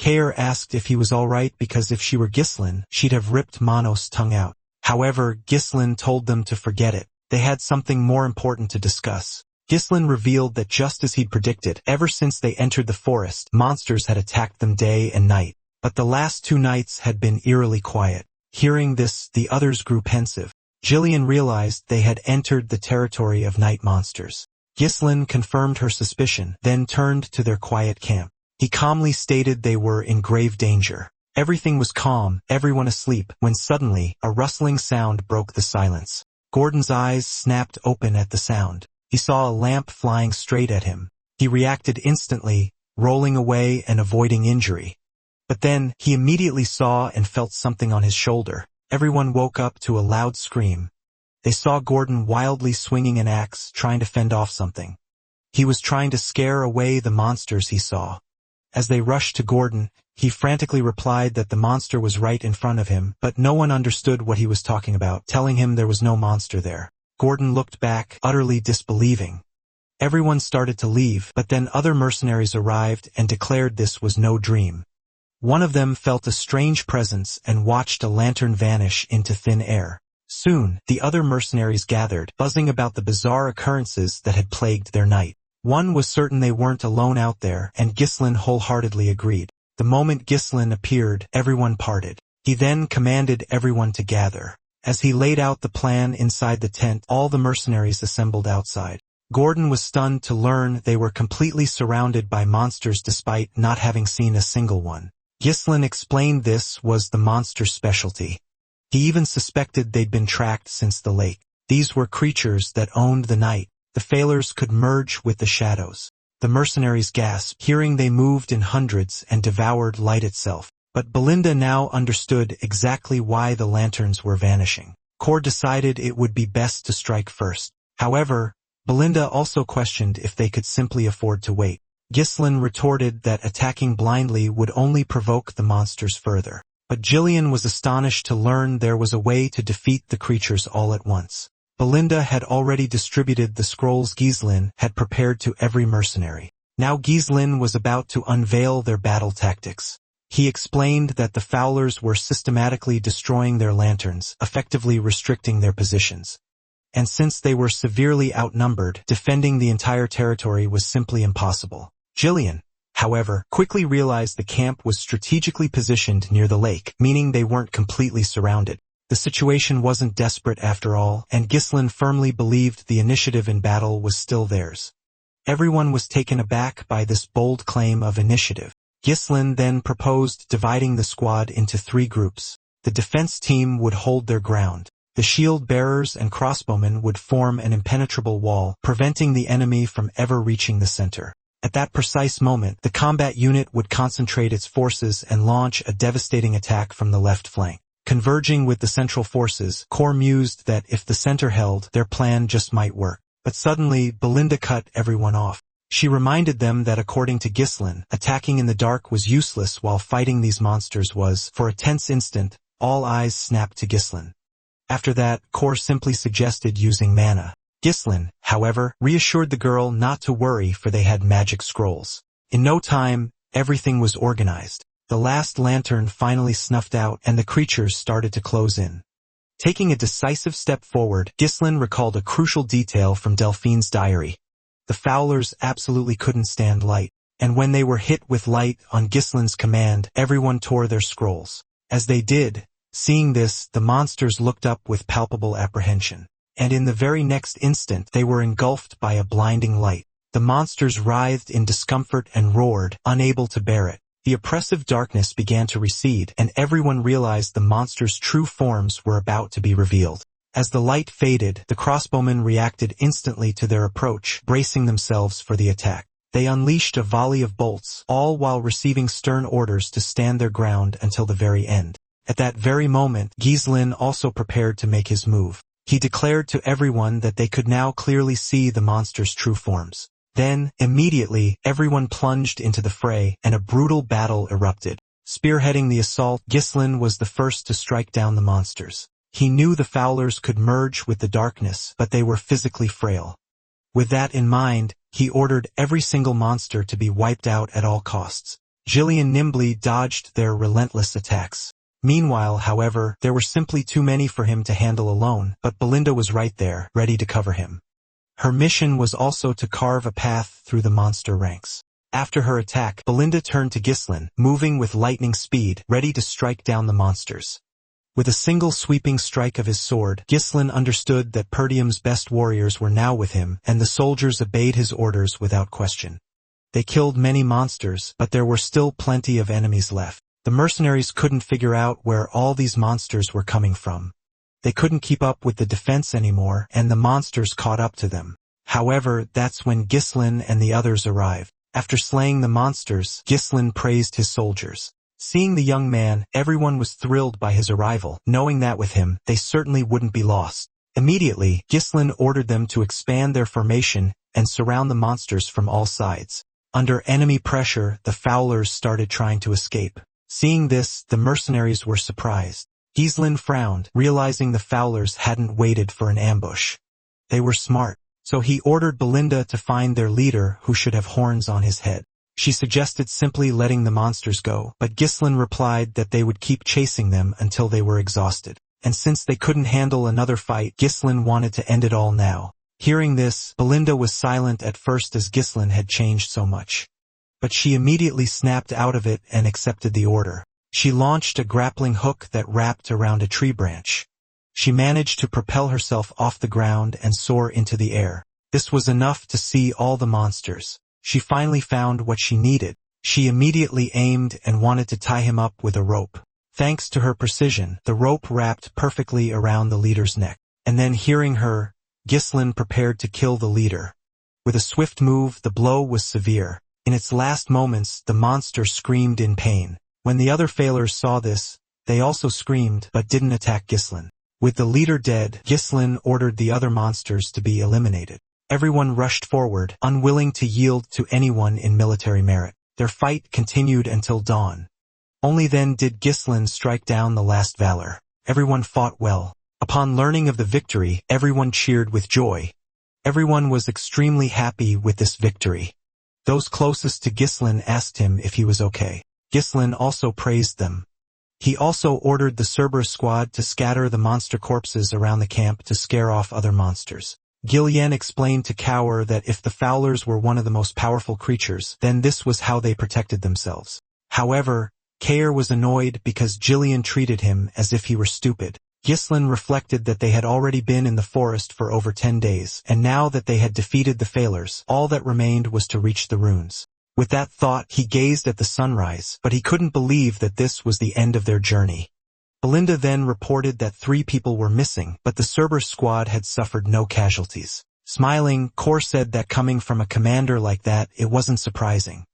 Speaker 1: Kair asked if he was alright because if she were Ghislain, she'd have ripped Manos' tongue out. However, Ghislain told them to forget it. They had something more important to discuss. Ghislain revealed that just as he'd predicted, ever since they entered the forest, monsters had attacked them day and night. But the last 2 nights had been eerily quiet. Hearing this, the others grew pensive. Jillian realized they had entered the territory of night monsters. Ghislain confirmed her suspicion, then turned to their quiet camp. He calmly stated they were in grave danger. Everything was calm, everyone asleep, when suddenly, a rustling sound broke the silence. Gordon's eyes snapped open at the sound. He saw a lamp flying straight at him. He reacted instantly, rolling away and avoiding injury. But then, he immediately saw and felt something on his shoulder. Everyone woke up to a loud scream. They saw Gordon wildly swinging an axe, trying to fend off something. He was trying to scare away the monsters he saw. As they rushed to Gordon, he frantically replied that the monster was right in front of him, but no one understood what he was talking about, telling him there was no monster there. Gordon looked back, utterly disbelieving. Everyone started to leave, but then other mercenaries arrived and declared this was no dream. One of them felt a strange presence and watched a lantern vanish into thin air. Soon, the other mercenaries gathered, buzzing about the bizarre occurrences that had plagued their night. One was certain they weren't alone out there, and Ghislain wholeheartedly agreed. The moment Ghislain appeared, everyone parted. He then commanded everyone to gather. As he laid out the plan inside the tent, all the mercenaries assembled outside. Gordon was stunned to learn they were completely surrounded by monsters despite not having seen a single one. Ghislain explained this was the monster's specialty. He even suspected they'd been tracked since the lake. These were creatures that owned the night. The failures could merge with the shadows. The mercenaries gasped, hearing they moved in hundreds and devoured light itself. But Belinda now understood exactly why the lanterns were vanishing. Core decided it would be best to strike first. However, Belinda also questioned if they could simply afford to wait. Ghislain retorted that attacking blindly would only provoke the monsters further. But Jillian was astonished to learn there was a way to defeat the creatures all at once. Belinda had already distributed the scrolls Ghislain had prepared to every mercenary. Now Ghislain was about to unveil their battle tactics. He explained that the Fowlers were systematically destroying their lanterns, effectively restricting their positions. And since they were severely outnumbered, defending the entire territory was simply impossible. Jillian, however, quickly realized the camp was strategically positioned near the lake, meaning they weren't completely surrounded. The situation wasn't desperate after all, and Ghislain firmly believed the initiative in battle was still theirs. Everyone was taken aback by this bold claim of initiative. Ghislain then proposed dividing the squad into 3 groups. The defense team would hold their ground. The shield bearers and crossbowmen would form an impenetrable wall, preventing the enemy from ever reaching the center. At that precise moment, the combat unit would concentrate its forces and launch a devastating attack from the left flank. Converging with the central forces, Core mused that if the center held, their plan just might work. But suddenly, Belinda cut everyone off. She reminded them that according to Ghislain, attacking in the dark was useless while fighting these monsters was. For a tense instant, all eyes snapped to Ghislain. After that, Core simply suggested using mana. Ghislain, however, reassured the girl not to worry for they had magic scrolls. In no time, everything was organized. The last lantern finally snuffed out and the creatures started to close in. Taking a decisive step forward, Ghislain recalled a crucial detail from Delphine's diary. The Fowlers absolutely couldn't stand light, and when they were hit with light on Ghislain's command, everyone tore their scrolls. As they did, seeing this, the monsters looked up with palpable apprehension. And in the very next instant, they were engulfed by a blinding light. The monsters writhed in discomfort and roared, unable to bear it. The oppressive darkness began to recede, and everyone realized the monsters' true forms were about to be revealed. As the light faded, the crossbowmen reacted instantly to their approach, bracing themselves for the attack. They unleashed a volley of bolts, all while receiving stern orders to stand their ground until the very end. At that very moment, Ghislain also prepared to make his move. He declared to everyone that they could now clearly see the monsters' true forms. Then, immediately, everyone plunged into the fray, and a brutal battle erupted. Spearheading the assault, Ghislain was the first to strike down the monsters. He knew the Fowlers could merge with the darkness, but they were physically frail. With that in mind, he ordered every single monster to be wiped out at all costs. Jillian nimbly dodged their relentless attacks. Meanwhile, however, there were simply too many for him to handle alone, but Belinda was right there, ready to cover him. Her mission was also to carve a path through the monster ranks. After her attack, Belinda turned to Ghislain, moving with lightning speed, ready to strike down the monsters. With a single sweeping strike of his sword, Ghislain understood that Perdium's best warriors were now with him, and the soldiers obeyed his orders without question. They killed many monsters, but there were still plenty of enemies left. The mercenaries couldn't figure out where all these monsters were coming from. They couldn't keep up with the defense anymore, and the monsters caught up to them. However, that's when Ghislain and the others arrived. After slaying the monsters, Ghislain praised his soldiers. Seeing the young man, everyone was thrilled by his arrival, knowing that with him, they certainly wouldn't be lost. Immediately, Ghislain ordered them to expand their formation and surround the monsters from all sides. Under enemy pressure, the Fowlers started trying to escape. Seeing this, the mercenaries were surprised. Ghislain frowned, realizing the Fowlers hadn't waited for an ambush. They were smart, so he ordered Belinda to find their leader who should have horns on his head. She suggested simply letting the monsters go, but Ghislain replied that they would keep chasing them until they were exhausted. And since they couldn't handle another fight, Ghislain wanted to end it all now. Hearing this, Belinda was silent at first as Ghislain had changed so much. But she immediately snapped out of it and accepted the order. She launched a grappling hook that wrapped around a tree branch. She managed to propel herself off the ground and soar into the air. This was enough to see all the monsters. She finally found what she needed. She immediately aimed and wanted to tie him up with a rope. Thanks to her precision, the rope wrapped perfectly around the leader's neck. And then hearing her, Ghislain prepared to kill the leader. With a swift move, the blow was severe. In its last moments, the monster screamed in pain. When the other Fowlers saw this, they also screamed but didn't attack Ghislain. With the leader dead, Ghislain ordered the other monsters to be eliminated. Everyone rushed forward, unwilling to yield to anyone in military merit. Their fight continued until dawn. Only then did Ghislain strike down the last Valor. Everyone fought well. Upon learning of the victory, everyone cheered with joy. Everyone was extremely happy with this victory. Those closest to Ghislain asked him if he was okay. Ghislain also praised them. He also ordered the Cerberus squad to scatter the monster corpses around the camp to scare off other monsters. Gillian explained to Cower that if the Fowlers were one of the most powerful creatures, then this was how they protected themselves. However, Kaer was annoyed because Gillian treated him as if he were stupid. Ghislain reflected that they had already been in the forest for over 10 days, and now that they had defeated the Fowlers, all that remained was to reach the runes. With that thought, he gazed at the sunrise, but he couldn't believe that this was the end of their journey. Belinda then reported that 3 people were missing, but the Cerberus squad had suffered no casualties. Smiling, Core said that coming from a commander like that, it wasn't surprising.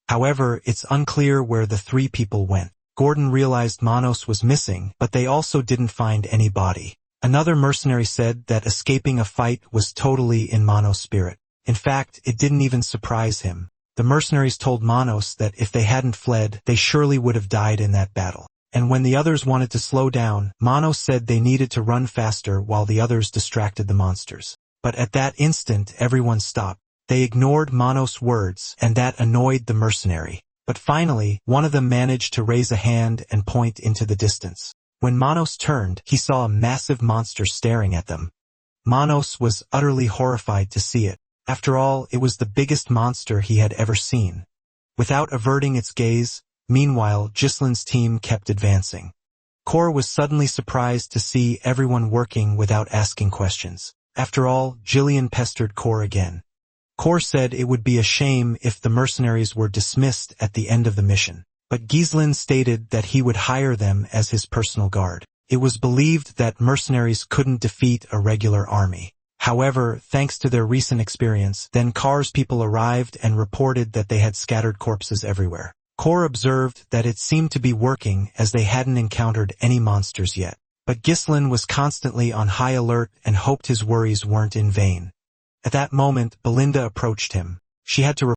Speaker 1: However, it's unclear where the 3 people went. Gordon realized Manos was missing, but they also didn't find any body. Another mercenary said that escaping a fight was totally in Manos' spirit. In fact, it didn't even surprise him. The mercenaries told Manos that if they hadn't fled, they surely would have died in that battle. And when the others wanted to slow down, Manos said they needed to run faster while the others distracted the monsters. But at that instant, everyone stopped. They ignored Manos' words, and that annoyed the mercenary. But finally, one of them managed to raise a hand and point into the distance. When Manos turned, he saw a massive monster staring at them. Manos was utterly horrified to see it. After all, it was the biggest monster he had ever seen. Without averting its gaze, meanwhile, Ghislaine's team kept advancing. Cor was suddenly surprised to see everyone working without asking questions. After all, Jillian pestered Cor again. Cor said it would be a shame if the mercenaries were dismissed at the end of the mission. But Ghislaine stated that he would hire them as his personal guard. It was believed that mercenaries couldn't defeat a regular army. However, thanks to their recent experience, then Car's people arrived and reported that they had scattered corpses everywhere. Cor observed that it seemed to be working as they hadn't encountered any monsters yet. But Ghislaine was constantly on high alert and hoped his worries weren't in vain. At that moment, Belinda approached him. She had to